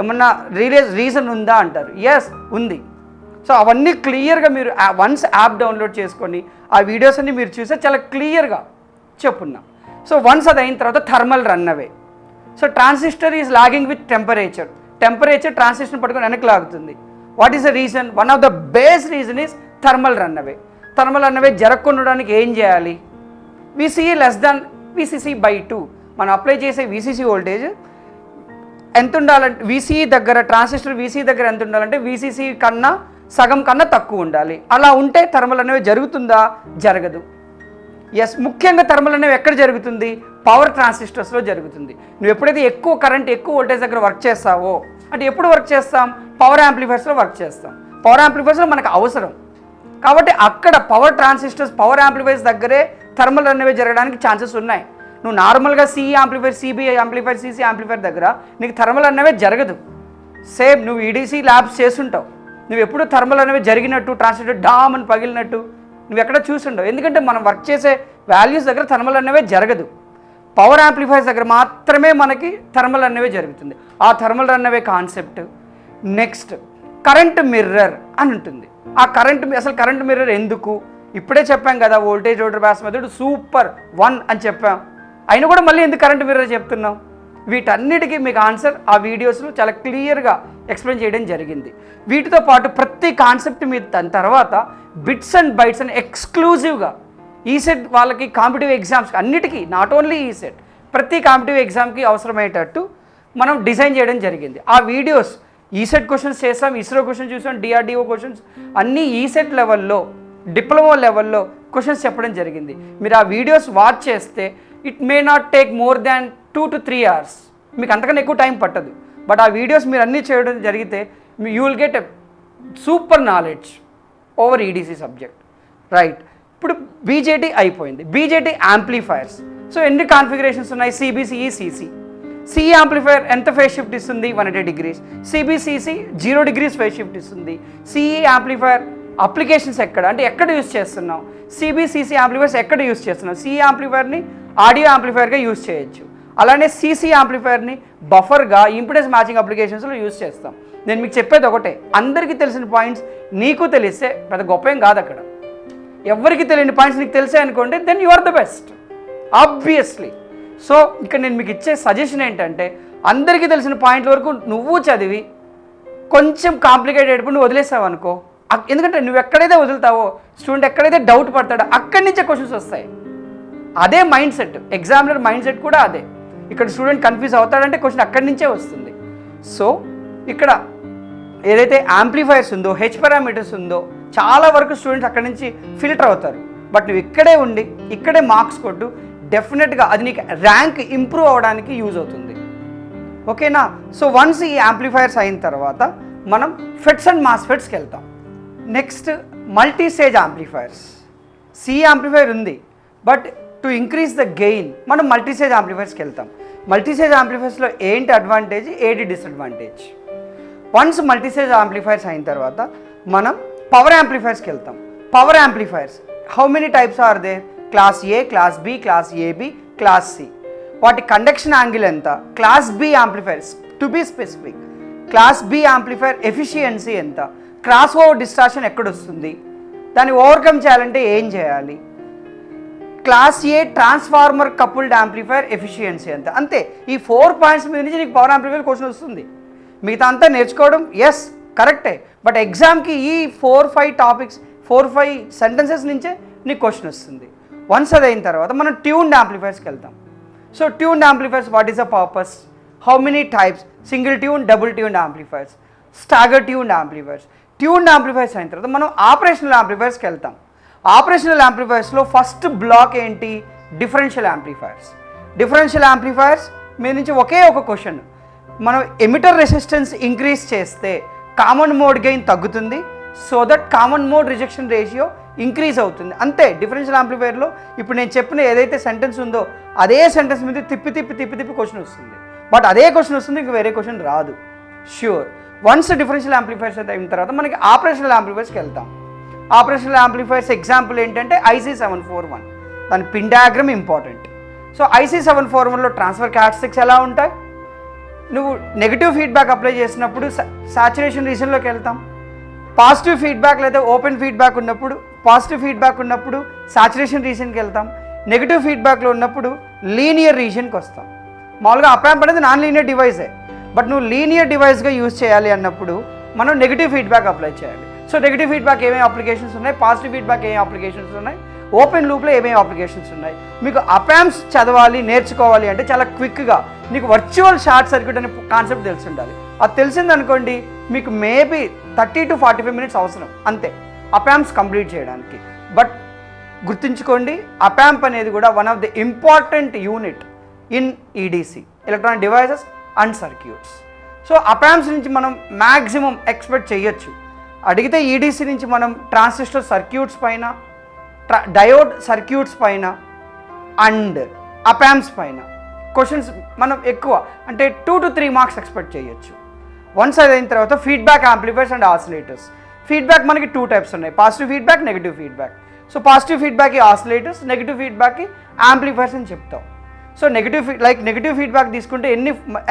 ఏమన్నా రీజన్ ఉందా అంటారు. ఎస్ ఉంది. సో అవన్నీ క్లియర్గా మీరు వన్స్ యాప్ డౌన్లోడ్ చేసుకొని ఆ వీడియోస్ అన్ని మీరు చూస్తే చాలా క్లియర్గా చెప్పున్నాం. సో వన్స్ అది అయిన తర్వాత thermal run away. So transistor is lagging with temperature transistor పట్టుకొని వెనక్కి లాగుతుంది. What is the reason, one of the base reason is thermal run away జరగకుండా ఉండడానికి ఏం చేయాలి, VCE less than VCC/2. మనం అప్లై చేసే VCC వోల్టేజ్ ఎంత ఉండాలంటే VCE దగ్గర, ట్రాన్సిస్టర్ VCE దగ్గర ఎంత ఉండాలంటే VCC కన్నా సగం కన్నా తక్కువ ఉండాలి. అలా ఉంటే థర్మల్ అనేవి జరుగుతుందా, జరగదు. ఎస్, ముఖ్యంగా థర్మల్ అనేవి ఎక్కడ జరుగుతుంది, పవర్ ట్రాన్సిస్టర్స్లో జరుగుతుంది. నువ్వు ఎప్పుడైతే ఎక్కువ కరెంట్, ఎక్కువ వోల్టేజ్ దగ్గర వర్క్ చేస్తావో, అంటే ఎప్పుడు వర్క్ చేస్తాం, పవర్ యాంప్లిఫైర్స్లో వర్క్ చేస్తాం. పవర్ యాంప్లిఫైర్స్లో మనకు అవసరం. కాబట్టి అక్కడ పవర్ ట్రాన్సిస్టర్స్, పవర్ యాంప్లిఫైర్స్ దగ్గరే థర్మల్ అనేవి జరగడానికి ఛాన్సెస్ ఉన్నాయి. నువ్వు నార్మల్గా CE amplifier, CBI amplifier, CC amplifier దగ్గర నీకు థర్మల్ అనేవి జరగదు. సేమ్ నువ్వు ఈడీసీ ల్యాబ్స్ చేస్తుంటావు, నువ్వు ఎప్పుడు థర్మల్ అనేవి జరిగినట్టు, ట్రాన్సిస్టర్ డామ్ అని పగిలినట్టు నువ్వు ఎక్కడ చూసుండవు. ఎందుకంటే మనం వర్క్ చేసే వాల్యూస్ దగ్గర థర్మల్ అనేవి జరగదు. పవర్ యాంప్లిఫైర్స్ దగ్గర మాత్రమే మనకి థర్మల్ అనేవి జరుగుతుంది. ఆ థర్మల్ అనేవే కాన్సెప్ట్. నెక్స్ట్ కరెంట్ మిర్రర్ అని ఉంటుంది. ఆ అసలు కరెంట్ మిర్రర్ ఎందుకు? ఇప్పుడే చెప్పాం కదా, voltage divider bias method super 1 అని చెప్పాం. అయినా కూడా మళ్ళీ ఎందుకు కరెంట్ మిర్రర్ చెప్తున్నాం? వీటన్నిటికీ మీకు ఆన్సర్ ఆ వీడియోస్లో చాలా క్లియర్గా ఎక్స్ప్లెయిన్ చేయడం జరిగింది. వీటితో పాటు ప్రతి కాన్సెప్ట్ మీద దాని తర్వాత బిట్స్ అండ్ బైట్స్ అని ఎక్స్క్లూజివ్గా ఈసెట్ వాళ్ళకి కాంపిటేటివ్ ఎగ్జామ్స్ అన్నిటికీ, నాట్ ఓన్లీ ఈసెట్, ప్రతి కాంపిటేటివ్ ఎగ్జామ్కి అవసరమయ్యేటట్టు మనం డిజైన్ చేయడం జరిగింది. ఆ వీడియోస్ ఈసెట్ క్వశ్చన్స్ చేస్తాం, ఇస్రో క్వశ్చన్స్ చూసాం, డిఆర్డిఓ క్వశ్చన్స్ అన్నీ ఈసెట్ లెవెల్లో, డిప్లొమా లెవెల్లో క్వశ్చన్స్ చెప్పడం జరిగింది. మీరు ఆ వీడియోస్ వాచ్ చేస్తే it may not take more than 2 to 3 hours, మీకు అంతకన్నా ఎక్కువ టైం పట్టదు. బట్ ఆ వీడియోస్ మీరు అన్నీ చేయడం జరిగితే you will get a super knowledge over EDC subject. Right, ఇప్పుడు బీజేటీ అయిపోయింది. BJT amplifiers. సో ఎన్ని కాన్ఫిగరేషన్స్ ఉన్నాయి? సిబిసిఈ, సిసి. సిఈ యాంప్లిఫైర్ ఎంత ఫేజ్ షిఫ్ట్ ఇస్తుంది? 180 degrees. సిబిసిసి 0 degrees ఫేజ్ షిఫ్ట్ ఇస్తుంది. సిఈ యాంప్లిఫైర్ అప్లికేషన్స్ ఎక్కడ అంటే ఎక్కడ యూస్ చేస్తున్నాం? సిబిసిసి యాంప్లిఫైర్స్ ఎక్కడ యూస్ చేస్తున్నాం? సిఈ యాంప్లిఫైర్ని ఆడియో యాంప్లిఫైర్గా యూస్ చేయొచ్చు. అలానే సిసి యాంప్లిఫైర్ని బఫర్గా ఇంపిడెన్స్ మ్యాచింగ్ అప్లికేషన్స్లో యూస్ చేస్తాం. నేను మీకు చెప్పేది ఒకటే, అందరికీ తెలిసిన పాయింట్స్ నీకు తెలిస్తే పెద్ద గొప్ప ఏం కాదు. అక్కడ ఎవరికి తెలియని పాయింట్స్ నీకు తెలిసే అనుకోండి, then you are the best obviously. So ఇక్కడ నేను మీకు ఇచ్చే సజెషన్ ఏంటంటే, అందరికీ తెలిసిన పాయింట్ల వరకు నువ్వు చదివి కొంచెం కాంప్లికేటెడ్ నువ్వు వదిలేసావు అనుకో, ఎందుకంటే నువ్వు ఎక్కడైతే వదులుతావో స్టూడెంట్ ఎక్కడైతే డౌట్ పడతాడో అక్కడి నుంచే క్వశ్చన్స్ వస్తాయి. అదే mind set, examiner mind set కూడా అదే. ఇక్కడ స్టూడెంట్ కన్ఫ్యూజ్ అవుతాడంటే క్వశ్చన్ అక్కడి నుంచే వస్తుంది. సో ఇక్కడ ఏదైతే యాంప్లిఫైర్స్ ఉందో, హెచ్ పారామీటర్స్ ఉందో, చాలా వరకు స్టూడెంట్స్ అక్కడి నుంచి ఫిల్టర్ అవుతారు. బట్ నువ్వు ఇక్కడే ఉండి ఇక్కడే మార్క్స్ కొట్టు, డెఫినెట్గా అది నీకు ర్యాంక్ ఇంప్రూవ్ అవ్వడానికి యూజ్ అవుతుంది. ఓకేనా? సో వన్స్ ఈ యాంప్లిఫైర్స్ అయిన తర్వాత మనం ఫెట్స్ అండ్ మాస్ఫెట్స్కి వెళ్తాం. Next multi stage amplifiers. C amplifier ఉంది, but to increase the gain మనం మల్టీ స్టేజ్ యాంప్లిఫైర్స్కి వెళ్తాం. మల్టీ స్టేజ్ యాంప్లిఫైర్స్లో ఏంటి అడ్వాంటేజ్, ఏంటి disadvantage? Once multi stage amplifiers అయిన తర్వాత మనం పవర్ యాంప్లిఫైర్స్కి వెళ్తాం. Power amplifiers how many types are there? Class A, class B, class AB, class C. వాటి కండక్షన్ యాంగిల్ ఎంత? Class B amplifiers to be specific, class B amplifier efficiency ఎంత? Cross over distortion ఎక్కడొస్తుంది? దాన్ని overcome చేయాలంటే ఏం చేయాలి? Class ఏ transformer coupled amplifier efficiency ఎంత? అంతే. ఈ 4 పాయింట్స్ మీద నుంచి నీకు పవర్ యాంప్లిఫైర్ క్వశ్చన్ వస్తుంది. మిగతా అంతా నేర్చుకోవడం ఎస్ కరెక్టే, బట్ ఎగ్జామ్కి ఈ 4-5 టాపిక్స్, 4-5 సెంటెన్సెస్ నుంచే నీకు క్వశ్చన్ వస్తుంది. వన్స్ అది అయిన తర్వాత మనం ట్యూన్డ్ యాంప్లిఫైర్స్కి వెళ్తాం. So tuned amplifiers, what is the purpose, how many types, single tune, double tuned amplifiers, stagger tuned amplifiers. Tuned amplifiers అయిన తర్వాత మనం ఆపరేషనల్ యాంప్లిఫైర్స్కి వెళ్తాం. ఆపరేషనల్ యాంప్లిఫైర్స్లో ఫస్ట్ బ్లాక్ ఏంటి? Differential amplifiers. డిఫరెన్షియల్ యాంప్లిఫైర్స్ మీద నుంచి ఒకే ఒక క్వశ్చన్, మనం ఎమిటర్ రెసిస్టెన్స్ ఇంక్రీజ్ చేస్తే కామన్ మోడ్ గెయిన్ తగ్గుతుంది, so that common mode rejection ratio increase అవుతుంది. అంతే. డిఫరెన్షియల్ యాంప్లిఫైర్లో ఇప్పుడు నేను చెప్పిన ఏదైతే సెంటెన్స్ ఉందో అదే సెంటెన్స్ మీద తిప్పి క్వశ్చన్ వస్తుంది. బట్ అదే క్వశ్చన్ వస్తుంది, ఇంక వేరే క్వశ్చన్ రాదు ష్యూర్. వన్స్ డిఫరెన్షియల్ యాంప్లిఫైర్స్ అయిన తర్వాత మనకి ఆపరేషనల్ యాంప్లిఫైర్స్కి వెళ్తాం. ఆపరేషనల్ యాంప్లిఫైర్స్ ఎగ్జాంపుల్ ఏంటంటే IC741, దాని పిన్ డయాగ్రమ్ ఇంపార్టెంట్. సో IC741లో ట్రాన్స్ఫర్ క్యారెక్టరిస్టిక్స్ ఎలా ఉంటాయి? నువ్వు నెగిటివ్ ఫీడ్బ్యాక్ అప్లై చేసినప్పుడు సాచురేషన్ రీజన్లోకి వెళ్తాం. పాజిటివ్ ఫీడ్బ్యాక్ లేదా ఓపెన్ ఫీడ్బ్యాక్ ఉన్నప్పుడు, పాజిటివ్ ఫీడ్బ్యాక్ ఉన్నప్పుడు సాచురేషన్ రీజన్కి వెళ్తాం. నెగిటివ్ ఫీడ్బ్యాక్లో ఉన్నప్పుడు లీనియర్ రీజన్కి వస్తాం. మామూలుగా అప్యాంప్ అనేది నాన్ లీనియర్ డివైసే, బట్ నువ్వు లీనియర్ డివైస్గా యూజ్ చేయాలి అన్నప్పుడు మనం నెగిటివ్ ఫీడ్బ్యాక్ అప్లై చేయాలి. సో నెగిటివ్ ఫీడ్బ్యాక్ ఏమేమి అప్లికేషన్స్ ఉన్నాయి, పాజిటివ్ ఫీడ్బ్యాక్ ఏమేమి అప్లికేషన్స్ ఉన్నాయి, ఓపెన్ లూప్లో ఏమేమి అప్లికేషన్స్ ఉన్నాయి. మీకు అపాంప్స్ చదవాలి, నేర్చుకోవాలి అంటే చాలా క్విక్గా నీకు వర్చువల్ షార్ట్ సర్క్యూట్ అనే కాన్సెప్ట్ తెలిసి ఉండాలి. అది తెలిసిందనుకోండి మీకు మేబీ 30 to 45 minutes అవసరం అంతే అపాంప్స్ కంప్లీట్ చేయడానికి. బట్ గుర్తుంచుకోండి, అపాంప్ అనేది కూడా one of the important unit in EDC, electronic devices and circuits. So op amps నుంచి మనం మ్యాక్సిమం ఎక్స్పెక్ట్ చేయొచ్చు. అడిగితే ఈడీసీ నుంచి మనం ట్రాన్సిస్టర్ సర్క్యూట్స్ పైన, డయోడ్ సర్క్యూట్స్ పైన అండ్ అపామ్స్ పైన క్వశ్చన్స్ మనం ఎక్కువ అంటే 2 to 3 మార్క్స్ ఎక్స్పెక్ట్ చేయొచ్చు. వన్స్ అది అయిన తర్వాత feedback amplifiers and oscillators. Feedback మనకి 2 టైప్స్ ఉన్నాయి, positive feedback, negative feedback. So positive ఫీడ్బ్యాక్కి ఆసిలేటర్స్, నెగిటివ్ ఫీడ్బ్యాక్కి యాంప్లిఫైర్స్ అని చెప్తాం. సో నెగిటివ్ ఫీడ్బ్యాక్ తీసుకుంటే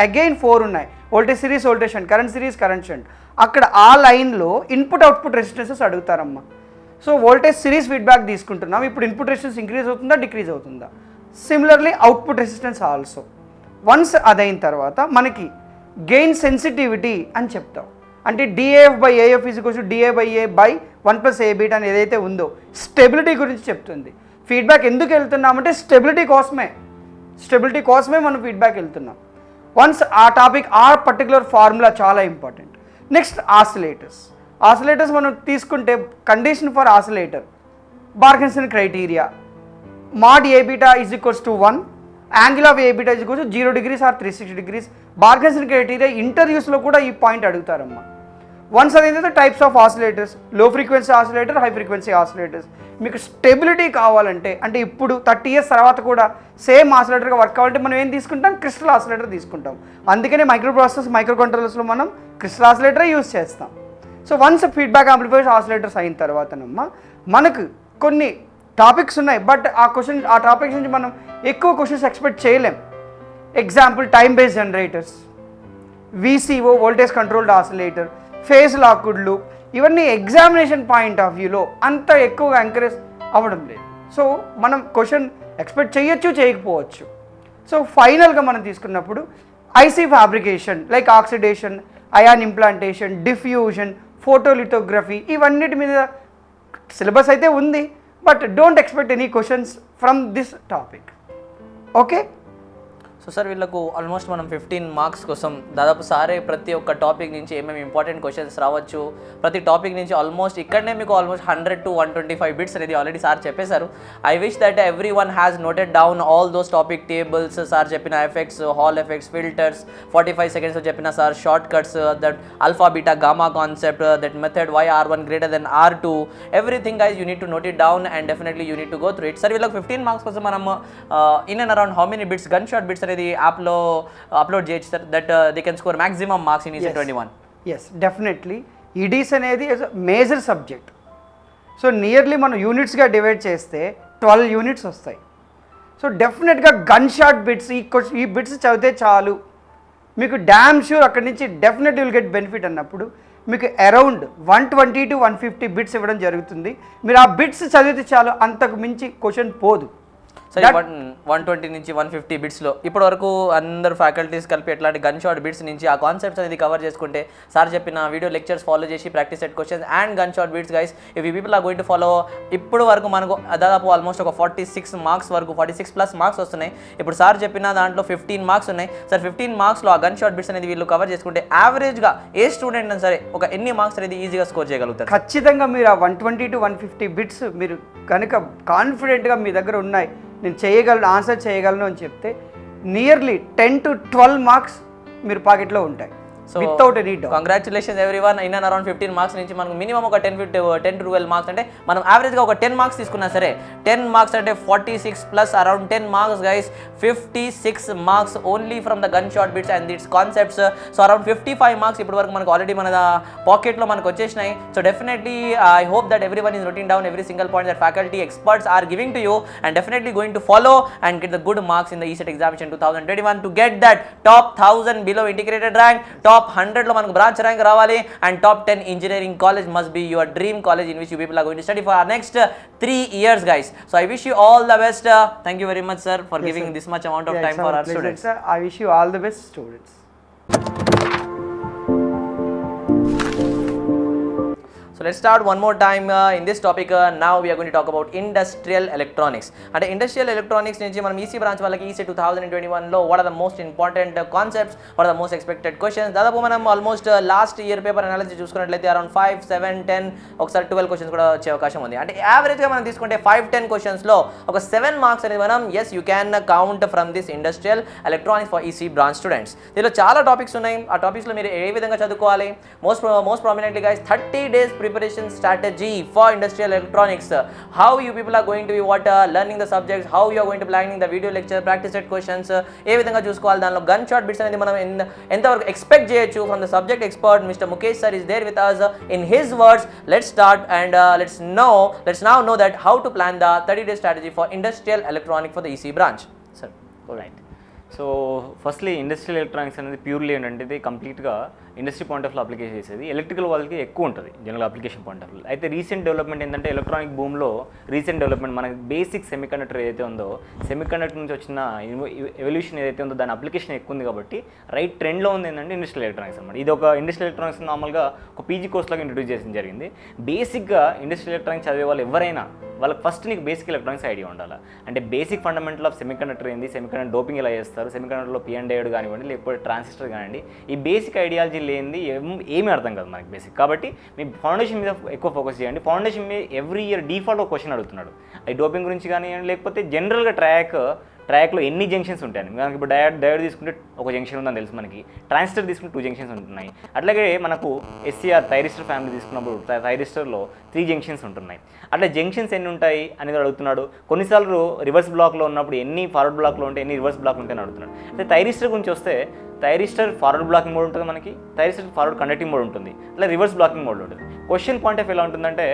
అగైన్ 4 ఉన్నాయి, voltage series, voltage shunt, current series, current shunt. అక్కడ ఆ లైన్లో ఇన్పుట్ అవుట్పుట్ రెసిస్టెన్సెస్ అడుగుతారమ్మా. సో వోల్టేజ్ సిరీస్ ఫీడ్బ్యాక్ తీసుకుంటున్నాం, ఇప్పుడు ఇన్పుట్ రెసిస్టెన్స్ ఇంక్రీజ్ అవుతుందా, డిక్రీజ్ అవుతుందా. Similarly output resistance also. Once అదైన తర్వాత మనకి గెయిన్ సెన్సిటివిటీ అని చెప్తాం. అంటే DAF/AF DA/A/1 + A అని ఏదైతే ఉందో స్టెబిలిటీ గురించి చెప్తుంది. ఫీడ్బ్యాక్ ఎందుకు వెళ్తున్నామంటే స్టెబిలిటీ కోసమే మనం ఫీడ్బ్యాక్ వెళ్తున్నాం. వన్స్ ఆ టాపిక్, ఆ పర్టికులర్ ఫార్ములా చాలా ఇంపార్టెంట్. నెక్స్ట్ ఆసిలేటర్స్ మనం తీసుకుంటే condition for oscillator, Barkhausen criteria, mod A beta is equals to 1, angle of A beta is equals to 0 degrees or 360 degrees. బార్గెన్సన్ criteria ఇంటర్వ్యూస్లో కూడా ఈ పాయింట్ అడుగుతారమ్మా. వన్స్ అదైతే types of oscillators, లో frequency oscillator, high frequency oscillators. మీకు stability కావాలంటే, అంటే ఇప్పుడు 30 years తర్వాత కూడా సేమ్ ఆసిలేటర్గా వర్క్ కావాలంటే మనం ఏం తీసుకుంటాం, క్రిస్టల్ ఆసిలేటర్ తీసుకుంటాం. అందుకనే మైక్రో ప్రాసెసర్స్, మైక్రో కంట్రోలర్స్లో మనం క్రిస్టల్ ఆసిలేటరే యూజ్ చేస్తాం. So once feedback amplifiers, oscillators అయిన తర్వాతనమ్మా మనకు కొన్ని టాపిక్స్ ఉన్నాయి, బట్ ఆ టాపిక్స్ నుంచి మనం ఎక్కువ క్వశ్చన్స్ ఎక్స్పెక్ట్ చేయలేం. Example time based generators, VCO voltage controlled oscillator, phase locked loop, ఇవన్నీ ఎగ్జామినేషన్ పాయింట్ ఆఫ్ వ్యూలో అంత ఎక్కువగా ఎంకరేజ్ అవ్వడం లేదు. సో మనం క్వశ్చన్ ఎక్స్పెక్ట్ చేయొచ్చు, చేయకపోవచ్చు. సో ఫైనల్గా మనం తీసుకున్నప్పుడు IC fabrication like oxidation, ion implantation, diffusion, photolithography, ఇవన్నిటి మీద సిలబస్ అయితే ఉంది, but don't expect any questions from this topic. Okay. So sir వీళ్ళకు ఆల్మోస్ట్ మనం 15 మార్క్స్ కోసం దాదాపు సారే ప్రతి ఒక్క టాపిక్ నుంచి ఏమేమి ఇంపార్టెంట్ క్వశ్చన్స్ రావచ్చు, ప్రతి టాపిక్ నుంచి ఆల్మోస్ట్ ఇక్కడనే మీకు ఆల్మోస్ట్ 100 to 125 బిట్స్ అనేది ఆల్రెడీ సార్ చెప్పేశారు. I wish that everyone has noted down all those topic tables, sir చెప్పిన effects, hall effects, filters, 45 seconds చెప్పిన sir short cuts, that alpha beta gamma concept, that method why R1 greater than R2, everything guys you need to note it down and definitely you need to go through it. Sir వీళ్ళకి 15 marks కోసం మనం in and around how many bits, gun shot bits అనేది యాప్లో upload చేయొచ్చు sir, that they can score maximum marks in ECET 21? Yes, definitely. EDs అనేది major subject. So nearly మనం యూనిట్స్గా divide చేస్తే 12 యూనిట్స్ వస్తాయి. సో డెఫినెట్గా గన్ షాట్ బిట్స్, ఈ బిట్స్ చదివితే చాలు మీకు డ్యామ్ షూర్ అక్కడి నుంచి డెఫినెట్ విల్ గెట్ బెనిఫిట్ అన్నప్పుడు మీకు అరౌండ్ 120 to 150 బిట్స్ ఇవ్వడం జరుగుతుంది. మీరు ఆ బిట్స్ చదివితే చాలు, అంతకు మించి క్వశ్చన్ పోదు. సరే 120 నుంచి 150 బిట్స్లో ఇప్పటి వరకు అందరు ఫ్యాకల్టీస్ కలిపి ఎట్లాంటి గన్ షాట్ బిట్స్ నుంచి ఆ కాన్సెప్ట్స్ అనేది కవర్ చేసుకుంటే సార్ చెప్పిన వీడియో లెక్చర్స్ ఫాలో చేసి practice set questions and gun shot bits guys, if you people are going to follow, ఇప్పుడు వరకు మనకు దాదాపు ఆల్మోస్ట్ ఒక 46 మార్క్స్ వరకు 46+ మార్క్స్ వస్తున్నాయి. ఇప్పుడు సార్ చెప్పిన దాంట్లో 15 మార్క్స్ ఉన్నాయి. సార్ 15 మార్క్స్లో ఆ గన్ షాట్ బిట్స్ అనేది వీళ్ళు కవర్ చేసుకుంటే యావరేజ్గా ఏ స్టూడెంట్ అయినా సరే ఒక ఎన్ని మార్క్స్ అనేది ఈజీగా స్కోర్ చేయగలుగుతారు? ఖచ్చితంగా మీరు ఆ 120 to 150 బిట్స్ మీరు కనుక కాన్ఫిడెంట్గా మీ దగ్గర ఉన్నాయి, నేను చేయగలను, ఆన్సర్ చేయగలను అని చెప్తే నియర్లీ 10 to 12 మార్క్స్ మీరు పాకెట్లో ఉంటాయి. So without any doubt. Congratulations everyone. In and around 15 marks నుంచి మనకు మినిమం ఒక 10 to 12 మార్క్స్ అంటే మనం యావరేజ్గా ఒక 10 మార్క్స్ తీసుకున్నా సరే 10 మార్క్స్ అంటే 46 plus around 10 marks guys, 56 marks only from the gun shot bits and its concepts. So around 55 marks ఇప్పటి వరకు మనకు ఆల్రెడీ మన పాకెట్లో మనకు వచ్చేసినాయి. So definitely I hope that everyone is noting down every single point that faculty experts are giving to you and definitely going to follow and get the good marks in the ECET examination 2021 to get that top 1000 below integrated rank, top 100లో మనకు branch rank రావాలి and top 10 engineering college must be your dream college in which you people are going to study for next 3 years guys. So I wish you all the best. Thank you very much sir for giving this much amount of time for our students. Sir, I wish you all the best students. So So let's start one more time in this topic. Now we are going to talk about industrial electronics. And industrial electronics nunchi manam EC branch vallaki EC 2021 lo what are the most important concepts, what are the most expected questions. Dadapu manam almost last year paper analysis చూసుకున్నట్లయితే around 5 7 10 ఒకసారి 12 questions కూడా వచ్చే అవకాశం ఉంది. అంటే average గా మనం తీసుకుంటే 5 10 క్వశ్చన్స్ లో ఒక 7 మార్క్స్ అనేది మనం yes you can count from this industrial electronics for EC branch students. దీనిలో చాలా టాపిక్స్ ఉన్నాయి. ఆ టాపిక్స్ లో మీరు ఏ విధంగా చదువుకోవాలి, most prominently guys 30 days preparation strategy for industrial electronics. How you people are going to be learning the subjects, how you are going to planning the video lecture, practice set questions, ఏ విధంగా చూసుకోవాలి, దానిలో gun shot bits అనేది మనం ఎంతవరకు expect చేయొచ్చు from the subject expert Mr. Mukesh sir is there with us. In his words, let's start and let's now know that how to plan the 30-day strategy for industrial electronics for the EC branch. Sir, go right. So firstly industrial electronics అనేది purely ఏంటంటే ఇది కంప్లీట్గా industry point of application చేసేది. Electrical వాళ్ళకి ఎక్కువ ఉంటుంది general application point of. అయితే recent development ఏంటంటే ఎలక్ట్రానిక్ బూమ్లో రీసెంట్ డెవలప్మెంట్ మనకి బేసిక్ సెమీకండక్టర్ ఏదైతే ఉందో, సెమీకండక్టర్ నుంచి వచ్చిన ఎవల్యూషన్ ఏదైతే ఉందో దాని అప్లికేషన్ ఎక్కువ ఉంది కాబట్టి రైట్ ట్రెండ్లో ఉంది ఏంటంటే ఇండస్ట్రియల్ ఎలక్ట్రానిక్స్ అనమాట. ఇది ఒక ఇండస్ట్రియల్ ఎలక్ట్రానిక్స్ నార్మల్గా ఒక పీజీ కోర్స్లాగా ఇంట్రొడ్యూస్ చేయడం జరిగింది. బేసిక్గా ఇండస్ట్రియల్ ఎలక్ట్రానిక్స్ చదివే వాళ్ళు ఎవరైనా వాళ్ళకి ఫస్ట్ నీకు బేసిక్ ఎలక్ట్రానిక్స్ ఐడియా ఉండాలి. అంటే బేసిక్ ఫండమెంటల్ ఆఫ్ సెమీకండక్టర్ ఏంది, సెమీకండక్టర్ డోపింగ్ ఎలా చేస్తారు, సెమీకండక్టర్లో పిఎన్ డయోడ్ కానివ్వండి లేకపోతే ట్రాన్సిస్టర్ కానివ్వండి, ఈ బేసిక్ ఐడియాలజీ లేనిది ఏమీ అర్థం కాదు మనకి బేసిక్. కాబట్టి మీ ఫౌండేషన్ మీద ఎక్కువ ఫోకస్ చేయండి. ఫౌండేషన్ మీద ఎవ్రీ ఇయర్ డిఫాల్ట్ ఒక క్వశ్చన్ అడుగుతున్నాడు. అది డోపింగ్ గురించి కానివ్వండి లేకపోతే జనరల్గా ట్రాక్లో ఎన్ని జంక్షన్స్ ఉంటాయని. మనకి ఇప్పుడు డయోడ్ తీసుకుంటే ఒక జంక్షన్ ఉందని తెలుసు మనకి, ట్రాన్సిస్టర్ తీసుకుంటే 2 జంక్షన్స్ ఉంటున్నాయి. అట్లాగే మనకు ఎస్సీఆర్ థైరిస్టర్ ఫ్యామిలీ తీసుకున్నప్పుడు థైరిస్టర్లో 3 జంక్షన్స్ ఉంటున్నాయి. అట్లా జంక్షన్స్ ఎన్ని ఉంటాయి అనేది అడుగుతున్నాడు. కొన్నిసార్లు రివర్స్ బ్లాక్లో ఉన్నప్పుడు ఎన్ని ఫార్వర్డ్ బ్లాక్లో ఉంటే ఎన్ని రివర్స్ బ్లాక్ ఉంటాయని అడుగుతున్నాడు. అయితే థైరిస్టర్ గురించి వస్తే థైరిస్టర్ ఫార్వర్డ్ బ్లాకింగ్ మోడ్ ఉంటుంది, మనకి థైరిస్టర్ ఫార్వర్డ్ కండక్టింగ్ మోడ్ ఉంటుంది, అట్లా రివర్స్ బ్లాకింగ్ మోడ్ ఉంటుంది. క్వశ్చన్ పాయింట్ ఆఫ్ ఎలా ఉంటుందంటే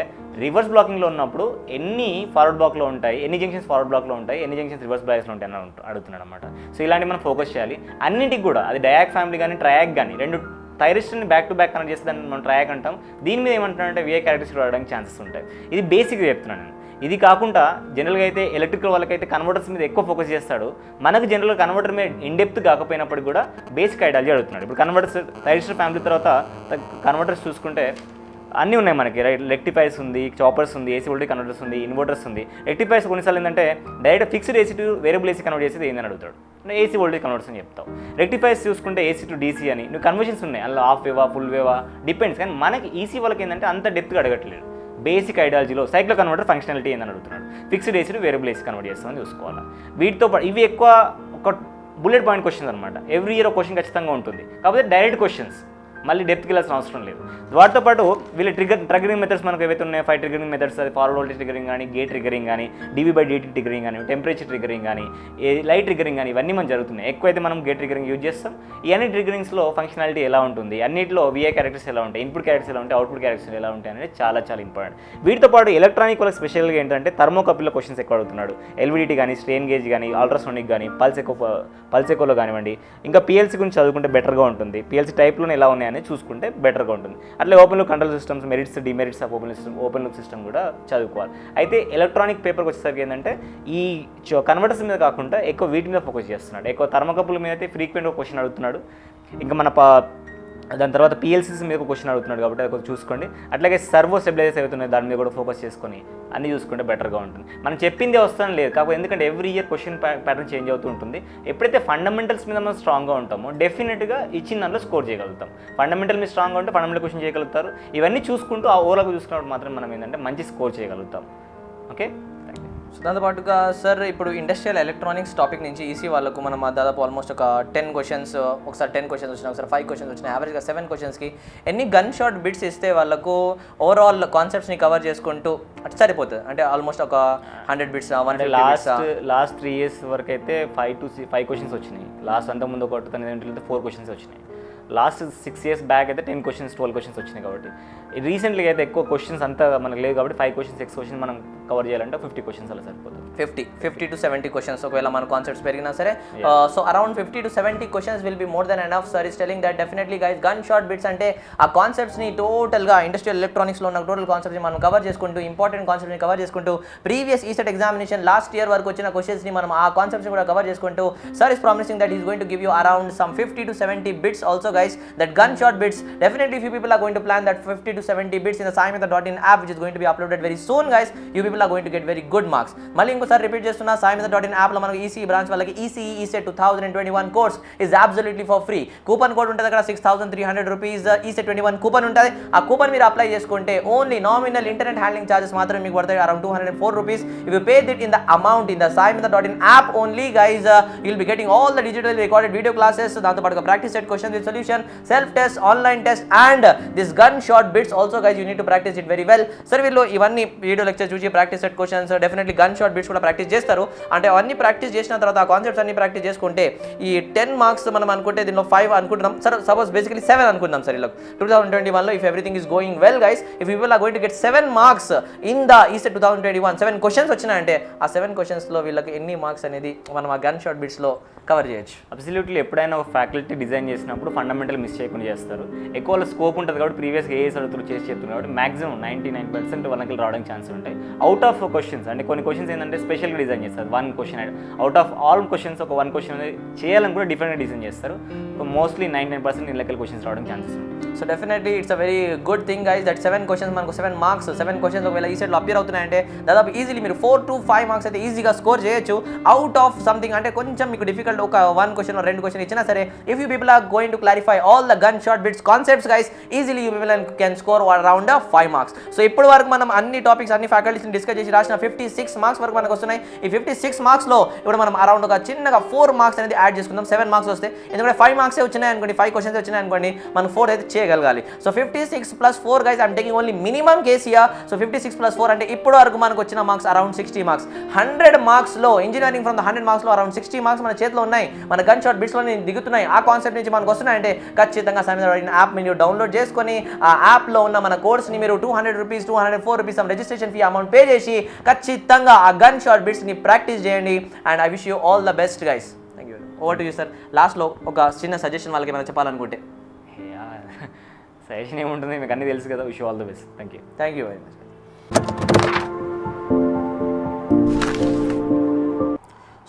రివర్స్ బ్లాకింగ్లో ఉన్నప్పుడు ఎన్ని ఫార్వర్డ్ బ్లాక్లో ఉంటాయి, ఎన్ని జంక్షన్స్ ఫార్వర్డ్ బ్లాక్లో ఉంటాయి, ఎన్ని జంక్షన్స్ రివర్స్ బ్లాక్స్లో ఉంటాయి అని అడుగుతున్నాడు అనమాట. సో ఇలాంటివి మనం ఫోకస్ చేయాలి. అన్నింటికి కూడా అది డయాక్ ఫ్యామిలీ కానీ ట్రయాక్ కానీ రెండు థైరిస్టర్ని బ్యాక్ టు బ్యాక్ కనెక్ట్ చేస్తే దాన్ని మనం ట్రయాక్ అంటాం. దీని మీద ఏమంటున్నాడంటే విఏ క్యారెక్టరిస్టిక్ రావడానికి ఛాన్సెస్ ఉంటాయి. ఇది బేసిక్గా చెప్తున్నాను నేను. ఇది కాకుండా జనరల్గా అయితే ఎలక్ట్రికల్ వాళ్ళకైతే కన్వర్టర్స్ మీద ఎక్కువ ఫోకస్ చేస్తాడు. మనకు జనరల్గా కన్వర్టర్ మీద ఇన్డెప్త్ కాకపోయినప్పటికీ కూడా బేసిక్ ఐడియాలజీ అడుగుతున్నాడు. ఇప్పుడు కన్వర్టర్స్ థైరిస్టర్ ఫ్యామిలీ తర్వాత కన్వర్టర్స్ చూసుకుంటే అన్నీ ఉన్నాయి మనకి, రైట్. రెక్టిఫైర్స్ ఉంది, చాపర్స్ ఉంది, ఏసీ వోల్టేజ్ కన్వర్టర్స్ ఉంది, ఇన్వర్టర్స్ ఉంది. రెక్టిఫైర్స్ కొన్నిసార్లు ఏంటంటే direct fixed AC to variable AC convert చేసేది ఏందని అడుగుతాడు. ఏసీ వోల్టేజ్ కన్వర్టర్స్ అని చెప్తావు. రెక్టిఫైర్స్ చూసుకుంటే ఏసీ టు డీసీ అని నువ్వు కన్వర్షన్స్ ఉన్నాయి, అందులో హాఫ్ వేవా ఫుల్ వేవా డిపెండ్స్. కానీ మనకి ఈసీ వాళ్ళకి ఏంటంటే అంత డెప్త్గా అడగట్లేదు. బేసిక్ ఐడియాలజీలో సైక్లో కన్వర్టర్ ఫంక్షనాలిటీ ఏందని అడుగుతున్నాడు. Fixed AC to variable AC convert చేస్తామని చూసుకోవాలి. వీటితో పాటు ఇవి ఎక్కువ ఒక బుల్లెట్ పాయింట్ క్వశ్చన్స్ అనమాట. ఎవ్రీ ఇయర్ ఒక క్వశ్చన్ ఖచ్చితంగా ఉంటుంది. కాకపోతే డైరెక్ట్ క్వశ్చన్స్, మళ్ళీ డెప్త్కి వెళ్ళాల్సిన అవసరం లేదు. వాటితో పాటు వీళ్ళ ట్రిగరింగ్ మెథడ్స్ మనకు ఏవైతే ఉన్నాయో 5 ట్రిగరింగ్ మెథడ్స్, అది ఫార్వర్డ్ వోల్టేజ్ ట్రిగరింగ్ కానీ, గేట్ ట్రిగరింగ్ కానీ, డివి/డిటి ట్రిగరింగ్ కానీ, టెంపరేచర్ ట్రిగరింగ్ కానీ, లైట్ ట్రిగరింగ్ కానీ, ఇవన్నీ మనం జరుగుతున్నాయి. ఎక్కువైతే మనం గేట్ ట్రిగరింగ్ యూజ్ చేస్తాం. ఈ అన్ని ట్రిగరింగ్స్లో ఫంక్షనాలిటీ ఎలా ఉంటుంది, అన్నింటిలో విఏ క్యారెక్టర్స్ ఎలా ఉంటాయి, ఇన్పుట్ క్యారెక్టర్స్ ఎలా ఉంటాయి, అవుట్పుట్ క్యారెక్టర్స్ ఎలా ఉంటాయి అనేది చాలా చాలా ఇంపార్టెంట్. వీటితో పాటు ఎలక్ట్రానిక్ వాళ్ళకి స్పెషల్గా ఏంటంటే థర్మోకపుల్లో క్వశ్చన్స్ ఎక్కువ అడుగుతున్నాడు. ఎల్విడిటీ కానీ, స్ట్రెయిన్ గేజ్ కానీ, అల్ట్రాసోనిక్ కానీ, పల్స్ ఎకోలో కానివ్వండి. ఇంకా పిఎల్సీ గురించి చదువుకుంటే బెటర్గా ఉంటుంది. పిఎల్సీ టైప్లోనే ఎలా ఉన్నాయని చూసుకుంటే బెటర్గా ఉంటుంది. అట్లా open look control systems, merits demerits of open look system కూడా చదువుకోవాలి. అయితే ఎలక్ట్రానిక్ పేపర్కి వచ్చేసరికి ఏంటంటే ఈ కన్వర్టర్స్ మీద కాకుండా ఎక్కువ వీటి మీద ఫోకస్ చేస్తున్నాడు. ఎక్కువ థర్మోకపుల్ మీద అయితే ఫ్రీక్వెంట్గా క్వశ్చన్ అడుగుతున్నాడు. ఇంకా మన దాని తర్వాత పిఎల్సీస్ మీద ఒక క్వశ్చన్ అడుగుతున్నాడు కాబట్టి అది కొంచెం చూసుకోండి. అట్లాగే సర్వో స్టెబిలైజర్స్ అవుతున్నాయి, దాని మీద కూడా ఫోకస్ చేసుకొని అన్నీ చూసుకుంటే బెటర్గా ఉంటుంది. మనం చెప్పిందే వస్తాను లేదు కాకపోతే ఎందుకంటే every year question pattern change అవుతూ ఉంటుంది. ఎప్పుడైతే ఫండమెంటల్స్ మీద మనం స్ట్రాంగ్గా ఉంటామో డెఫినెట్గా ఇచ్చిన దాంట్లో స్కోర్ చేయగలుగుతాం. ఫండమెంటల్ మీద స్ట్రాంగ్గా ఉంటే ఫండమెంటల్ క్వశ్చన్ చేయగలుగుతారు. ఇవన్నీ చూసుకుంటూ ఆ ఓవర్గా చూసుకున్నప్పుడు మాత్రం మనం ఏంటంటే మంచి స్కోర్ చేయగలుగుతాం. ఓకే, సో దాంతోపాటుగా సార్ ఇప్పుడు ఇండస్ట్రియల్ ఎలక్ట్రానిక్స్ టాపిక్ నుంచి ఈసీ వాళ్ళకు మనం దాదాపు ఆల్మోస్ట్ ఒక 10 క్వశ్చన్స్, ఒకసారి 10 క్వశ్చన్స్ వచ్చినాయి, ఒకసారి 5 క్వశ్చన్స్ వచ్చినాయి, యావరేజ్గా 7 క్వశ్చన్స్కి ఎన్ని గన్ షాట్ బిట్స్ ఇస్తే వాళ్ళకు ఓవరాల్ కాన్సెప్ట్స్ని కవర్ చేసుకుంటూ అటు సరిపోతుంది. అంటే ఆల్మోస్ట్ ఒక 100 బిట్స్, 150 లాస్ట్ 3 years వరకు అయితే 5 క్వశ్చన్స్ వచ్చినాయి. లాస్ట్ అంతకుముందు ఒక 4 క్వశ్చన్స్ వచ్చినాయి. లాస్ట్ 6 years బ్యాక్ అయితే 10 క్వశ్చన్స్ 12 క్వశ్చన్స్ వచ్చినాయి. కాబట్టి రీసెంట్గా అయితే ఎక్కువ క్వశ్చన్స్ అంతా మనకు లేదు కాబట్టి 5 క్వశ్చన్స్ 6 క్వశ్చన్స్ మనం కవర్ చేయాలంటే 50 క్వశ్చన్స్ అలా సరిపోతుంది. 50 to 70 questions ఒకవేళ మన కాన్సెప్ట్స్ పెరిగినా సరే. So around 50 to 70 questions will be more than enough. Sir is telling that definitely guys gun shot bits అంటే ఆ కాన్సెప్ట్స్ ని టోటల్ గా ఇండస్ట్రియల్ ఎలక్ట్రానిక్స్ లో ఉన్న టోటల్ కాన్సెప్ట్స్ ని మనం కవర్ చేసుకుంటూ ఇంపార్టెంట్ కాన్సెప్ట్స్ ని కవర్ చేసుకుంటూ previous ECET examination last year వరకు వచ్చిన క్వశ్చన్స్ ని మనం ఆ కాన్సెప్ట్స్ ని కూడా కవర్ చేసుకుంటూ sir is promising that he is going to give you around some 50 to 70 bits also guys. That gun shot bits definitely few people are going to plan that 50 to 70 bits in the saimeta.in app which is going to be uploaded very soon guys. You people are going to get very good marks. మళ్ళీ ఇంకోసారి repeat చేస్తున్నా, saimeta.in app లో మనకు ECE branch వాళ్ళకి ECE ECET 2021 course is absolutely for free. Coupon code ఉంటుంది అక్కడ 6300 rupees ECET 21 coupon ఉంటుంది. ఆ కూపన్ మీరు అప్లై చేసుకుంటే only nominal internet handling charges మాత్రం మీకు పడతాయి around 204 rupees. If you pay that in the amount in the saimeta.in app only guys you will be getting all the digital recorded video classes, దాంతో పాటుగా practice set questions with solution, self test, online test and this gun shot bits also guys you need to practice it very well. Sir వీళ్ళు ఇవన్నీ video lecture చూసి practice set questions definitely gun shot bits కూడా practice చేస్తారు. అంటే అవన్నీ practice చేసిన తర్వాత ఆ కాన్సెప్ట్స్ అన్ని ప్రాక్టీస్ చేసుకుంటే ఈ 10 మార్క్స్ మనం అనుకుంటే దీనిలో 5 అనుకుంటున్నాం సార్, సపోజ్ బేసికలీ 7 అనుకుందాం సార్ ఇలా 2021 లో if everything is going well guys, if people are going to get 7 marks in the ECET 2021 7 questions వచ్చినాయంటే ఆ 7 క్వశ్చన్స్ లో వీళ్ళకి ఎన్ని మార్క్స్ అనేది మనం ఆ గన్ షాట్ బిట్స్ లో కవర్ చేయొచ్చు. అబ్సల్యూట్లీ ఎప్పుడైనా ఒక ఫ్యాకల్టీ డిజైన్ చేసినప్పుడు ఫండమెంటల్ మిస్ చేయకుండా చేస్తారు. ఎక్కువ స్కోప్ ఉంటుంది కాబట్టి ప్రీవియస్గా ఏఎస్ అడుగుతూ చేసి చెప్తున్నారు కాబట్టి మాక్సిమం 99% వాళ్ళకి రావడానికి ఛాన్స్ ఉంటాయి. అవుట్ ఆఫ్ క్వశ్చన్స్ అంటే కొన్ని క్వశ్చన్స్ ఏంటంటే స్పెషల్గా డిజైన్ చేస్తారు. 1 question out of all questions ఒక 1 క్వశ్చన్ అనేది చేయాలని కూడా డిఫరెంట్గా డిజైన్ చేస్తారు. మోస్ట్లీ 99% ఇళ్ళకెళ్ళి క్వశ్చన్స్ రావడానికి ఛాన్సెస్ ఉంటాయి. So definitely it's a very good thing guys that 7 questions మనకు 7 మార్క్స్ 7 క్వశ్చన్స్ ఒకవేళ ఈ సెట్లో అపియర్ అవుతున్నాయంటే దాదాపు ఈజీలీ మీరు 4 to 5 మార్క్స్ అయితే ఈజీగా స్కోర్ చేయొచ్చు. అవుట్ ఆఫ్ సంథింగ్ అంటే కొంచెం మీకు డిఫికల్ట్ ఒక 1 క్వశ్చన్ 2 క్వశ్చన్ ఇచ్చినా సరే, if you people are going to clarify all the gun shot bits concepts guys easily you people can score around 5 marks. So ఇప్పటి వరకు మనం అన్ని టాపిక్స్ అన్ని ఫ్యాకల్టీస్ని డిస్కస్ చేసి రాసిన 56 మార్క్స్ వరకు మనకు వస్తున్నాయి. ఈ 56 మార్క్స్లో ఇప్పుడు మనం అరౌండ్ ఒక చిన్నగా 4 మార్క్స్ అనేది యాడ్ చేసుకుందాం 7 మార్క్స్ వస్తే. ఎందుకంటే 5 మార్క్సే వచ్చినాయి అనుకోండి, 5 క్వశ్చన్స్ వచ్చినాయి అనుకోండి, మనం 4 అయితే చేయగలగాలి. So 56 + 4 guys I'm taking only minimum case here. So 56 + 4 అంటే ఇప్పుడు వరకు మనకు వచ్చిన మార్క్స్ అరౌండ్ 60 మార్క్స్. 100 మార్క్స్లో ఇంజనీరింగ్ ఫ్రమ్ ద 100 మార్క్స్లో అరౌండ్ 60 మార్క్స్ మన చేతిలో ఉన్నాయి, మన గన్ షాట్ బిట్స్లో దిగుతున్నాయి. ఆ కాన్సెప్ట్ నుంచి మనకు వస్తున్నాయంటే ఖచ్చితంగా saimeta.in యాప్ మీరు డౌన్లోడ్ చేసుకొని ఆ యాప్లో ఉన్న మన కోర్స్ని మీరు 200 rupees 204 rupees registration fee amount pay చేసి ఖచ్చితంగా ఆ గన్ షాట్ బిట్స్ని ప్రాక్టీస్ చేయండి. And I wish you all the best guys. Thank you. Over to you sir. లాస్ట్లో ఒక చిన్న సజెషన్ వాళ్ళకి ఏమైనా చెప్పాలనుకుంటే. సజెషన్ ఏముంటుంది, మీకు అన్నీ తెలుసు కదా. Wish you all the best. Thank you. Thank you very much.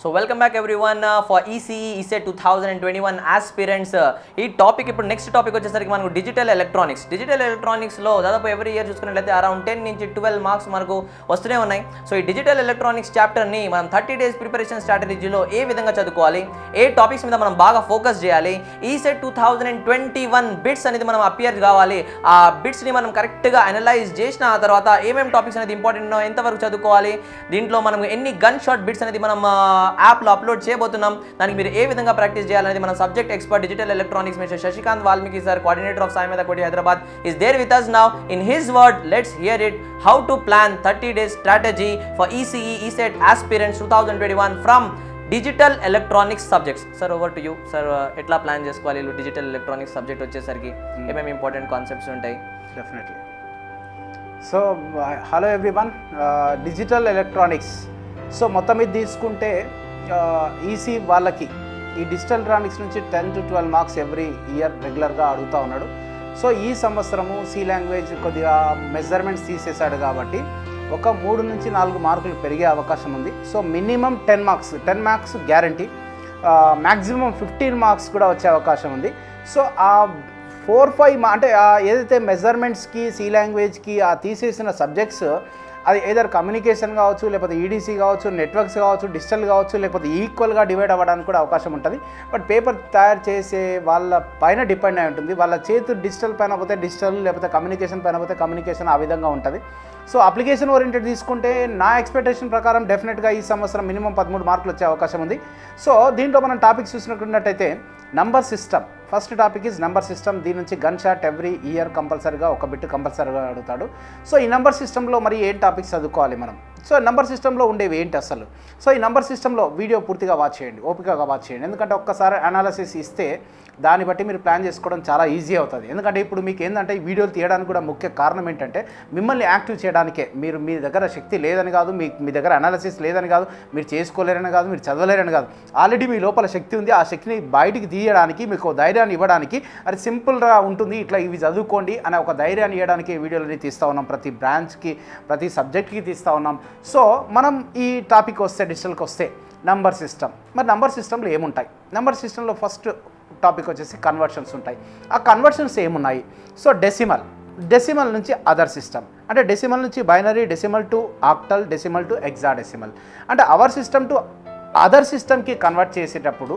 So welcome back everyone for ECE ESET 2021 aspirants. ఈ టాపిక్ ఇప్పుడు నెక్స్ట్ టాపిక్ వచ్చేసరికి మనకు డిజిటల్ ఎలక్ట్రానిక్స్. డిజిటల్ ఎలక్ట్రానిక్స్లో దాదాపు ఎవ్రీ ఇయర్ చూసుకున్నట్లయితే అరౌండ్ 10 నుంచి 12 మార్క్స్ మనకు వస్తూనే ఉన్నాయి. సో ఈ డిజిటల్ ఎలక్ట్రానిక్స్ చాప్టర్ని మనం 30 days ప్రిపరేషన్ స్ట్రాటజీలో ఏ విధంగా చదువుకోవాలి, ఏ టాపిక్స్ మీద మనం బాగా ఫోకస్ చేయాలి, ఈసెట్ 2021 బిట్స్ అనేది మనం అపియర్ కావాలి, ఆ బిట్స్ని మనం కరెక్ట్గా అనలైజ్ చేసిన తర్వాత ఏమేమి టాపిక్స్ అనేది ఇంపార్టెంట్ ఎంతవరకు చదువుకోవాలి, దీంట్లో మనం ఎన్ని గన్ షాట్ బిట్స్ అనేది మనం యాప్లో అప్లోడ్ చేయబోతున్నాం, దానికి మీరు ఏ విధంగా ప్రాక్టీస్ చేయాలనేది మన subject expert digital electronics mister Shashikant Valmiki sir, coordinator of Saimeda Koti Hyderabad, is there with us now. In his word, let's hear it. How to plan 30 days strategy for ECE ESET aspirants 2021 from digital electronics subjects. Sir over to you sir. ఎట్లా plan చేసుకోవాలి digital electronics subject వచ్చేసరికి ఏమేమి important concepts ఉంటాయి? Definitely. So hello everyone, digital electronics. So మొత్తం ఇది తీసుకుంటే EC వాళ్ళకి ఈ డిజిటల్ ఎలక్ట్రానిక్స్ నుంచి 10 to 12 మార్క్స్ ఎవ్రీ ఇయర్ రెగ్యులర్గా అడుగుతూ ఉన్నాడు. సో ఈ సంవత్సరము సి లాంగ్వేజ్ కొద్దిగా మెజర్మెంట్స్ తీసేశాడు కాబట్టి ఒక 3 నుంచి 4 మార్కులు పెరిగే అవకాశం ఉంది. So minimum 10 marks guarantee, maximum 15 marks కూడా వచ్చే అవకాశం ఉంది. సో ఆ 4-5 అంటే ఏదైతే మెజర్మెంట్స్కి సి లాంగ్వేజ్కి ఆ తీసేసిన సబ్జెక్ట్స్ అది ఏదర్ కమ్యూనికేషన్ కావచ్చు, లేకపోతే ఈడీసీ కావచ్చు, నెట్వర్క్స్ కావచ్చు, డిజిటల్ కావచ్చు, లేకపోతే ఈక్వల్గా డివైడ్ అవ్వడానికి కూడా అవకాశం ఉంటుంది. బట్ పేపర్ తయారు చేసే వాళ్ళ పైన డిపెండ్ అయి ఉంటుంది. వాళ్ళ చేతు డిజిటల్ పైన పోతే డిజిటల్, లేకపోతే కమ్యూనికేషన్ పైన పోతే కమ్యూనికేషన్, ఆ విధంగా ఉంటుంది. సో అప్లికేషన్ ఓరియంటెడ్ తీసుకుంటే నా ఎక్స్పెక్టేషన్ ప్రకారం డెఫినెట్గా ఈ సంవత్సరం మినిమం 13 మార్కులు వచ్చే అవకాశం ఉంది. సో దీంట్లో మనం టాపిక్స్ చూసినట్టున్నట్టయితే number system. First topic is number system. దీని నుంచి గన్ షాట్ ఎవ్రీ ఇయర్ కంపల్సరీగా ఒక బిట్ కంపల్సరీగా అడుగుతాడు. సో ఈ నంబర్ సిస్టంలో మరి ఏం టాపిక్స్ చదువుకోవాలి మనం? సో నంబర్ సిస్టంలో ఉండేవి ఏంటి అసలు? సో ఈ నంబర్ సిస్టంలో వీడియో పూర్తిగా వాచ్ చేయండి, ఓపికగా వాచ్ చేయండి. ఎందుకంటే ఒక్కసారి అనాలిసిస్ ఇస్తే దాన్ని బట్టి మీరు ప్లాన్ చేసుకోవడం చాలా ఈజీ అవుతుంది. ఎందుకంటే ఇప్పుడు మీకు ఏంటంటే ఈ వీడియోలు తీయడానికి కూడా ముఖ్య కారణం ఏంటంటే మిమ్మల్ని యాక్టివ్ చేయడానికే. మీ దగ్గర శక్తి లేదని కాదు, మీ దగ్గర అనాలిసిస్ లేదని కాదు, మీరు చేసుకోలేరని కాదు, మీరు చదవలేరని కాదు. ఆల్రెడీ మీ లోపల శక్తి ఉంది. ఆ శక్తిని బయటికి తీయడానికి, మీకు ధైర్యాన్ని ఇవ్వడానికి, అది సింపుల్గా ఉంటుంది, ఇట్లా ఇవి చదువుకోండి అనే ఒక ధైర్యాన్ని ఇవ్వడానికి ఈ వీడియోలని తీస్తూ ఉన్నాం. ప్రతి బ్రాంచ్కి, ప్రతి సబ్జెక్ట్కి తీస్తూ ఉన్నాం. సో మనం ఈ టాపిక్ వస్తే, డిజిటల్కి వస్తే నంబర్ సిస్టమ్. మరి నంబర్ సిస్టంలో ఏముంటాయి? నంబర్ సిస్టంలో ఫస్ట్ టాపిక్ వచ్చేసి కన్వర్షన్స్ ఉంటాయి. ఆ కన్వర్షన్స్ ఏమున్నాయి? సో డెసిమల్ నుంచి అదర్ సిస్టమ్, అంటే డెసిమల్ నుంచి binary, decimal to octal, decimal to hexadecimal. అంటే అవర్ సిస్టమ్ టు అదర్ సిస్టమ్కి కన్వర్ట్ చేసేటప్పుడు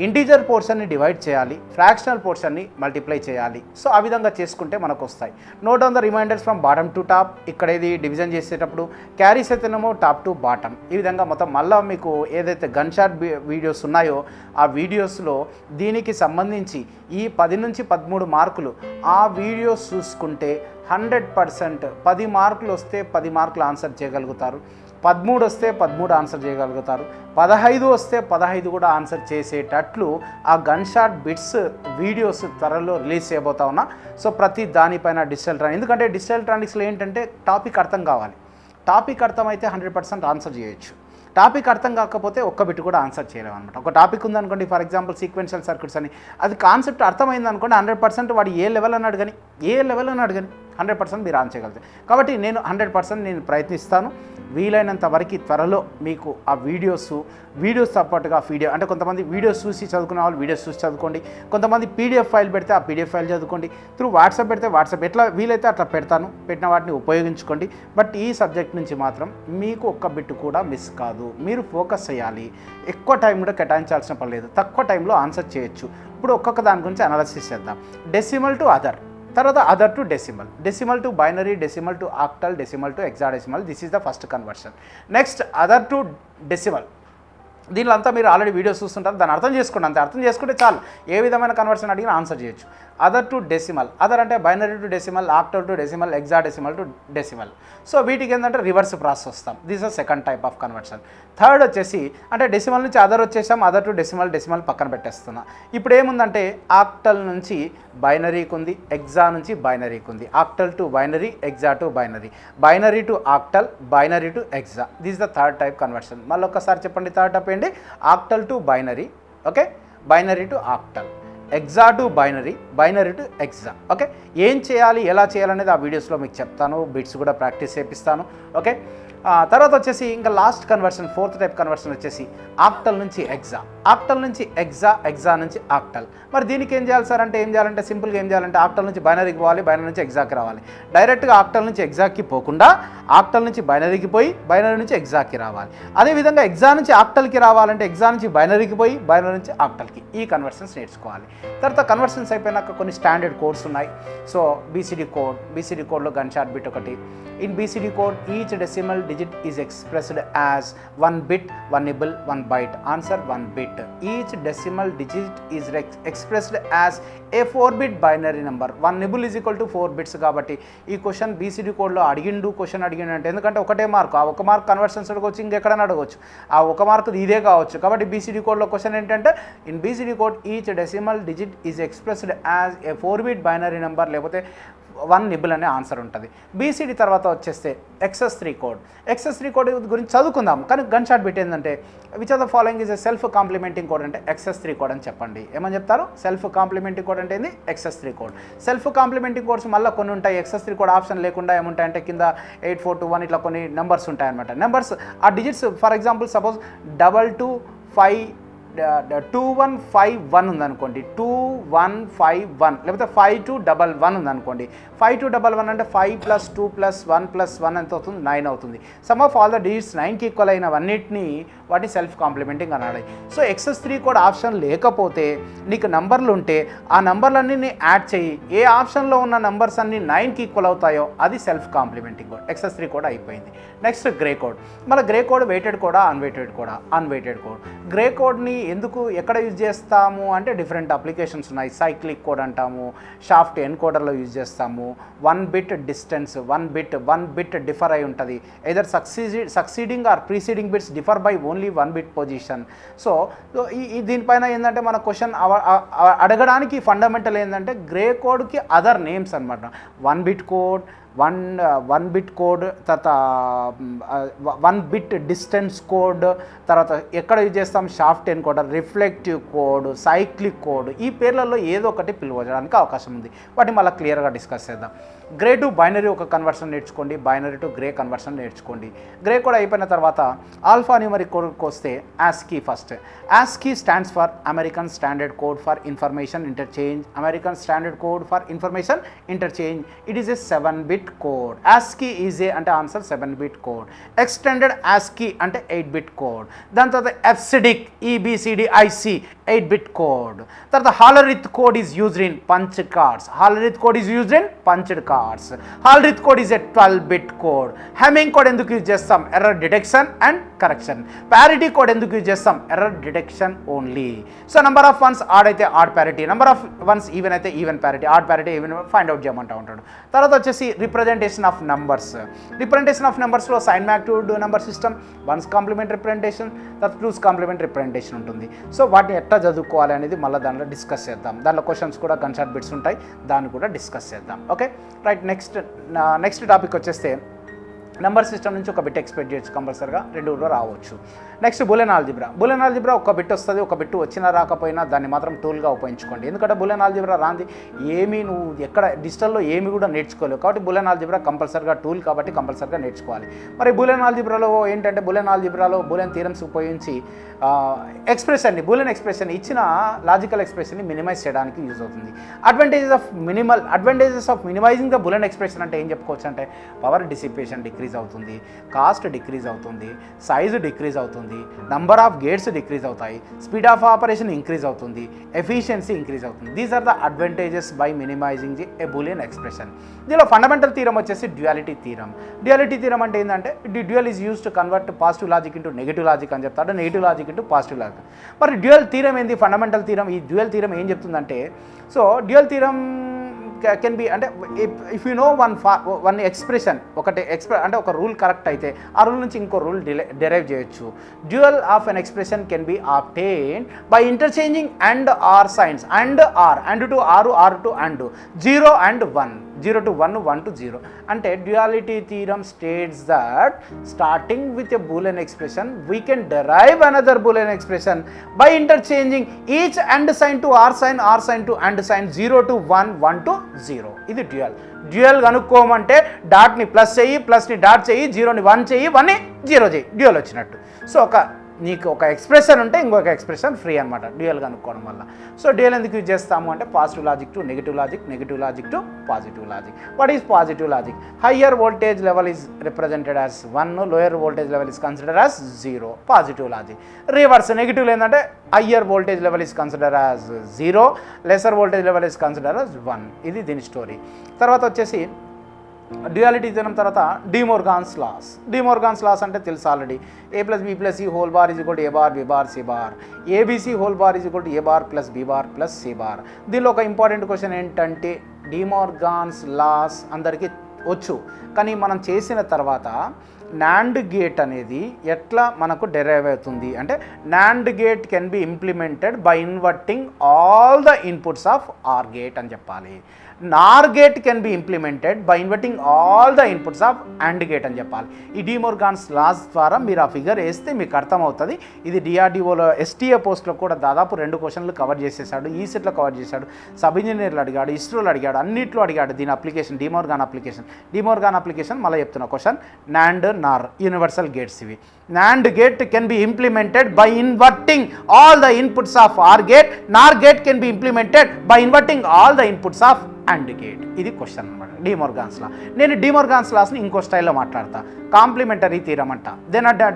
ఇంటీజర్ పోర్షన్ని డివైడ్ చేయాలి, ఫ్రాక్షనల్ పోర్షన్ని మల్టిప్లై చేయాలి. సో ఆ విధంగా చేసుకుంటే మనకు వస్తాయి. Note on the reminders from bottom to top. ఇక్కడ ఇది డివిజన్ చేసేటప్పుడు క్యారీస్ అయితేనేమో టాప్ టు బాటమ్. ఈ విధంగా మొత్తం మళ్ళీ మీకు ఏదైతే గన్ షాట్ వీడియోస్ ఉన్నాయో ఆ వీడియోస్లో దీనికి సంబంధించి ఈ 10 నుంచి 13 మార్కులు ఆ వీడియోస్ చూసుకుంటే 100% 10 మార్కులు వస్తే 10 మార్కులు ఆన్సర్ చేయగలుగుతారు, 13 వస్తే 13 ఆన్సర్ చేయగలుగుతారు, 15 వస్తే 15 కూడా ఆన్సర్ చేసేటట్లు ఆ గన్ షాట్ బిట్స్ వీడియోస్ త్వరలో రిలీజ్ చేయబోతా ఉన్నా. సో ప్రతి దానిపైన డిజిటల్ ట్రానిక్స్, ఎందుకంటే డిజిటల్ ఎలక్ట్రానిక్స్లో ఏంటంటే టాపిక్ అర్థం కావాలి. టాపిక్ అర్థమైతే 100% ఆన్సర్ చేయొచ్చు. టాపిక్ అర్థం కాకపోతే ఒక్క బిట్ కూడా ఆన్సర్ చేయలేము అనమాట. ఒక టాపిక్ ఉందనుకోండి, ఫర్ ఎగ్జాంపుల్ సీక్వెన్షియల్ సర్క్యూట్స్ అని, అది కాన్సెప్ట్ అర్థమైంది అనుకోండి, 100% వాడు ఏ లెవెల్ అని అడగని 100% మీరు ఆన్సర్ చేయగలుగుతారు. కాబట్టి నేను 100% నేను ప్రయత్నిస్తాను. వీలైనంత వరకు త్వరలో మీకు ఆ వీడియోస్ పాటుగా వీడియో, అంటే కొంతమంది వీడియోస్ చూసి చదువుకునే వాళ్ళు వీడియోస్ చూసి చదువుకోండి, కొంతమంది పీడిఎఫ్ ఫైల్ పెడితే ఆ పీడిఎఫ్ ఫైల్ చదువుకోండి, త్రూ వాట్సాప్ పెడితే వాట్సాప్, ఎట్లా వీలైతే అట్లా పెడతాను, పెట్టిన వాటిని ఉపయోగించుకోండి. బట్ ఈ సబ్జెక్ట్ నుంచి మాత్రం మీకు ఒక్క బిట్ కూడా మిస్ కాదు. మీరు ఫోకస్ చేయాలి, ఎక్కువ టైం కూడా కేటాయించాల్సిన పని లేదు, తక్కువ టైంలో ఆన్సర్ చేయొచ్చు. ఇప్పుడు ఒక్కొక్క దాని గురించి అనాలిసిస్ చేద్దాం. డెసిమల్ టు అదర్, తర్వాత other to decimal, decimal to binary, decimal to octal, decimal to hexadecimal. This is the first conversion. Next other to decimal. దీనిలో అంతా మీరు ఆల్రెడీ వీడియోస్ చూస్తుంటారు, దాన్ని అర్థం చేసుకోండి. అంతే అర్థం చేసుకుంటే చాలు, ఏ విధమైన కన్వర్షన్ అడిగినా ఆన్సర్ చేయొచ్చు. అదర్ టు డెసిమల్, అదర్ అంటే binary to decimal, octal to decimal, hexadecimal to decimal. So వీటికి ఏంటంటే రివర్స్ ప్రాసెస్ వస్తాం. This is second type of conversion. Third వచ్చేసి అంటే డెసిమల్ నుంచి అదర్ వచ్చేసాం, అదర్ టు డెసిమల్ పక్కన పెట్టేస్తున్నా. ఇప్పుడు ఏముందంటే ఆక్టల్ నుంచి బైనరీకి ఉంది, ఎగ్జా నుంచి బైనరీకి ఉంది, octal to binary, hexa to binary, binary to octal, binary to hexa. This the third type conversion. మళ్ళీ ఒకసారి చెప్పండి, థర్డ్ టైప్ ఏంటి? Octal to binary, okay, binary to octal, hexa to binary, binary to hexa. Okay, ఏం చేయాలి, ఎలా చేయాలనేది ఆ వీడియోస్లో మీకు చెప్తాను, బిట్స్ కూడా ప్రాక్టీస్ చేపిస్తాను. ఓకే, తర్వాత వచ్చేసి ఇంకా last conversion, fourth type conversion వచ్చేసి ఆక్టల్ నుంచి ఎగ్జా, ఆక్టల్ నుంచి ఎగ్జా, ఎగ్జా నుంచి ఆక్టల్. మరి దీనికి ఏం చేయాలి సార్ అంటే, ఏం చేయాలంటే సింపుల్గా ఏం చేయాలంటే ఆక్టల్ నుంచి బైనరీకి పోవాలి, బైనరీ నుంచి ఎగ్జాకి రావాలి. డైరెక్ట్గా ఆక్టల్ నుంచి ఎగ్జాకి పోకుండా ఆక్టల్ నుంచి బైనరీకి పోయి బైనరీ నుంచి ఎగ్జాకి రావాలి. అదేవిధంగా ఎగ్జా నుంచి ఆక్టల్కి రావాలంటే ఎగ్జా నుంచి బైనరీకి పోయి బైనరీ నుంచి ఆక్టల్కి. ఈ కన్వర్షన్స్ నేర్చుకోవాలి. తర్వాత కన్వర్షన్స్ అయిపోయినాక కొన్ని స్టాండర్డ్ కోడ్స్ ఉన్నాయి. సో బీసీడీ కోడ్లో గన్ షాట్ బిట్ ఒకటి. In BCD code each decimal digit is expressed as 1 bit, 1 nibble, 1 byte. Answer 1 bit. Each decimal digit is expressed as a 4-bit binary number. 1 nibble is equal to 4 bits. కాబట్టి ఈ question BCD కోడ్లో question అడిగిండు అంటే, ఎందుకంటే ఒకటే mark, ఆ ఒక mark conversions అడగవచ్చు, ఇంకెక్కడైనా అడగవచ్చు, ఆ ఒక మార్క్ ఇదే కావచ్చు. కాబట్టి బీసీడీ కోడ్లో క్వశ్చన్ ఏంటంటే, in BCD code each decimal digit is expressed as a 4-bit binary number, లేకపోతే 1 నిబుల్ అనే ఆన్సర్ ఉంటుంది. బీసీడీ తర్వాత వచ్చేస్తే XS3 కోడ్ గురించి చదువుకుందాం. కానీ గన్ షాట్ బిట్ ఏంటంటే, which of the following is a self complementing code అంటే XS3 కోడ్ అని చెప్పండి. ఏమని చెప్తారు? సెల్ఫ్ కాంప్లిమెంటింగ్ కోడ్ అంటే ఏంది? XS3 code. Self complimenting codes మళ్ళీ కొన్ని ఉంటాయి. XS3 కోడ్ ఆప్షన్ లేకుండా ఏముంటాయంటే కింద 8421 ఇట్లా కొన్ని నెంబర్స్ ఉంటాయన్నమాట. నెంబర్స్ ఆ డిజిట్స్, ఫర్ ఎగ్జాంపుల్ సపోజ్ 2151 ఉందనుకోండి, 2151, లేకపోతే 5211 ఉందనుకోండి. 5211 అంటే 5 + 2 + 1 + 1 ఎంత అవుతుంది? 9 అవుతుంది. Some of all the digits 9కి ఈక్వల్ అయినవన్నిటిని వాటిని సెల్ఫ్ కాంప్లిమెంటింగ్ అనాలి. సో XS3 కోడ్ ఆప్షన్ లేకపోతే నీకు నంబర్లు ఉంటే ఆ నంబర్లన్నీ యాడ్ చేయి, ఏ ఆప్షన్లో ఉన్న నంబర్స్ అన్ని 9కి ఈక్వల్ అవుతాయో అది self complementing code. XS3 code అయిపోయింది. Next gray code. మళ్ళీ గ్రే కోడ్ వెయిటెడ్ కోడా, అన్వెయిటెడ్ కోడా? Unweighted code. గ్రే కోడ్ని ఎందుకు ఎక్కడ యూజ్ చేస్తాము అంటే డిఫరెంట్ అప్లికేషన్స్ ఉన్నాయి. సైక్లిక్ కోడ్ అంటాము, షాఫ్ట్ ఎన్కోడర్లో యూజ్ చేస్తాము. 1 బిట్ డిస్టెన్స్, 1 బిట్ డిఫర్ అయి ఉంటుంది. Either succeeding or preceding bits differ by only 1 bit position. So ఈ దీనిపైన ఏంటంటే మన క్వశ్చన్ అడగడానికి ఫండమెంటల్ ఏంటంటే గ్రే కోడ్కి అదర్ నేమ్స్ అనమాట. 1 బిట్ కోడ్, 1 బిట్ కోడ్, తర్వాత 1 బిట్ డిస్టెన్స్ కోడ్, తర్వాత ఎక్కడ యూజ్ చేస్తాం shaft encoder, reflective code, cyclic code. ఈ పేర్లలో ఏదో ఒకటి పిలువడానికి అవకాశం ఉంది. వాటిని మళ్ళీ క్లియర్గా డిస్కస్ చేద్దాం. గ్రే టు బైనరీ ఒక కన్వర్షన్ నేర్చుకోండి, బైనరీ టు గ్రే కన్వర్షన్ నేర్చుకోండి. గ్రే కోడ్ అయిపోయిన తర్వాత ఆల్ఫా న్యూమరిక్ కోడ్కి వస్తే ASCII first. ASCII stands for American standard code for information interchange. American standard code for information interchange. It is a 7 bit code. ASCII is a అంటే answer 7 bit code. Extended ASCII అంటే 8 bit code. దాని తర్వాత EBCDIC, EBCDIC 8 bit code. తర్వాత Hollerith code is used in punched cards. Hollerith code is used in punched cards. Hollerith code is a 12 bit code. Hamming code ఎందుకు use చేస్తాం? Error detection and correction. Parity code ఎందుకు use చేస్తాం? Error detection only. So number of ones odd అయితే odd parity, number of ones even అయితే even parity, odd parity even find out చేయమంటూ ఉంటాడు. తర్వాత వచ్చేసి representation of numbers. Representation of నెంబర్స్లో sign magnitude number system, 1's complement representation, తర్వాత 2's complement representation ఉంటుంది. So వాటిని ఎట్లా చదువుకోవాలి అనేది మళ్ళీ దాంట్లో డిస్కస్ చేద్దాం. దాంట్లో క్వశ్చన్స్ కూడా కన్సర్ట్ బిట్స్ ఉంటాయి, దాన్ని కూడా డిస్కస్ చేద్దాం. Okay right. నెక్స్ట్ టాపిక్ వచ్చేస్తే నెంబర్ సిస్టమ్ నుంచి ఒక బిట్ ఎక్స్పెక్ట్ చేయొచ్చు కంపల్సరీగా, 2 రావచ్చు. Next Boolean algebra. Boolean algebra ఒక బిట్ వస్తుంది, ఒక బిట్ వచ్చినా రాకపోయినా దాన్ని మాత్రం టూల్గా ఉపయోగించుకోండి. ఎందుకంటే బూలియన్ ఆల్జీబ్రా రాంది ఏమీ నువ్వు ఎక్కడ డిజిటల్లో ఏమి కూడా నేర్చుకోలేవు. కాబట్టి బూలియన్ ఆల్జీబ్రా కంపల్సరీగా టూల్ కాబట్టి కంపల్సరీగా నేర్చుకోవాలి. మరి బూలియన్ ఆల్జీబ్రాలో ఏంటంటే బూలియన్ ఆల్జీబ్రాలో బూలియన్ థియరమ్స్ ఉపయోగించి బూలియన్ ఎక్స్ప్రెషన్ ఇచ్చిన లాజికల్ ఎక్స్ప్రెషన్ని మినిమైజ్ చేయడానికి యూజ్ అవుతుంది. Advantages of minimizing the Boolean expression అంటే ఏం చెప్పుకోవచ్చు అంటే పవర్ డిసిపేషన్ డిక్రీజ్ అవుతుంది, కాస్ట్ డిక్రీజ్ అవుతుంది, సైజు డిక్రీజ్ అవుతుంది, నంబర్ ఆఫ్ గేట్స్ డిక్రీజ్ అవుతాయి, స్పీడ్ ఆఫ్ ఆపరేషన్ ఇంక్రీజ్ అవుతుంది, ఎఫిషియన్సీ ఇంక్రీజ్ అవుతుంది. These are the advantages by minimizing the a Boolean expression. దీనిలో ఫండమెంటల్ థీరం వచ్చేసి డ్యుయాలిటీ థీరం. డ్యుయాలిటీ థీరం అంటే ఏంటంటే dual is use to convert positive logic into negative logic అని చెప్తాడు, negative logic into positive logic. మరి dual theorem ఏంది? Fundamental theorem. ఈ dual theorem ఏం చెప్తుందంటే, so dual theorem can be అంటే if you know one expression అంటే ఒక రూల్ కరెక్ట్ అయితే ఆ రూల్ నుంచి ఇంకో రూల్ డెరైవ్ చేయొచ్చు. Dual of an expression can be obtained by interchanging and or signs, and to or to and, 0 and 1, 0 to 1, 1 to 0. అంటే duality theorem states that starting with a Boolean expression we can derive another Boolean expression by interchanging each and sign to or sign to and sign, 0 to 1, 1 to 0. ఇది dual కనుక్కోమంటే డాట్ని plus చేయి, ప్లస్ని dot చేయి, 0ని 1 చేయి, 1ని 0 చేయి, dual వచ్చినట్టు. So నీకు ఒక expression ఉంటే ఇంకొక ఎక్స్ప్రెషన్ ఫ్రీ అనమాట డ్యూయల్ కనుక్కోవడం వల్ల. సో డ్యూయల్ ఎందుకు యూజ్ చేస్తాము అంటే positive logic to negative logic, negative logic to positive logic. What is positive logic? Higher voltage level is represented as 1, lower voltage level is considered as 0. Positive logic. Reverse negative ఏంటంటే higher voltage level is considered as 0, lesser voltage level is considered as 1. ఇది దీని story. తర్వాత వచ్చేసి duality theorem తర్వాత డిమోర్గాన్స్ loss అంటే తెలుసు already. a + b + c whole bar is equal to a bar b bar c bar, abc whole bar is equal to a bar + b bar + c bar. దీనిలో ఒక important question ఏంటంటే డిమోర్గాన్స్ loss అందరికీ వచ్చు, కానీ మనం చేసిన తర్వాత నాండ్ గేట్ అనేది ఎట్లా మనకు డెరైవ్ అవుతుంది అంటే NAND gate can be implemented by inverting all the inputs of or gate అని చెప్పాలి. NOR gate can be implemented by inverting all the inputs of and gate అని చెప్పాలి. ఈ డిమోర్గాన్స్ లాస్ ద్వారా మీరు ఆ ఫిగర్ వేస్తే మీకు అర్థమవుతుంది. ఇది డిఆర్డిఓలో ఎస్టీఏ పోస్ట్లో కూడా దాదాపు 2 క్వశ్చన్లు కవర్ చేసేసాడు, ఈ సెట్లో కవర్ చేశాడు, సబ్ ఇంజనీర్లు అడిగాడు, ఇస్రోలో అడిగాడు, అన్నిట్లో అడిగాడు దీని అప్లికేషన్. డిమోర్గాన్ అప్లికేషన్ మళ్ళీ చెప్తున్న క్వశ్చన్ నాండ్ నార్ యూనివర్సల్ గేట్స్ ఇవి. NAND gate can be implemented by inverting all the inputs of OR gate. NOR gate can be implemented by inverting all the inputs of AND gate. ఇది question అనమాట డిమోర్గాన్స్ లా. నేను డిమోర్గాన్స్ లాస్ని ఇంకో స్టైల్లో మాట్లాడతా, complementary theorem అంట.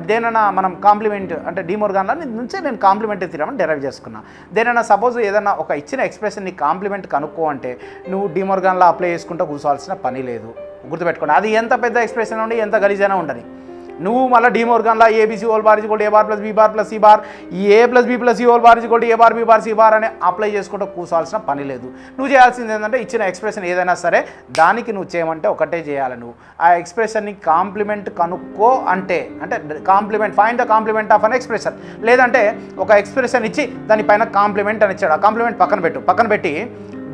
దేనైనా మనం కాంప్లిమెంట్ అంటే డిమోర్గాన్ లా నుంచే నేను కాంప్లిమెంటరీ థీరం అని డెరైవ్ చేసుకున్నా. దేనైనా సపోజ్ ఏదైనా ఒక ఇచ్చిన ఎక్స్ప్రెషన్ని కాంప్లిమెంట్ కనుక్కో అంటే నువ్వు డిమోర్గాన్ లా అప్లై చేసుకుంటూ కూర్చోవాల్సిన పని లేదు. గుర్తుపెట్టుకోండి, అది ఎంత పెద్ద ఎక్స్ప్రెషన్ ఉండి ఎంత గలీజైనా ఉండని. నువ్వు మళ్ళీ డిమోర్గన్లా ABC whole bar is equal to A bar plus B bar plus C bar, A plus B plus C whole bar is equal to A bar B bar C bar అని apply చేసుకుంటూ కూర్చోవాల్సిన పని లేదు. నువ్వు చేయాల్సింది ఏంటంటే ఇచ్చిన expression ఏదైనా సరే దానికి నువ్వు చేయమంటే ఒకటే చేయాలి. నువ్వు ఆ ఎక్స్ప్రెషన్ని కాంప్లిమెంట్ కనుక్కో అంటే complement find the complement of an expression, లేదంటే ఒక ఎక్స్ప్రెషన్ ఇచ్చి దానిపైన కాంప్లిమెంట్ అని ఇచ్చాడు. ఆ కాంప్లిమెంట్ పక్కన పెట్టి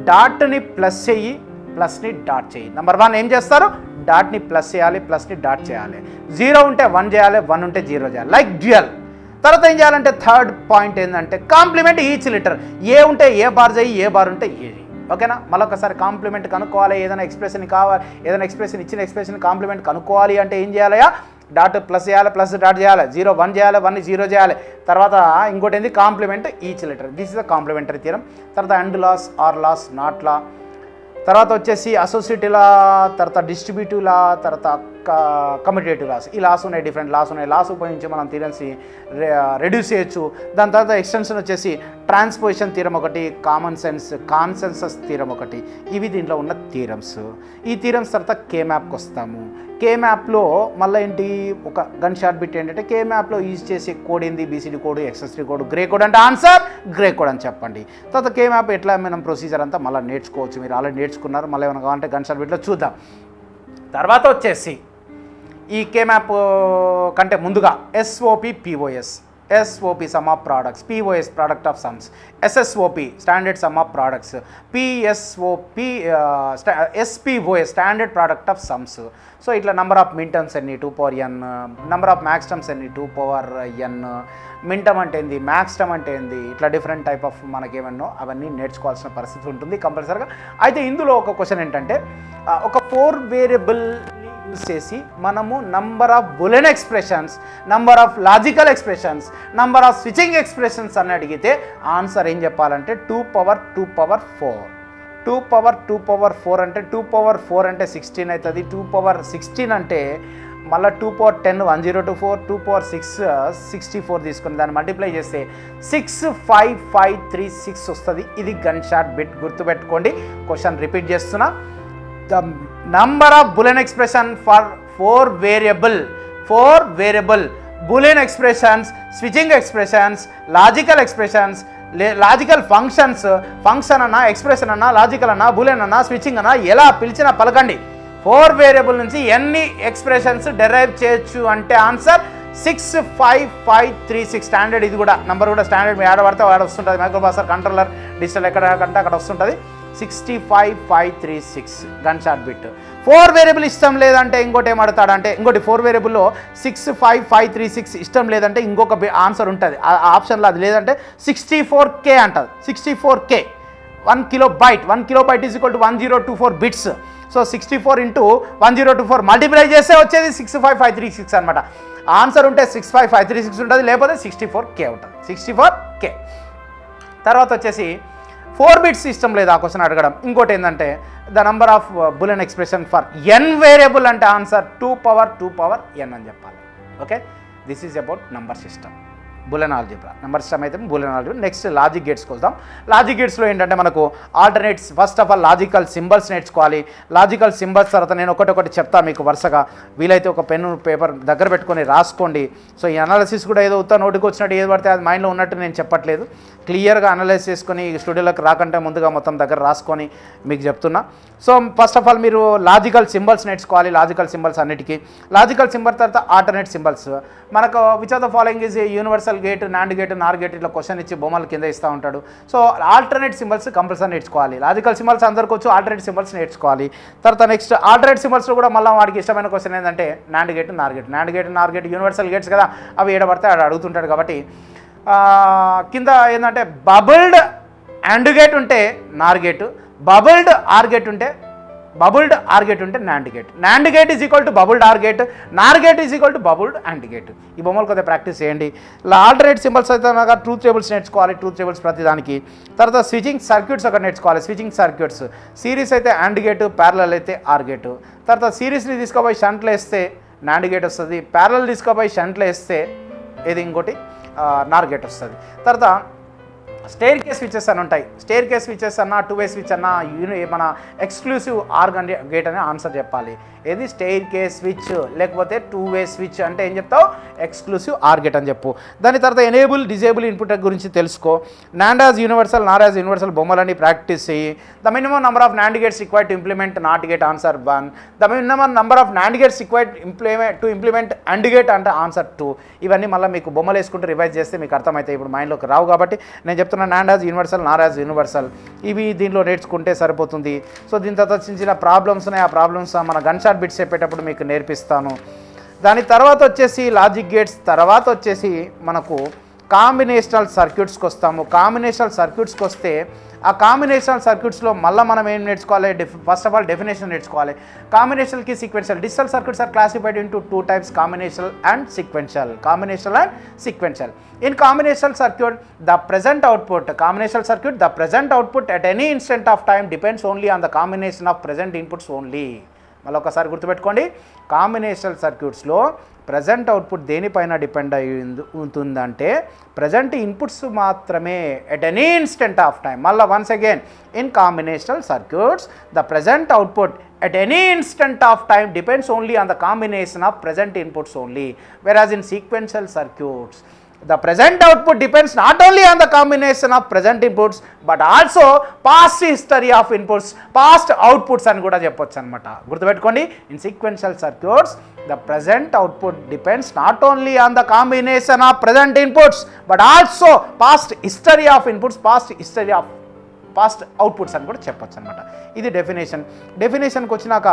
డాట్ని ప్లస్ చెయ్యి, ప్లస్ని డాట్ చేయి. నెంబర్ 1 ఏం చేస్తారు, డాట్ని ప్లస్ చేయాలి, ప్లస్ని డాట్ చేయాలి. 0 ఉంటే 1 చేయాలి, 1 ఉంటే 0 చేయాలి, లైక్ డ్యూయల్. తర్వాత ఏం చేయాలంటే థర్డ్ పాయింట్ ఏంటంటే కాంప్లిమెంట్ ఈచ్ లెటర్. ఏ ఉంటే ఏ బార్ చేయి, ఏ బార్ ఉంటే ఏ. ఓకేనా, మళ్ళొకసారి కాంప్లిమెంట్ కనుక్కోవాలి. ఏదైనా ఎక్స్ప్రెషన్ కావాలి, ఏదైనా ఎక్స్ప్రెషన్ ఇచ్చిన ఎక్స్ప్రెషన్ కాంప్లిమెంట్ కనుక్కోవాలి అంటే ఏం చేయాలయా, డాట్ ప్లస్ చేయాలి, ప్లస్ డాట్ చేయాలి, 0 1 చేయాలి, 1 0 చేయాలి. తర్వాత ఇంకోటి ఏంది complement each letter. This is the complementary theorem. తర్వాత and laws, or laws, not law, తర్వాత వచ్చేసి అసోసియేటివ్ లా, తర్వాత డిస్ట్రిబ్యూటివ్ లా, తర్వాత కమ్యూటేటివ్ లాస్. ఈ లాస్ ఉన్నాయి, డిఫరెంట్ లాస్ ఉన్నాయి. లాస్ ఉపయోగించి మనం థియరమ్స్ని రెడ్యూస్ చేయొచ్చు. దాని తర్వాత ఎక్స్టెన్షన్ వచ్చేసి ట్రాన్స్పోజిషన్ థియరం ఒకటి, కామన్ సెన్స్ కాన్సెన్సస్ థియరం ఒకటి. ఇవి దీంట్లో ఉన్న థియరమ్స్. ఈ థియరమ్స్ తర్వాత కే మ్యాప్కి వస్తాము. కే మ్యాప్లో మళ్ళీ ఏంటి, ఒక గన్ షాట్ బిట్ ఏంటంటే కే మ్యాప్లో యూజ్ చేసే కోడ్ ఏంది, BCD code, XS3 code, gray code అంటే ఆన్సర్ గ్రే కోడ్ అని చెప్పండి. తర్వాత కే మ్యాప్ ఎట్లా మనం ప్రొసీజర్ అంతా మళ్ళీ నేర్చుకోవచ్చు. మీరు ఆల్రెడీ నేర్చుకున్నారు, మళ్ళీ ఏమైనా కావాలంటే గన్ షాట్ బిట్లో చూద్దాం. తర్వాత వచ్చేసి ఈ కే మ్యాప్ కంటే ముందుగా SOP POS. SOP sum of products, POS product of sums, SSOP standard sum of products, PSOP SPOS standard product of sums. So ఇట్లా నెంబర్ ఆఫ్ మిన్ టర్మ్స్ ఎన్ని 2 power n, number of maths terms ఎన్ని 2 power n, మిన్ term అంటే ఏంది, max term అంటే ఏంది, ఇట్లా different type of మనకేమన్నో అవన్నీ నేర్చుకోవాల్సిన పరిస్థితి ఉంటుంది కంపల్సరీగా. అయితే ఇందులో ఒక క్వశ్చన్ ఏంటంటే ఒక 4 వేరియబుల్ యూజ్ చేసి మనము number of Boolean expressions, number of logical expressions, number of switching expressions అని అడిగితే ఆన్సర్ ఏం చెప్పాలంటే 2 power 2 power 4. 2 power 2 power 4 అంటే 2 power 4 అంటే 16 అవుతుంది. 2 power 16 అంటే మళ్ళీ 2 power 10 1024, 2 power 6 64 తీసుకుని దాన్ని మల్టిప్లై చేస్తే 65536 వస్తుంది. ఇది గన్ షాట్ బిట్, గుర్తుపెట్టుకోండి. క్వశ్చన్ రిపీట్ చేస్తున్నా. The number of Boolean expression for 4 variable Boolean expressions, switching expressions, logical expressions, logical functions, function అన్నా, ఎక్స్ప్రెషన్ అన్నా, లాజికల్ అన్నా, బూలియన్ అన్నా, స్విచ్చింగ్ అన్నా, ఎలా పిలిచినా పలకండి. 4 వేరియబుల్ నుంచి ఎన్ని ఎక్స్ప్రెషన్స్ డెరైవ్ చేయొచ్చు అంటే ఆన్సర్ 65536. స్టాండర్డ్ ఇది కూడా నంబర్ కూడా స్టాండర్డ్, మీ ఆడబడితే ఆడ వస్తుంటుంది. మైక్రోప్రాసెసర్, కంట్రోలర్, డిజిటల్ ఎక్కడ కంటే అక్కడ వస్తుంటుంది. 65536 గన్ షాట్ బిట్. 4 వేరియబుల్ ఇష్టం లేదంటే ఇంకోటి ఏమడతాడంటే, ఇంకోటి 4 వేరియబుల్లో 65536 ఇష్టం లేదంటే ఇంకొక ఆన్సర్ ఉంటుంది ఆ ఆప్షన్లో. అది లేదంటే 64K అంటుంది. 64K 1 kilobyte. 1 kilobyte is equal to 1024 bits. So 64 into 1024 multiply చేస్తే వచ్చేది 65536 అనమాట. ఆన్సర్ ఉంటే 65536 ఉంటుంది, లేకపోతే 64K ఉంటుంది. 64K. తర్వాత వచ్చేసి 4 బిట్స్ ఇష్టం లేదు ఆ క్వశ్చన్ అడగడం. ఇంకోటి ఏంటంటే the number of Boolean expression for n variable అంటే ఆన్సర్ 2 power 2 power n అని చెప్పాలి. Okay, this is about number system, Boolean algebra. Number system అయితే బులియన్ ఆల్జీబ్రా. నెక్స్ట్ లాజిక్ గేట్స్కి వద్దాం. లాజిక్ గేట్స్లో ఏంటంటే మనకు alternates, first of all logical symbols నేర్చుకోవాలి. లాజికల్ సింబల్స్ తర్వాత నేను ఒకటి చెప్తాను మీకు వరుసగా. వీలైతే ఒక పెన్ను పేపర్ దగ్గర పెట్టుకొని రాసుకోండి. సో ఈ అనాలిసిస్ కూడా ఏదో ఉత్తా నోటికి వచ్చినట్టు ఏది పడితే అది మైండ్లో ఉన్నట్టు నేను చెప్పట్లేదు. క్లియర్గా అనలైజ్ చేసుకొని స్టూడియోలోకి రాకంటే ముందుగా మొత్తం దగ్గర రాసుకొని మీకు చెప్తున్నా. సో ఫస్ట్ ఆఫ్ ఆల్ మీరు లాజికల్ సింబల్స్ నేర్చుకోవాలి. లాజికల్ సింబల్స్ అన్నిటికీ. లాజికల్ సింబల్ తర్వాత ఆల్టర్నేట్ సింబల్స్. మనకు which of the following is universal gate, nand gate, nor gate, ఇట్లా క్వశ్చన్ ఇచ్చి బొమ్మలు కింద ఇస్తూ ఉంటాడు. సో ఆల్టర్నేట్ సింబల్స్ కంపల్సరీ నేర్చుకోవాలి. లాజికల్ సింబల్స్ అందరికీ వచ్చు, ఆల్టర్నేట్ సింబల్స్ నేర్చుకోవాలి. తర్వాత నెక్స్ట్ ఆల్టర్నేట్ సింబల్స్లో కూడా మళ్ళీ వాడికి ఇష్టమైన క్వశ్చన్ ఏంటంటే NAND gate, nor gate. Nand gate, nor gate universal gates కదా, అవి ఏడబడితే ఆడ అడుగుతుంటాడు. కాబట్టి కింద ఏంటంటే బబుల్డ్ అండ్ గేట్ ఉంటే nor gate, bubbled or gate ఉంటే nand gate. Nand gate is equal to bubbled or gate, nor gate is equal to bubbled and gate. ఈ బొమ్మలు కొద్దిగా ప్రాక్టీస్ చేయండి. ఆల్టర్నేట్ సింబల్స్ అయితే నాకు ట్రూత్ టేబుల్స్ నేర్చుకోవాలి. ట్రూత్ టేబుల్స్ ప్రతిదానికి. తర్వాత స్విచింగ్ సర్క్యూట్స్ ఒకటి నేర్చుకోవాలి. స్విచింగ్ సర్క్యూట్స్ సిరీస్ అయితే అండ్ గేటు, ప్యారలల్ అయితే ఆర్ గేటు. తర్వాత సిరీస్ని తీసుకుపోయి షంట్లో వేస్తే నాండ్ గేట్ వస్తుంది. ప్యారలల్ తీసుకుపోయి షంట్లో వేస్తే ఇది ఇంకోటి నార్ గేట్ వస్తుంది. తర్వాత స్టేర్ కేస్ స్విచెస్ అని ఉంటాయి. స్టేర్ కేస్ స్విచెస్ అన్న, 2-way స్విచ్ అన్న, మన ఎక్స్క్లూసివ్ ఆర్ గేట్ అని ఆన్సర్ చెప్పాలి. ఏది స్టెయిర్ కేస్ స్విచ్ లేకపోతే 2-way స్విచ్ అంటే ఏం చెప్తావు? ఎక్స్క్లూసివ్ ఆర్ గేట్ అని చెప్పు. దాని తర్వాత ఎనేబుల్ డిజేబుల్ ఇన్పుట్ గురించి తెలుసుకో. నాండ్ యాజ్ యూనివర్సల్, నార్ యాజ్ యూనివర్సల్ బొమ్మలని ప్రాక్టీస్ చేయి. The minimum number of nand gates required to implement not gate answer 1. The minimum number of nand gates required to implement and gate అంటే answer 2. ఇవన్నీ మళ్ళీ మీకు బొమ్మలు వేసుకుంటూ revise చేస్తే మీకు అర్థమవుతాయి. ఇప్పుడు మైండ్లోకి రావు కాబట్టి నేను చెప్తున్నా నాండ్ యాజ్ యూనివర్సల్, నార్ యాజ్ యూనివర్సల్ ఇవి దీంట్లో నేర్చుకుంటే సరిపోతుంది. సో దీని తర్వాత చిన్న చిన్న ప్రాబ్లమ్స్ ఉన్నాయి. ఆ ప్రాబ్లమ్స్ మన గన్ షాట్ బిట్స్ చెప్పేటప్పుడు మీకు నేర్పిస్తాను. దాని తర్వాత వచ్చేసి లాజిక్ గేట్స్, తర్వాత వచ్చేసి మనకు కాంబినేషనల్ సర్క్యూట్స్కి వస్తాము. కాంబినేషనల్ సర్క్యూట్స్కి వస్తే ఆ కాంబినేషనల్ సర్క్యూట్స్లో మళ్ళీ మనం ఏం నేర్చుకోవాలి? ఫస్ట్ ఆఫ్ ఆల్ డెఫినేషన్ నేర్చుకోవాలి. కాంబినేషనల్కి sequential. Digital circuits are classified into 2 types, combinational and sequential. Combinational and sequential. In combinational circuit, the present output, combinational circuit, the present output at any instant of time depends only on the combination of present inputs only. మళ్ళీ ఒకసారి గుర్తుపెట్టుకోండి, combinational సర్క్యూట్స్లో present output దేనిపైన depend అయి ఉంటుందంటే present inputs మాత్రమే at any instant of time. మళ్ళీ once again, in combinational circuits the present output at any instant of time depends only on the combination of present inputs only, whereas in sequential circuits the present output depends not only on the combination of present inputs but also past history of inputs, past outputs అని కూడా చెప్పొచ్చు అనమాట. గుర్తుపెట్టుకోండి, in sequential circuits the present output depends not only on the combination of present inputs but also past history of inputs, past history of past outputs అని కూడా చెప్పొచ్చు అనమాట. ఇది డెఫినేషన్కి వచ్చినాక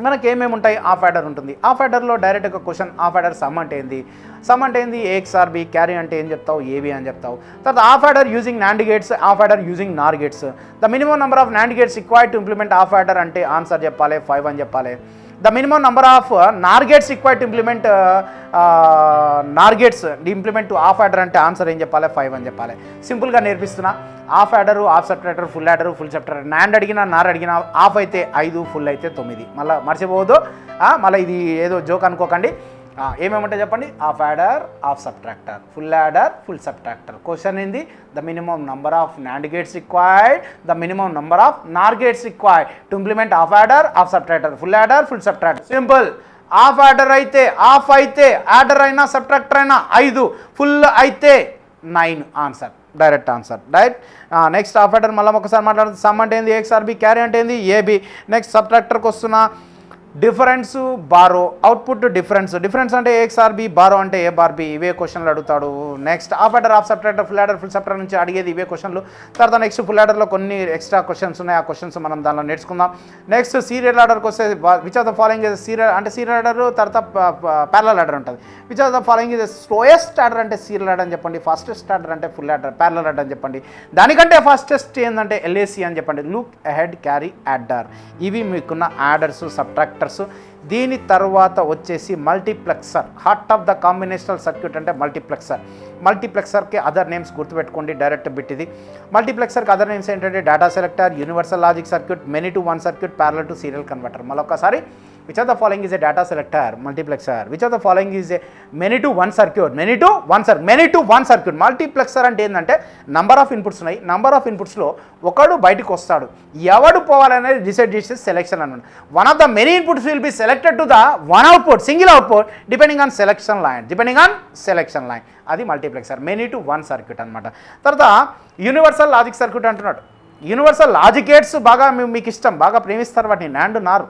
మనకి ఏమేమి ఉంటాయి? ఆఫ్ ఆర్డర్ ఉంటుంది. ఆఫ్ ఆర్డర్లో డైరెక్ట్ ఒక క్వశ్చన్, ఆఫ్ ఆర్డర్ సమ్ అంటే ఏంది? ఏఎక్స్ఆర్ బి, క్యారీ అంటే ఏం చెప్తావు? ఏబి అని చెప్తావు. తర్వాత half adder using nand gates, half adder using nor gates. The minimum number of nand gates required to implement half adder అంటే ఆన్సర్ చెప్పాలి, 5 అని చెప్పాలి. The minimum number of nor gates required to implement nor gates implement half adder అంటే answer ఏం చెప్పాలి? 5 అని చెప్పాలి. సింపుల్గా నేర్పిస్తున్నా. Half adder, half subtractor, full adder, full subtractor. Nand అడిగినా, నార్ అడిగినా ఆఫ్ అయితే 5, ఫుల్ అయితే 9. మళ్ళీ మర్చిపోవద్దు. మళ్ళీ ఇది ఏదో జోక్ అనుకోకండి. ఏమేమంటే చెప్పండి? Half adder, half subtractor, full adder, full subtractor. Question ఏంది? The minimum number of nand gates required, the minimum number of nor gates required to implement half adder, half subtractor, full adder, full subtractor. Simple. Half adder అయితే, half అయితే, adder అయినా subtractor అయినా 5, full అయితే 9 answer, direct answer. Next half adder మళ్ళీ ఒకసారి మాట్లాడుతుంది. Some అంటే ఏంది? ఏఎక్స్ఆర్బి, క్యారీ అంటే ఏంది? ఏబి. నెక్స్ట్ సబ్ట్రాక్టర్కి వస్తున్నా. డిఫరెన్స్, బారో, అవుట్పుట్ డిఫరెన్స్ అంటే ఏఎక్స్ఆర్బి, బారో అంటే ఏ బార్ బి. ఇవే క్వశ్చన్లు అడుగుతాడు. Next half adder, half subtractor, full adder, full subtractor నుంచి అడిగేది ఇవే క్వశ్చన్లు. తర్వాత నెక్స్ట్ ఫుల్ ఆర్డర్లో కొన్ని ఎక్స్ట్రా క్వశ్చన్స్ ఉన్నాయి. ఆ క్వశ్చన్స్ మనం దానిలో నేర్చుకుందాం. నెక్స్ట్ సీరియల్ ఆర్డర్కి వస్తే which of the following is serial అంటే సీరియల్ ఆర్డర్, తర్వాత ప్యారలల్ ఆర్డర్ ఉంటుంది. Which of the following is slowest order అంటే సీరియల్ ఆర్డర్ అని చెప్పండి. ఫాస్టెస్ట్ ఆర్డర్ అంటే ఫుల్ ఆర్డర్, ప్యారలల్ ఆర్డర్ అని చెప్పండి. దానికంటే ఫాస్టెస్ట్ ఏంటంటే ఎల్ఏసి అని చెప్పండి. Look ahead, carry, adder. ఇవి మీకున్న యాడర్స్, సబ్ట్రాక్టర్స్. దీని తర్వాత వచ్చేసి multiplexer. Heart of the combinational circuit అంటే మల్టీప్లెక్సర్కి అదర్ నేమ్స్ గుర్తుపెట్టుకోండి. డైరెక్ట్ బిట్ ఇది. మల్టీప్లెక్సర్కి అదర్ నేమ్స్ ఏంటంటే data selector, universal logic circuit, many to one circuit, parallel to serial converter. మళ్ళొకసారి, which of the following is a data selector, multiplexer? Which of the following is a many to one circuit? Many to one circuit. Multiplexer అంటే ఏంటంటే number of inputs ఉన్నాయి. Number of ఇన్పుట్స్లో ఒకడు బయటకు వస్తాడు, ఎవడు పోవాలనేది డిసైడ్ చేసే సెలెక్షన్ అన్నమాట. One of the many inputs will be selected to the one output, single output, depending on selection line. అది multiplexer, many to one circuit అనమాట. తర్వాత యూనివర్సల్ లాజిక్ సర్క్యూట్ అంటున్నాడు. యూనివర్సల్ లాజిక్ గేట్స్ బాగా మీకు ఇష్టం, బాగా ప్రేమిస్తారు వాటిని. నాండ్, నార్.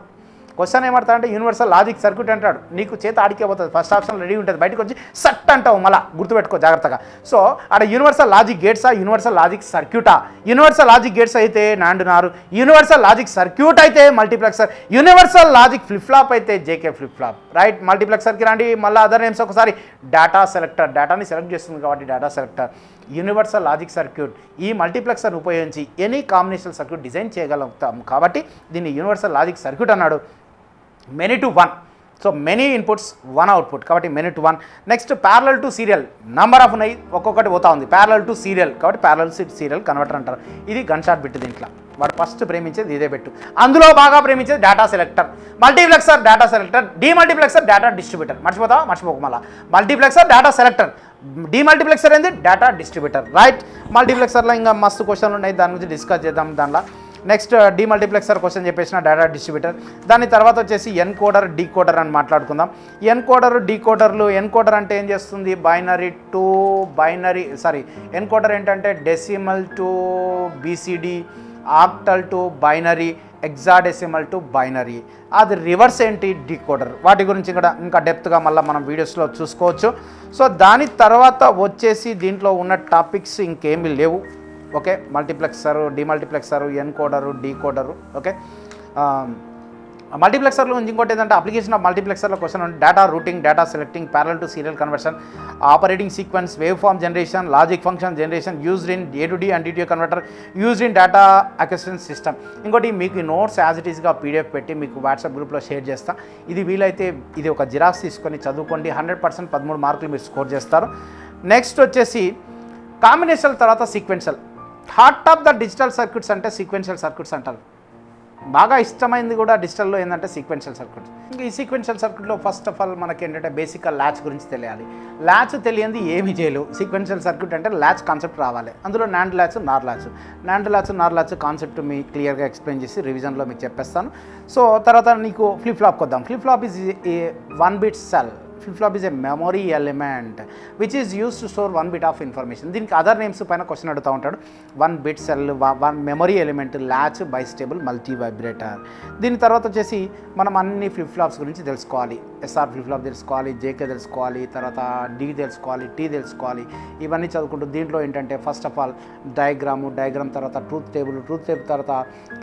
క్వశ్చన్ ఏమంటా అంటే యూనివర్సల్ లాజిక్ సర్క్యూట్ అంటాడు. నీకు చేత ఆడికే పోతుంది. ఫస్ట్ ఆప్షన్ రెడీ ఉంటుంది, బయటకు వచ్చి సట్ అంటావు. మళ్ళీ గుర్తుపెట్టుకో జాగ్రత్తగా. సో అక్కడ యూనివర్సల్ లాజిక్ గేట్సా, యూనివర్సల్ లాజిక్ సర్క్యూటా? యూనివర్సల్ లాజిక్ గేట్స్ అయితే nand, nor. Universal logic circuit అయితే multiplexer. Universal logic flip flop అయితే జేకే ఫ్లిప్ ఫ్లాప్. రైట్. మల్టీప్లెక్సర్కి రండి. మళ్ళీ అదర్ నేమ్స్ ఒకసారి. డేటా సెలెక్టర్, డేటాని సెలెక్ట్ చేస్తుంది కాబట్టి data selector. Universal logic circuit. ఈ మల్టీప్లెక్సర్ ఉపయోగించి ఎనీ కాంబినేషనల్ సర్క్యూట్ డిజైన్ చేయగలుగుతాం కాబట్టి దీన్ని యూనివర్సల్ లాజిక్ సర్క్యూట్ అన్నాడు. Many to one. So many inputs, one output కాబట్టి many to one. Next parallel to serial. Number of ఉన్నాయి, ఒక్కొక్కటి పోతా ఉంది. ప్యారలల్ టు సీరియల్ కాబట్టి ప్యారలల్ సీరియల్ కన్వర్టర్ అంటారు. ఇది గన్ షాట్ బిట్ దీంట్లో. వాడు ఫస్ట్ ప్రేమించేది ఇదే పెట్టు. అందులో బాగా ప్రేమించేది data selector, multiplexer data selector, demultiplexer data distributor. మర్చిపోకు మళ్ళీ. మల్టీప్లెక్సర్ డేటా సెలెక్టర్, డీమల్టీప్లెక్సర్ ఏంది డేటా డిస్ట్రిబ్యూటర్. రైట్. మల్టీప్లెక్సర్లో ఇంకా మస్తు క్వశ్చన్లు ఉన్నాయి, దాని గురించి డిస్కస్ చేద్దాం. దానిలో నెక్స్ట్ డీమల్టీప్లెక్సర్ క్వశ్చన్ చెప్పేసిన డేటా డిస్ట్రిబ్యూటర్. దాని తర్వాత వచ్చేసి ఎన్కోడర్ డీకోడర్ అని మాట్లాడుకుందాం. ఎన్కోడర్ డీకోడర్లు. ఎన్కోడర్ అంటే ఏం చేస్తుంది, ఎన్కోడర్ ఏంటంటే decimal to BCD, octal to binary, hexadecimal to binary. అది రివర్స్ ఏంటి డీకోడర్. వాటి గురించి ఇంకా డెప్త్గా మళ్ళీ మనం వీడియోస్లో చూసుకోవచ్చు. సో దాని తర్వాత వచ్చేసి దీంట్లో ఉన్న టాపిక్స్ ఇంకేమీ లేవు. ఓకే, మల్టీప్లెక్సరు, డీమల్టీప్లెక్సరు, ఎన్కోడరు, డీకోడరు. ఓకే, మల్టీప్లెక్సర్లో ఇంకోటి ఏంటంటే అప్లికేషన్ ఆఫ్ మల్టీప్లెక్సర్లో క్వశ్చన్ ఉంది. Data routing, data selecting, parallel to serial conversion, operating sequence, wave form generation, logic function generation, used in A to D and DTO converter, used in data acquisition system. ఇంకోటి మీకు notes as it ఈస్గా PDF పెట్టి మీకు WhatsApp గ్రూప్లో share చేస్తా. ఇది వీలైతే ఇది ఒక జిరాక్స్ తీసుకొని చదువుకోండి. 100% 13 మార్కులు మీరు స్కోర్ చేస్తారు. నెక్స్ట్ వచ్చేసి కాంబినేషన్ తర్వాత sequential. Heart of the digital circuits అంటే సీక్వెన్షియల్ సర్క్యూట్స్ అంటారు. బాగా ఇష్టమైంది కూడా డిజిటల్లో ఏంటంటే సీక్వెన్షియల్ సర్క్యూట్స్. ఇంకా ఈ సీక్వెన్షియల్ సర్క్యూట్లో ఫస్ట్ ఆఫ్ ఆల్ మనకి ఏంటంటే బేసిక్గా ల్యాచ్ గురించి తెలియాలి. ల్యాచ్ తెలియంది ఏమి చేయలేవు. సీక్వెన్షియల్ సర్క్యూట్ అంటే ల్యాచ్ కాన్సెప్ట్ రావాలి. అందులో నాండ్ ల్యాచ్, నార్ ల్యాచ్. నార్ ల్యాచ్ కాన్సెప్ట్ మీకు క్లియర్గా ఎక్స్ప్లెయిన్ చేసి రివిజన్లో మీకు చెప్పేస్తాను. సో తర్వాత నీకు ఫ్లిప్ ఫ్లాప్కి వద్దాం. Flip flop is a 1 bit cell. Flip-flop is a memory element which is used to store 1 bit of information. దీనికి అదర్ నేమ్స్ పైన క్వశ్చన్ అడుగుతూ ఉంటాడు. 1 bit cell, 1 memory element, latch, బైస్టేబుల్, multi vibrator. దీని తర్వాత వచ్చేసి మనం అన్ని ఫ్లిప్ ఫ్లాప్స్ గురించి తెలుసుకోవాలి. ఎస్ఆర్ ఫ్లిప్ ఫ్లాప్ తెలుసుకోవాలి, జేకే తెలుసుకోవాలి, తర్వాత డి తెలుసుకోవాలి, టీ తెలుసుకోవాలి. ఇవన్నీ చదువుకుంటూ దీంట్లో ఏంటంటే ఫస్ట్ ఆఫ్ ఆల్ డయాగ్రామ్ తర్వాత ట్రూత్ టేబుల్ తర్వాత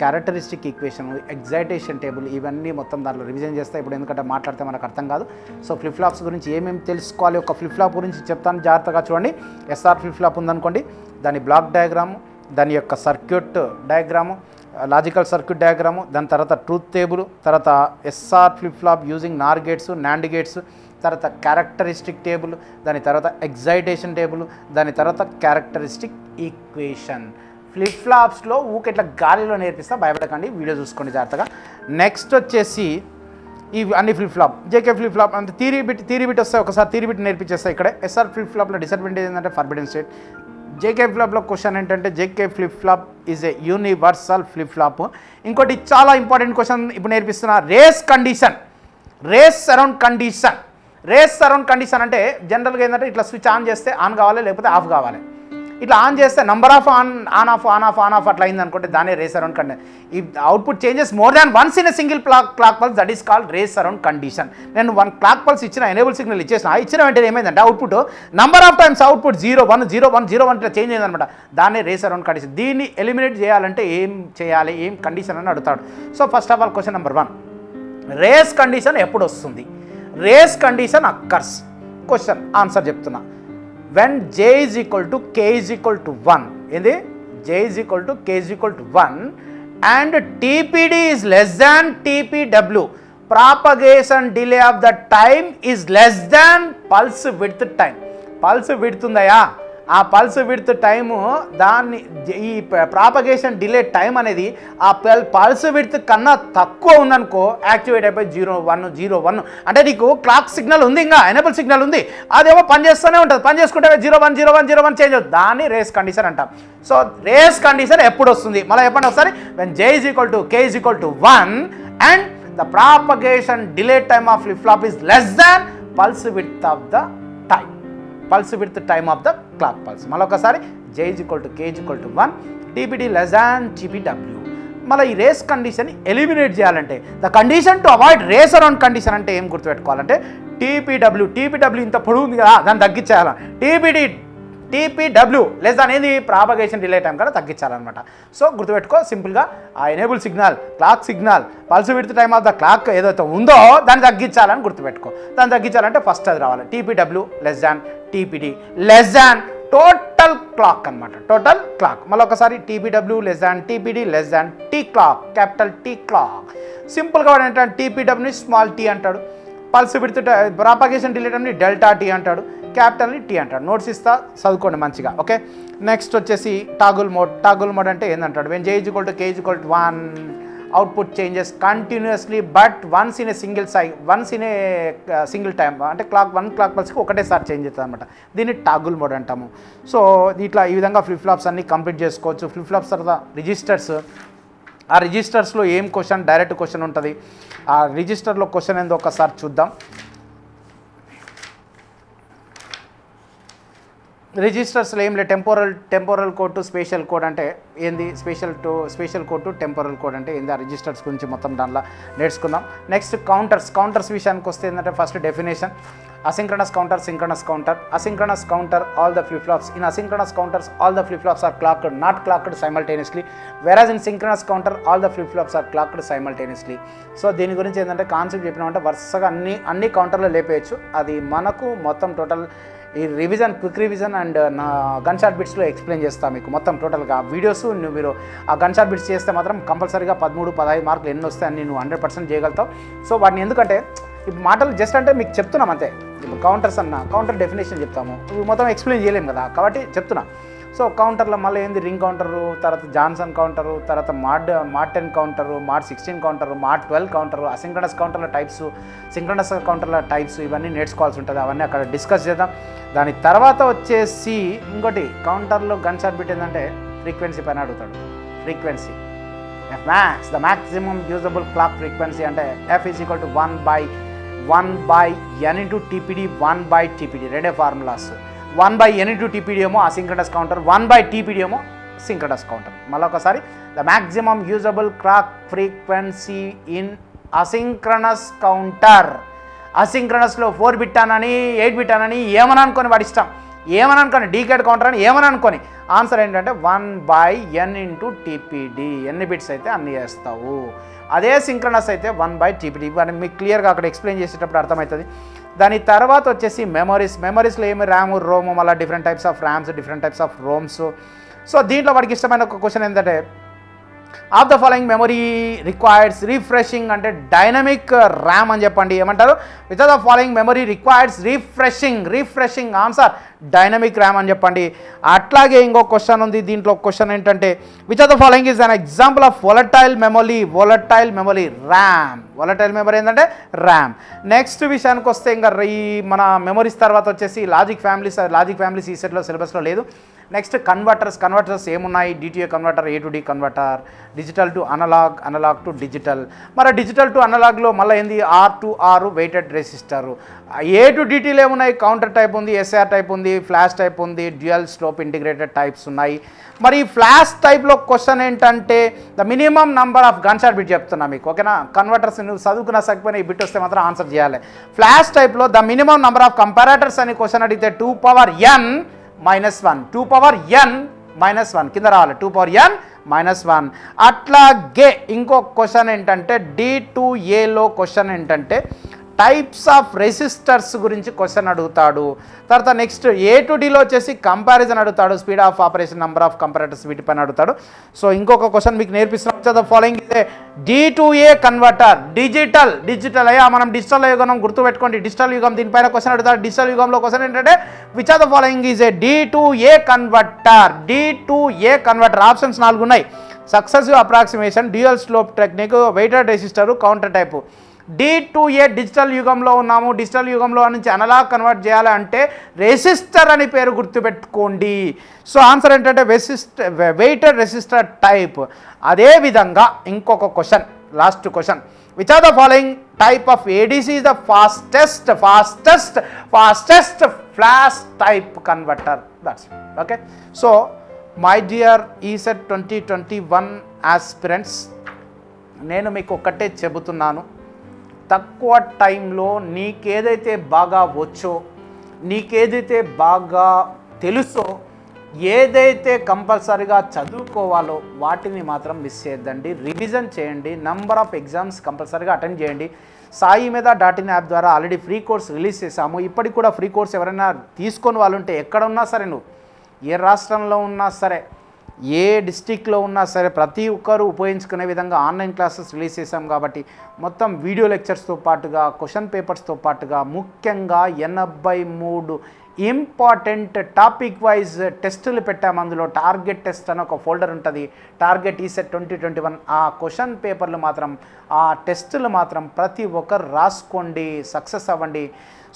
క్యారెక్టరిస్టిక్ ఈక్వేషన్, ఎగ్జైటేషన్ టేబుల్, ఇవన్నీ మొత్తం దాంట్లో రివిజన్ చేస్తే ఇప్పుడు ఎందుకంటే మాట్లాడితే మనకు అర్థం కాదు. సో ఫ్లిప్ ఫ్లాప్స్ గురించి ఏమేమి తెలుసుకోవాలి, ఒక ఫ్లిప్ ఫ్లాప్ గురించి చెప్తాను, జాగ్రత్తగా చూడండి. ఎస్ఆర్ ఫ్లిప్ ఫ్లాప్ ఉందనుకోండి, దాని బ్లాక్ డయాగ్రాము, దాని యొక్క circuit diagram, logical circuit diagram, దాని తర్వాత ట్రూత్ టేబుల్, తర్వాత SR flip flop using nor gates, NAND gates, తర్వాత క్యారెక్టరిస్టిక్ టేబుల్, దాని తర్వాత ఎగ్జైటేషన్ టేబుల్, దాని తర్వాత క్యారెక్టరిస్టిక్ ఈక్వేషన్. ఫ్లిప్ ఫ్లాప్స్లో ఊకెట్లా గాలిలో నేర్పిస్తా, భయపడకండి, వీడియో చూసుకోండి జాగ్రత్తగా. నెక్స్ట్ వచ్చేసి ఇవి అన్ని flip flop. JK flip flop అంటే థీరీ బిట్ వస్తాయి, ఒకసారి థీరీ బిట్ నేర్పించేస్తాయి ఇక్కడ. ఎస్ఆర్ ఫ్లిప్ ఫ్లాప్లో డిసడ్వాంటేజ్ ఏంటంటే ఫర్బిడెన్ స్టేట్. జేకే ఫ్లిప్లో క్వశ్చన్ ఏంటంటే JK flip flop is a universal flip flop. ఇంకోటి చాలా ఇంపార్టెంట్ క్వశ్చన్ ఇప్పుడు నేర్పిస్తున్నా, రేస్ అరౌండ్ కండిషన్ అంటే జనరల్గా ఏంటంటే ఇట్లా స్విచ్ ఆన్ చేస్తే ఆన్ కావాలి, లేకపోతే ఆఫ్ కావాలి. ఇట్లా ఆన్ చేస్తే నంబర్ ఆఫ్ ఆన్ ఆఫ్ అట్లా అయింది అనుకుంటే దానే రేస్ అరౌండ్ కండిషన్. ఈ output changes more than once in a single clock pulse, that is called race around condition. నేను 1 క్లాక్ పల్స్ ఇచ్చిన, ఎనేబుల్ సిగ్నల్ ఇచ్చిన వెంటనే ఏమైందంటే output number of times output 0 1 0 1 0 1 ఇట్లా చేంజ్ అయిందనమాట. దాన్నే రేస్ అరౌండ్ కండిషన్. దీన్ని ఎలిమినేట్ చేయాలంటే ఏం చేయాలి, ఏం కండిషన్ అని అడుగుతాడు. So first of all question number 1, race condition ఎప్పుడు వస్తుంది? Race condition occurs. Question answer చెప్తున్నా. when j is equal to k is equal to 1, ఏంది j is equal to k is equal to 1 and tpd is less than tpw, propagation delay of the time is less than pulse width time. Pulse width ఉందయా, ఆ pulse width time దాన్ని ఈ propagation delay time అనేది ఆ pulse width కన్నా తక్కువ ఉందనుకో activate అయిపోయి 0 1 0 1 అంటే నీకు క్లాక్ సిగ్నల్ ఉంది, ఇంకా ఎనేబుల్ సిగ్నల్ ఉంది, అదేమో పనిచేస్తూనే ఉంటుంది. పని చేసుకుంటే 0 1 0 1 0 1 చేంజ్ అవుతుంది. దాన్ని రేస్ కండిషన్ అంటాం. సో రేస్ కండిషన్ ఎప్పుడు వస్తుంది మళ్ళీ చెప్పండి ఒకసారి. when j is equal to k is equal to 1 and the propagation delay time of flip flop is less than pulse width of the time. Pulse with time of the clock pulse. మళ్ళీ ఒకసారి j is equal to k is equal to 1, tpd less than tpw. మళ్ళీ ఈ race condition eliminate చేయాలంటే the condition to avoid race around condition అంటే ఏం గుర్తుపెట్టుకోవాలంటే టీపీడబ్ల్యూ ఇంత పొడుగు ఉంది కదా దాన్ని తగ్గించేయాలి. టీపీడబ్ల్యూ లెస్ దాన్ ఏంది ప్రాపగేషన్ డిలే టైం కూడా తగ్గించాలన్నమాట. సో గుర్తుపెట్టుకో సింపుల్గా ఆ enable signal, clock signal, pulse with time of the clock ఏదైతే ఉందో దాన్ని తగ్గించాలని గుర్తుపెట్టుకో. దాన్ని తగ్గించాలంటే ఫస్ట్ అది రావాలి. TPW less than TPD less than total clock అనమాట. Total clock. మళ్ళీ ఒకసారి TPW less than TPD less than T clock, capital T clock. సింపుల్గా వాడు ఏంటంటే టీపీడబ్ల్యూని స్మాల్ టీ అంటాడు, పల్స్ విత్ ప్రాపగేషన్ డిలే టైంని డెల్టా టీ అంటాడు, క్యాపిటల్ని టీ అంటాడు. నోట్స్ ఇస్తా చదువుకోండి మంచిగా. ఓకే, నెక్స్ట్ వచ్చేసి టాగుల్ మోడ్ అంటే ఏంటంటాడు, when J = K = 1 output changes continuously but once in a single time, అంటే వన్ క్లాక్ పల్స్కి ఒకటేసారి చేంజ్ అవుతుంది అనమాట. దీన్ని టాగుల్ మోడ్ అంటాము. సో ఇట్లా ఈ విధంగా ఫ్లిప్ ఫ్లాప్స్ అన్ని కంప్లీట్ చేసుకోవచ్చు. ఫ్లిప్ ఫ్లాప్స్ తర్వాత రిజిస్టర్స్, ఆ రిజిస్టర్స్లో ఏం క్వశ్చన్, డైరెక్ట్ క్వశ్చన్ ఉంటుంది. ఆ రిజిస్టర్లో క్వశ్చన్ ఏందో ఒకసారి చూద్దాం. రిజిస్టర్స్లో ఏం లేదు, temporal code to spatial code అంటే ఏంది, spatial code to temporal code అంటే ఏంది, ఆ రిజిస్టర్స్ గురించి మొత్తం దాంట్లో నేర్చుకుందాం. నెక్స్ట్ కౌంటర్స్ విషయానికి వస్తే ఏంటంటే first definition, asynchronous counter, synchronous counter. Asynchronous counter, all the flip-flops. In asynchronous counters, all the flip-flops are clocked, not clocked simultaneously. Whereas in synchronous counter, all the flip-flops are clocked simultaneously. So దీని గురించి ఏంటంటే concept చెప్పినామంటే వరుసగా అన్ని కౌంటర్లో లేపేయచ్చు. అది మనకు మొత్తం total ఈ క్విక్ రివిజన్ అండ్ నా గన్ షాట్ బిట్స్లో ఎక్స్ప్లెయిన్ చేస్తాను మీకు మొత్తం టోటల్గా వీడియోస్. మీరు ఆ గన్ షాట్ బిట్స్ చేస్తే మాత్రం కంపల్సరీగా 13-15 మార్కులు ఎన్ని వస్తాయి అన్ని నువ్వు 100% చేయగలుగుతావు. సో వాటిని ఎందుకంటే ఇప్పుడు మాటలు జస్ట్ అంటే మీకు చెప్తున్నాం అంతే. ఇప్పుడు కౌంటర్ డెఫినేషన్ చెప్తాము, మొత్తం ఎక్స్ప్లెయిన్ చేయలేము కదా, కాబట్టి చెప్తున్నా. సో కౌంటర్లో మళ్ళీ ఏంది, రింగ్ కౌంటరు, తర్వాత జాన్సన్ కౌంటరు, తర్వాత mod 10 counter, mod 16 counter, mod 12 counter, asynchronous కౌంటర్ల టైప్స్, సింక్రనస్ కౌంటర్ల టైప్స్, ఇవన్నీ నేర్చుకోవాల్సి ఉంటుంది. అవన్నీ అక్కడ డిస్కస్ చేద్దాం. దాని తర్వాత వచ్చేసి ఇంకోటి కౌంటర్లో గన్ షాట్ బిట్ ఏంటంటే ఫ్రీక్వెన్సీ పైన అడుగుతాడు. Frequency max, the maximum usable clock frequency అంటే F is equal to 1 by n into TPD, 1 by TPD రెండే formulas. 1 by n into TPD ఏమో అసింక్రనస్ కౌంటర్, 1 by TPD ఏమో సింక్రనస్ కౌంటర్. మళ్ళీ ఒకసారి, the maximum usable clock frequency in asynchronous counter. అసింక్రనస్లో 4 bit అనని 8 bit అనని ఏమని అనుకొని వాడి ఇష్టం, ఏమని అనుకోని డీకేడ్ కౌంటర్ అని ఏమని అనుకోని, ఆన్సర్ ఏంటంటే 1 by n into TPD. ఎన్ని బిట్స్ అయితే అన్ని వేస్తావు. అదే సింక్రనస్ అయితే 1 by TPD. అని మీకు క్లియర్గా అక్కడ ఎక్స్ప్లెయిన్ చేసేటప్పుడు అర్థమవుతుంది. దాని తర్వాత వచ్చేసి మెమరీస్లో ఏమి ర్యామ్, రోమ్, మళ్ళీ different types of RAMs, different types of ROMs. So దీంట్లో వాడికి ఇష్టమైన ఒక క్వశ్చన్ ఏంటంటే, of the following memory requires refreshing అంటే డైనమిక్ ర్యామ్ అని చెప్పండి. ఏమంటారు, which of the following memory requires refreshing answer dynamic RAM అని చెప్పండి. అట్లాగే ఇంకో క్వశ్చన్ ఉంది. దీంట్లో క్వశ్చన్ ఏంటంటే, which of the following is an example of volatile memory RAM. Volatile memory ఏంటంటే ర్యామ్. నెక్స్ట్ విషయానికి వస్తే ఇంకా ఈ మన మెమరీస్ తర్వాత వచ్చేసి లాజిక్ ఫ్యామిలీస్ ఈ సెట్లో సిలబస్లో లేదు. నెక్స్ట్ కన్వర్టర్స్ ఏమున్నాయి, DTA converter, A to D converter, digital to analog to digital. మరి డిజిటల్ టు అనలాగ్లో మళ్ళీ ఏంది, R to R weighted resistor. A to DTలో ఏమున్నాయి, కౌంటర్ టైప్ ఉంది, SR టైప్ ఉంది, ఫ్లాష్ టైప్ ఉంది, డ్యూయల్ స్లోప్ ఇంటిగ్రేటెడ్ టైప్స్ ఉన్నాయి. మరి ఫ్లాష్ టైప్లో క్వశ్చన్ ఏంటంటే the minimum number of gun shot bit చెప్తున్నా మీకు, ఓకేనా. కన్వర్టర్స్ నువ్వు చదువుకున్న సరిపోయినా ఈ బిట్ వస్తే మాత్రం ఆన్సర్ చేయాలి. ఫ్లాష్ టైప్లో ద మినిమం నంబర్ ఆఫ్ కంపారేటర్స్ అని క్వశ్చన్ అడిగితే 2n -1 కింద రావాలి, 2n-1. అట్లాగే ఇంకో క్వశ్చన్ ఏంటంటే D2Aలో క్వశ్చన్ ఏంటంటే టైప్స్ ఆఫ్ రెసిస్టర్స్ గురించి క్వశ్చన్ అడుగుతాడు. తర్వాత నెక్స్ట్ A to Dలో వచ్చేసి కంపారిజన్ అడుగుతాడు, speed of operation, number of comparators వీటిపైన అడుగుతాడు. సో ఇంకొక క్వశ్చన్ మీకు నేర్పిస్తున్నాం. ఫాలోయింగ్ ఇదే D2A కన్వర్టర్ డిజిటల్ అయ్యా, మనం డిజిటల్ యుగం గుర్తుపెట్టుకోండి, డిజిటల్ యుగం. దీనిపైన క్వశ్చన్ అడుగుతాడు. డిజిటల్ యుగంలో క్వశ్చన్ ఏంటంటే which of the following is a D2A converter. Options 4 ఉన్నాయి. Successive approximation, dual slope technique, weighted resistor, counter type. D2A digital యుగంలో ఉన్నాము. డిజిటల్ యుగంలో నుంచి అనలాగ్ కన్వర్ట్ చేయాలి అంటే రెసిస్టర్ అని పేరు గుర్తుపెట్టుకోండి. సో ఆన్సర్ ఏంటంటే వెయిటెడ్ రెసిస్టర్ టైప్. అదేవిధంగా ఇంకొక question, last question, which are the following type of ADC is the fastest flash type converter. That's okay. So my dear ESET 2021 aspirants, నేను మీకు ఒక్కటే చెబుతున్నాను, తక్కువ టైంలో నీకేదైతే బాగా వచ్చో, నీకేదైతే బాగా తెలుసో, ఏదైతే కంపల్సరీగా చదువుకోవాలో వాటిని మాత్రం మిస్ చేయొద్దండి. రివిజన్ చేయండి. నంబర్ ఆఫ్ ఎగ్జామ్స్ కంపల్సరీగా అటెండ్ చేయండి. సాయి మీద .in యాప్ ద్వారా ఆల్రెడీ ఫ్రీ కోర్స్ రిలీజ్ చేశాము. ఇప్పటికి కూడా ఫ్రీ కోర్స్ ఎవరైనా తీసుకొని వాళ్ళు ఉంటే, ఎక్కడ ఉన్నా సరే, నువ్వు ఏ రాష్ట్రంలో ఉన్నా సరే, ఏ డిస్టిక్లో ఉన్నా సరే ప్రతి ఒక్కరు ఉపయోగించుకునే విధంగా ఆన్లైన్ క్లాసెస్ రిలీజ్ చేశాం కాబట్టి మొత్తం వీడియో లెక్చర్స్తో పాటుగా క్వశ్చన్ పేపర్స్తో పాటుగా ముఖ్యంగా 83 ఇంపార్టెంట్ టాపిక్ వైజ్ టెస్టులు పెట్టాము. అందులో టార్గెట్ టెస్ట్ అని ఒక ఫోల్డర్ ఉంటుంది, టార్గెట్ ఈసెట్ 2021. ఆ క్వశ్చన్ పేపర్లు మాత్రం, ఆ టెస్టులు మాత్రం ప్రతి ఒక్కరు రాసుకోండి, సక్సెస్ అవ్వండి.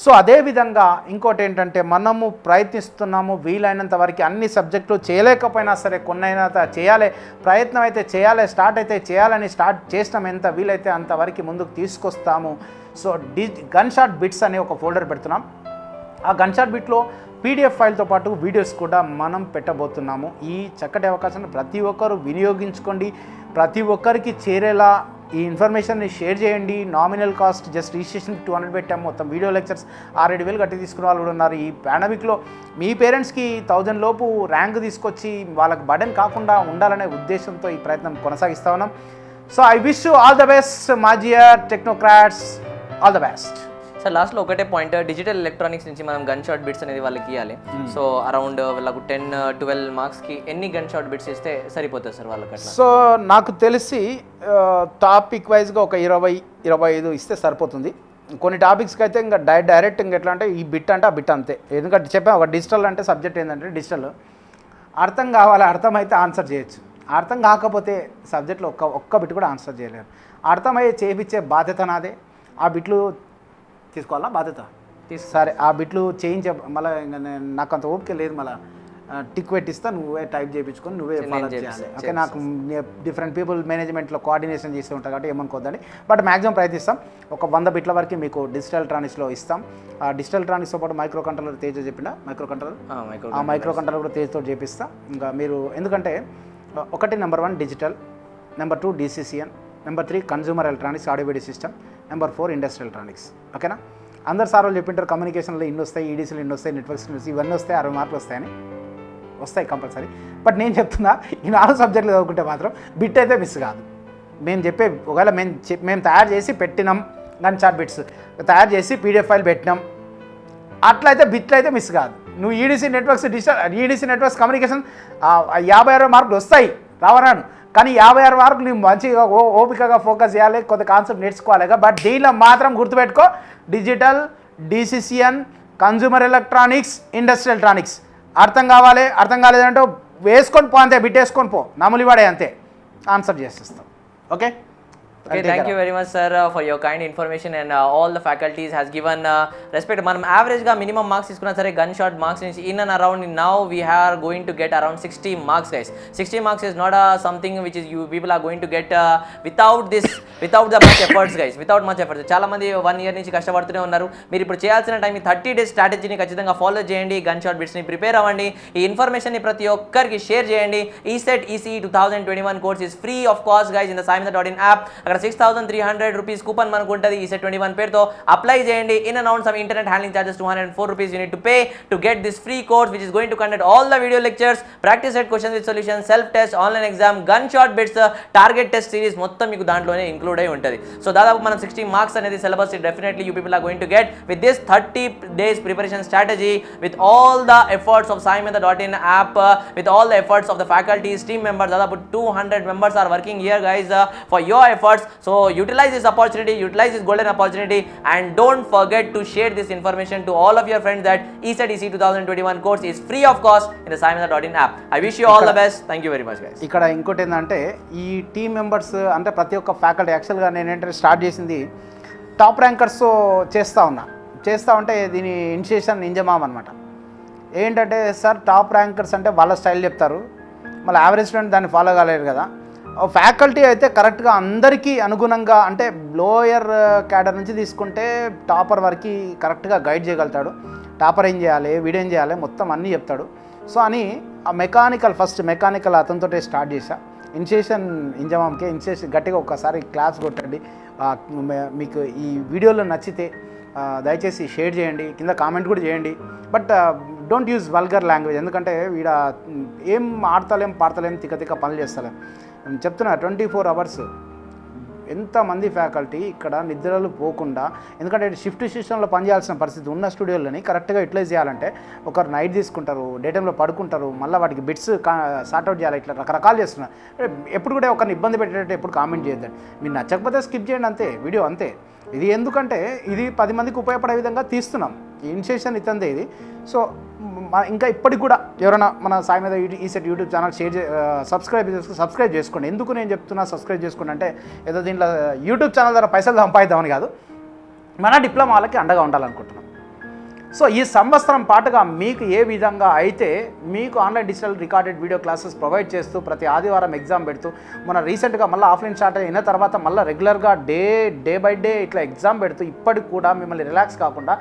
సో అదేవిధంగా ఇంకోటి ఏంటంటే మనము ప్రయత్నిస్తున్నాము వీలైనంత వరకు అన్ని సబ్జెక్టులు చేయలేకపోయినా సరే కొన్నైనా చేయాలి, ప్రయత్నం అయితే చేయాలి, స్టార్ట్ అయితే చేయాలని స్టార్ట్ చేసినాం. ఎంత వీలైతే అంతవరకు ముందుకు తీసుకొస్తాము. సో గన్ షాట్ బిట్స్ అనే ఒక ఫోల్డర్ పెడుతున్నాం. ఆ గన్ షాట్ బిట్లో పీడిఎఫ్ ఫైల్తో పాటు వీడియోస్ కూడా మనం పెట్టబోతున్నాము. ఈ చక్కటి అవకాశాన్ని ప్రతి ఒక్కరు వినియోగించుకోండి, ప్రతి ఒక్కరికి చేరేలా ఈ ఇన్ఫర్మేషన్ని షేర్ చేయండి. నామినల్ కాస్ట్ జస్ట్ రిజిస్ట్రేషన్కి 200 పెట్టాము. మొత్తం వీడియో లెక్చర్స్ 6-7 వేలు కట్టి తీసుకునే వాళ్ళు కూడా ఉన్నారు. ఈ పాండమిక్లో మీ పేరెంట్స్కి 1000 లోపు ర్యాంక్ తీసుకొచ్చి వాళ్ళకి బర్డెన్ కాకుండా ఉండాలనే ఉద్దేశంతో ఈ ప్రయత్నం కొనసాగిస్తా ఉన్నాం. So I wish you all the best my dear technocrats, all the best. Sir లాస్ట్లో ఒకటే పాయింట్, డిజిటల్ ఎలక్ట్రానిక్స్ నుంచి మనం గన్ షాట్ బిట్స్ అనేది వాళ్ళకి ఇవ్వాలి. సో అరౌండ్ వాళ్ళకు 10-12 మార్క్స్కి ఎన్ని గన్ షాట్ బిట్స్ ఇస్తే సరిపోతుంది సార్ వాళ్ళకి? సో నాకు తెలిసి టాపిక్ వైజ్గా ఒక 20-25 ఇస్తే సరిపోతుంది. కొన్ని టాపిక్స్కి అయితే ఇంకా డైరెక్ట్ ఇంకా ఎట్లా అంటే ఈ బిట్ అంటే ఆ బిట్ అంతే. ఎందుకంటే చెప్పాను, ఒక డిజిటల్ అంటే సబ్జెక్ట్ ఏంటంటే డిజిటల్ అర్థం కావాలి, అర్థమైతే ఆన్సర్ చేయొచ్చు. అర్థం కాకపోతే సబ్జెక్ట్లో ఒక్క బిట్ కూడా ఆన్సర్ చేయలేరు. అర్థమయ్యే చేయించే బాధ్యత నాదే. ఆ బిట్లు తీసుకోవాలా బాధ్యత సరే, ఆ బిట్లు చేయించే మళ్ళీ ఇంకా నాకు అంత ఓపిక లేదు, మళ్ళీ టిక్ పెట్టిస్తా, నువ్వే టైప్ చేయించుకొని నువ్వే ఫాలో చేయాలి. ఓకే, నాకు డిఫరెంట్ పీపుల్ మేనేజ్మెంట్లో కోఆర్డినేషన్ చేస్తూ ఉంటాను కాబట్టి ఏమనుకోద్దండి. బట్ మ్యాక్సిమం ప్రయత్నిస్తాం. ఒక 100 బిట్ల వరకు మీకు డిజిటల్ ఎలక్ట్రానిక్స్లో ఇస్తాం. ఆ డిజిటల్ ఎలక్ట్రానిక్స్తో పాటు మైక్రో కంట్రోలర్ తేజ చెప్పిండా, మైక్రో కంట్రోలర్ ఆ మైక్రో కంట్రోలర్ కూడా తేజతో చేపిస్తా. ఇంకా మీరు ఎందుకంటే ఒకటి number 1 digital, number 2 DCCN, number 3 consumer electronics audio video system, number 4 industrial electronics. ఓకేనా, అందరు సార్ వాళ్ళు చెప్పింటారు కమ్యూనికేషన్లో ఇన్ని వస్తాయి, ఈడీసీలు ఇన్ని వస్తాయి, నెట్వర్క్స్ ఇవన్నీ వస్తాయి, 60 మార్కులు వస్తాయని. వస్తాయి కంపల్సరీ. బట్ నేను చెప్తున్నా ఈ 4 సబ్జెక్టులు చదువుకుంటే మాత్రం బిట్ అయితే మిస్ కాదు. మేము చెప్పే ఒకవేళ మేము తయారు చేసి పెట్టినాం గన్ షాట్ బిట్స్ తయారు చేసి PDF ఫైల్ పెట్టినాం, అట్లయితే బిట్లు అయితే మిస్ కాదు. నువ్వు EDC networks EDC networks communication 50-60 మార్కులు వస్తాయి రావరాను, కానీ 56 మార్కులు నువ్వు మంచిగా ఓపికగా ఫోకస్ చేయాలి, కొత్త కాన్సెప్ట్ నేర్చుకోవాలి. బట్ దీనిలో మాత్రం గుర్తుపెట్టుకో, digital, DCCN, consumer electronics, industrial electronics అర్థం కావాలి. అర్థం కాలేదంటే వేసుకొని పో, అంతే బిట్ వేసుకొని పో, నములి వాడే అంతే, ఆన్సర్ చేసేస్తాం. Okay. Okay, thank you very much sir for your kind information and all the faculties has given respect. మనం average గా minimum marks తీసుకున్నా సరే గన్ షాట్ మార్క్స్ నుంచి in and around now we are going to get around 60 marks guys. 60 marks is not something which is you people are going to get without the much efforts guys, without much efforts. చాలా మంది 1 year నుంచి కష్టపడుతూనే ఉన్నారు. మీరు ఇప్పుడు చేయాల్సిన time 30 days స్ట్రాటజీని ఖచ్చితంగా follow చేయండి, gun shot బిట్స్ని prepare అవ్వండి, ఈ ఇన్ఫర్మేషన్ని ప్రతి ఒక్కరికి షేర్ చేయండి. ECET ECE 2021 course is free of cost guys in the saimata.in app. అక్కడ 6,300 రూపీస్ కూపన్ మనకు ఉంటుంది ECET 21 పేరుతో. అప్లై చేయండి. In and out some internet handling charges 204 rupees you need to pay to get this free course which is going to conduct all the video lectures, practice set questions with solution, self test, online exam, gun shot bits, target test series మొత్తం మీకు దాంట్లోనే include అయి ఉంటుంది. So దాదాపు మనం 60 marks అనేది syllabus definitely you people are going to get with this 30 days preparation strategy with all the efforts of saimata.in app, with all the efforts of the faculties, team members. దాదాపు 200 members are working here guys for your efforts. So utilize this opportunity, utilize this golden opportunity, and don't forget to share this information to all of your friends that ECET ECE 2021 course is free of cost in the saimata.in app. I wish you all the best. Thank you very much guys. ఇక్కడ ఇంకోటి ఏంటంటే ఈ team members అంటే ప్రతి ఒక్క faculty యాక్చువల్గా నేను ఏంటంటే స్టార్ట్ చేసింది టాప్ ర్యాంకర్స్ చేస్తూ ఉంటే దీని ఇనిషియేషన్ ఇంజమామ్ అనమాట. ఏంటంటే సార్ టాప్ ర్యాంకర్స్ అంటే వాళ్ళ స్టైల్ చెప్తారు, మళ్ళీ యావరేజ్ స్టూడెంట్ దాన్ని ఫాలో కాలేరు కదా. ఫ్యాకల్టీ అయితే కరెక్ట్గా అందరికీ అనుగుణంగా అంటే లోయర్ క్యాడర్ నుంచి తీసుకుంటే టాపర్ వరకు కరెక్ట్గా గైడ్ చేయగలుగుతాడు. టాపర్ ఏం చేయాలి, వీడేం చేయాలి, మొత్తం అన్నీ చెప్తాడు. సో అని ఆ ఫస్ట్ మెకానికల్ అతనితో స్టార్ట్ చేశా. ఇనిషియేషన్ ఇంజమామ్కి ఇనిషియేషన్ గట్టిగా ఒక్కసారి క్లాస్ కొట్టండి. మీకు ఈ వీడియోలో నచ్చితే దయచేసి షేర్ చేయండి, కింద కామెంట్ కూడా చేయండి. But don't use vulgar language, ఎందుకంటే వీడ ఏం ఆడతలేం పాడతలేం తిక్క పనులు చేస్తలేం. చెప్తున్నా 24 hours ఎంతమంది ఫ్యాకల్టీ ఇక్కడ నిద్రలు పోకుండా, ఎందుకంటే షిఫ్ట్ సిస్టంలో పనిచేయాల్సిన పరిస్థితి ఉన్న స్టూడియోలని కరెక్ట్గా యూటిలైజ్ చేయాలంటే ఒకరు నైట్ తీసుకుంటారు, డే టైంలో పడుకుంటారు, మళ్ళీ వాటికి బిట్స్ సార్ట్అవుట్ చేయాలి, ఇట్లా రకరకాలు చేస్తున్నారు. ఎప్పుడు కూడా ఒకరిని ఇబ్బంది పెట్టేటట్టు ఎప్పుడు కామెంట్ చేయొద్దండి. మీరు నచ్చకపోతే స్కిప్ చేయండి అంతే, వీడియో అంతే. ఇది ఎందుకంటే ఇది 10 మందికి ఉపయోగపడే విధంగా తీస్తున్నాం. ఇనిషియేషన్ ఇతందే ఇది. సో ఇంకా ఇప్పటికి కూడా ఎవరైనా మన సాయి మీద ఈసెట్ యూట్యూబ్ ఛానల్ సబ్స్క్రైబ్ చేసుకోండి. ఎందుకు నేను చెప్తున్నా సబ్స్క్రైబ్ చేసుకోండి అంటే ఏదో దీంట్లో యూట్యూబ్ ఛానల్ ద్వారా పైసలు సంపాదిద్దామని కాదు, మన డిప్లొమా వాళ్ళకి అండగా ఉండాలనుకుంటున్నాం. సో ఈ సంవత్సరం పాటుగా మీకు ఏ విధంగా అయితే మీకు online digital recorded video classes provide చేస్తూ ప్రతి ఆదివారం ఎగ్జామ్ పెడుతూ, మన రీసెంట్గా మళ్ళీ ఆఫ్లైన్ స్టార్ట్ అయిన తర్వాత మళ్ళీ రెగ్యులర్గా డే బై డే ఇట్లా ఎగ్జామ్ పెడుతూ ఇప్పటికి కూడా మిమ్మల్ని రిలాక్స్ కాకుండా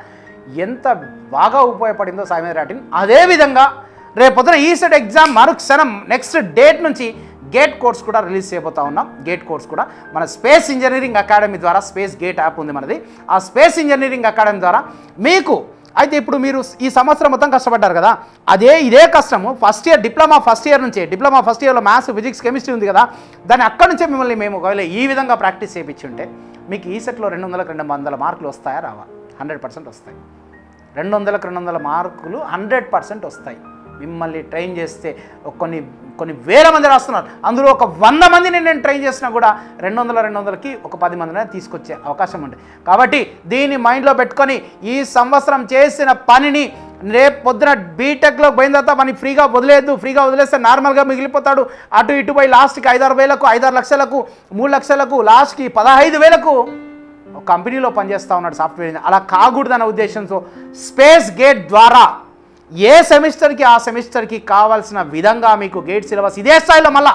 ఎంత బాగా ఉపయోగపడిందో సాయి మీద రాటిన్. అదేవిధంగా రేపొద్దున ఈసెట్ ఎగ్జామ్ మరుక్షణం నెక్స్ట్ డేట్ నుంచి గేట్ కోర్స్ కూడా రిలీజ్ చేయబోతా ఉన్నాం. గేట్ కోర్స్ కూడా మన స్పేస్ ఇంజనీరింగ్ అకాడమీ ద్వారా, స్పేస్ గేట్ యాప్ ఉంది మనది, ఆ స్పేస్ ఇంజనీరింగ్ అకాడమీ ద్వారా మీకు అయితే ఇప్పుడు మీరు ఈ సంవత్సరం మొత్తం కష్టపడ్డారు కదా, ఇదే కష్టము first year diploma first year నుంచే, డిప్లొమా ఫస్ట్ ఇయర్లో మ్యాథ్స్ ఫిజిక్స్ కెమిస్ట్రీ ఉంది కదా, దాన్ని అక్కడి నుంచే మిమ్మల్ని మేము ఒకవేళ ఈ విధంగా ప్రాక్టీస్ చేయించి ఉంటే మీకు ఈసెట్లో 200 మార్కులు వస్తాయా రావా? 100% వస్తాయి. 200 మార్కులు 100% వస్తాయి. మిమ్మల్ని ట్రైన్ చేస్తే కొన్ని వేల మంది రాస్తున్నారు, అందులో ఒక 100 మందిని నేను ట్రైన్ చేసినా కూడా 200కి ఒక 10 మందిని తీసుకొచ్చే అవకాశం ఉంది. కాబట్టి దీన్ని మైండ్లో పెట్టుకొని ఈ సంవత్సరం చేసిన పనిని రేపు పొద్దున బీటెక్లో పోయిన తర్వాత మనకి ఫ్రీగా వదిలేద్దు. ఫ్రీగా వదిలేస్తే నార్మల్గా మిగిలిపోతాడు. అటు ఇటు పోయి లాస్ట్కి 5-6 వేలకు, 5-6 లక్షలకు, 3 లక్షలకు, లాస్ట్కి 15,000కు కంపెనీలో పనిచేస్తూ ఉన్నాడు సాఫ్ట్వేర్. అలా కాకూడదన్న ఉద్దేశంతో స్పేస్ గేట్ ద్వారా ఏ సెమిస్టర్కి ఆ సెమిస్టర్కి కావాల్సిన విధంగా మీకు గేట్ సిలబస్ ఇదే స్థాయిలో మళ్ళీ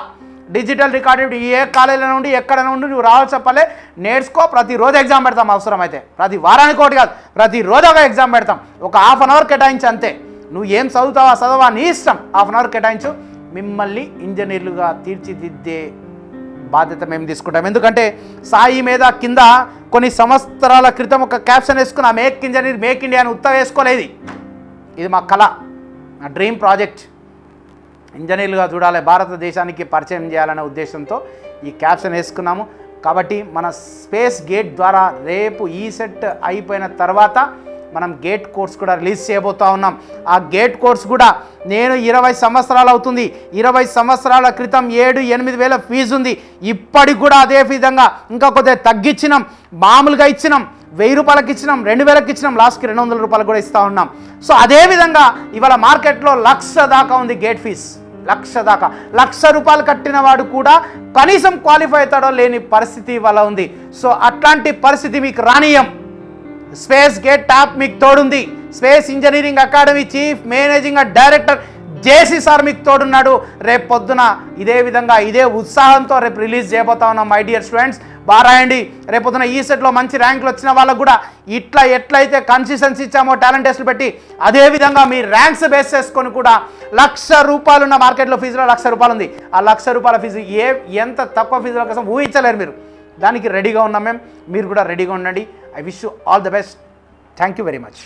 డిజిటల్ రికార్డెడ్ ఏ కాలేజీలో నుండి ఎక్కడ నుండి నువ్వు రావాలి చెప్పలే, నేర్చుకో. ప్రతిరోజు ఎగ్జామ్ పెడతాం, అవసరమైతే ప్రతి వారానికి ఒకటి కాదు, ప్రతిరోజు ఒక ఎగ్జామ్ పెడతాం. ఒక ½ అవర్ కేటాయించి అంతే. నువ్వు ఏం చదువుతావా నీ ఇష్టం, ½ అవర్ కేటాయించు. మిమ్మల్ని ఇంజనీర్లుగా తీర్చిదిద్దే బాధ్యత మేము తీసుకుంటాం. ఎందుకంటే సాయి మీద కింద కొన్ని సంవత్సరాల క్రితం ఒక క్యాప్షన్ వేసుకున్న మేక్ ఇంజనీర్ మేక్ ఇండియా అని ఉత్త వేసుకోలేదు. ఇది మా కళ, నా డ్రీమ్ ప్రాజెక్ట్. ఇంజనీర్లుగా చూడాలి, భారతదేశానికి పరిచయం చేయాలనే ఉద్దేశంతో ఈ క్యాప్షన్ వేసుకున్నాము. కాబట్టి మన స్పేస్ గేట్ ద్వారా రేపు ఈసెట్ అయిపోయిన తర్వాత మనం గేట్ కోర్స్ కూడా రిలీజ్ చేయబోతూ ఉన్నాం. ఆ గేట్ కోర్స్ కూడా నేను 20 సంవత్సరాలు అవుతుంది, 20 సంవత్సరాల క్రితం 7-8 వేల ఫీజు ఉంది. ఇప్పటికి కూడా అదే విధంగా ఇంకా కొద్దిగా తగ్గించినాం, మామూలుగా ఇచ్చినాం, 1000 రూపాయలకి ఇచ్చినాం, 2000కి ఇచ్చినాం, లాస్ట్కి 200 రూపాయలు కూడా ఇస్తూ ఉన్నాం. సో అదేవిధంగా ఇవాళ మార్కెట్లో 1,00,000 దాకా ఉంది గేట్ ఫీజ్, 1,00,000 దాకా. 1,00,000 రూపాయలు కట్టిన వాడు కూడా కనీసం క్వాలిఫై అవుతాడో లేని పరిస్థితి ఇవాళ ఉంది. సో అట్లాంటి పరిస్థితి మీకు రానియం. స్పేస్ గేట్ ట్యాప్ మీకు తోడుంది. Space engineering academy chief managing director JC sir మీకు తోడున్నాడు. రేపు పొద్దున ఇదే విధంగా ఇదే ఉత్సాహంతో రేపు రిలీజ్ చేయబోతా ఉన్నాం. మై డియర్ స్టూడెంట్స్, బాగా రాయండి. రేపు పొద్దున ఈ సెట్లో మంచి ర్యాంకులు వచ్చిన వాళ్ళకు కూడా ఎట్లయితే కన్సిస్టెన్సీ ఇచ్చామో టాలెంట్ టెస్ట్లు పెట్టి, అదేవిధంగా మీ ర్యాంక్స్ బేస్ చేసుకొని కూడా 1,00,000 రూపాయలు ఉన్న మార్కెట్లో ఫీజులో 1,00,000 రూపాయలు ఉంది. ఆ 1,00,000 రూపాయల ఫీజు ఎంత తక్కువ ఫీజుల కోసం ఊహించలేరు మీరు. దానికి రెడీగా ఉన్నాం మేము, మీరు కూడా రెడీగా ఉండండి. I wish you all the best. Thank you very much.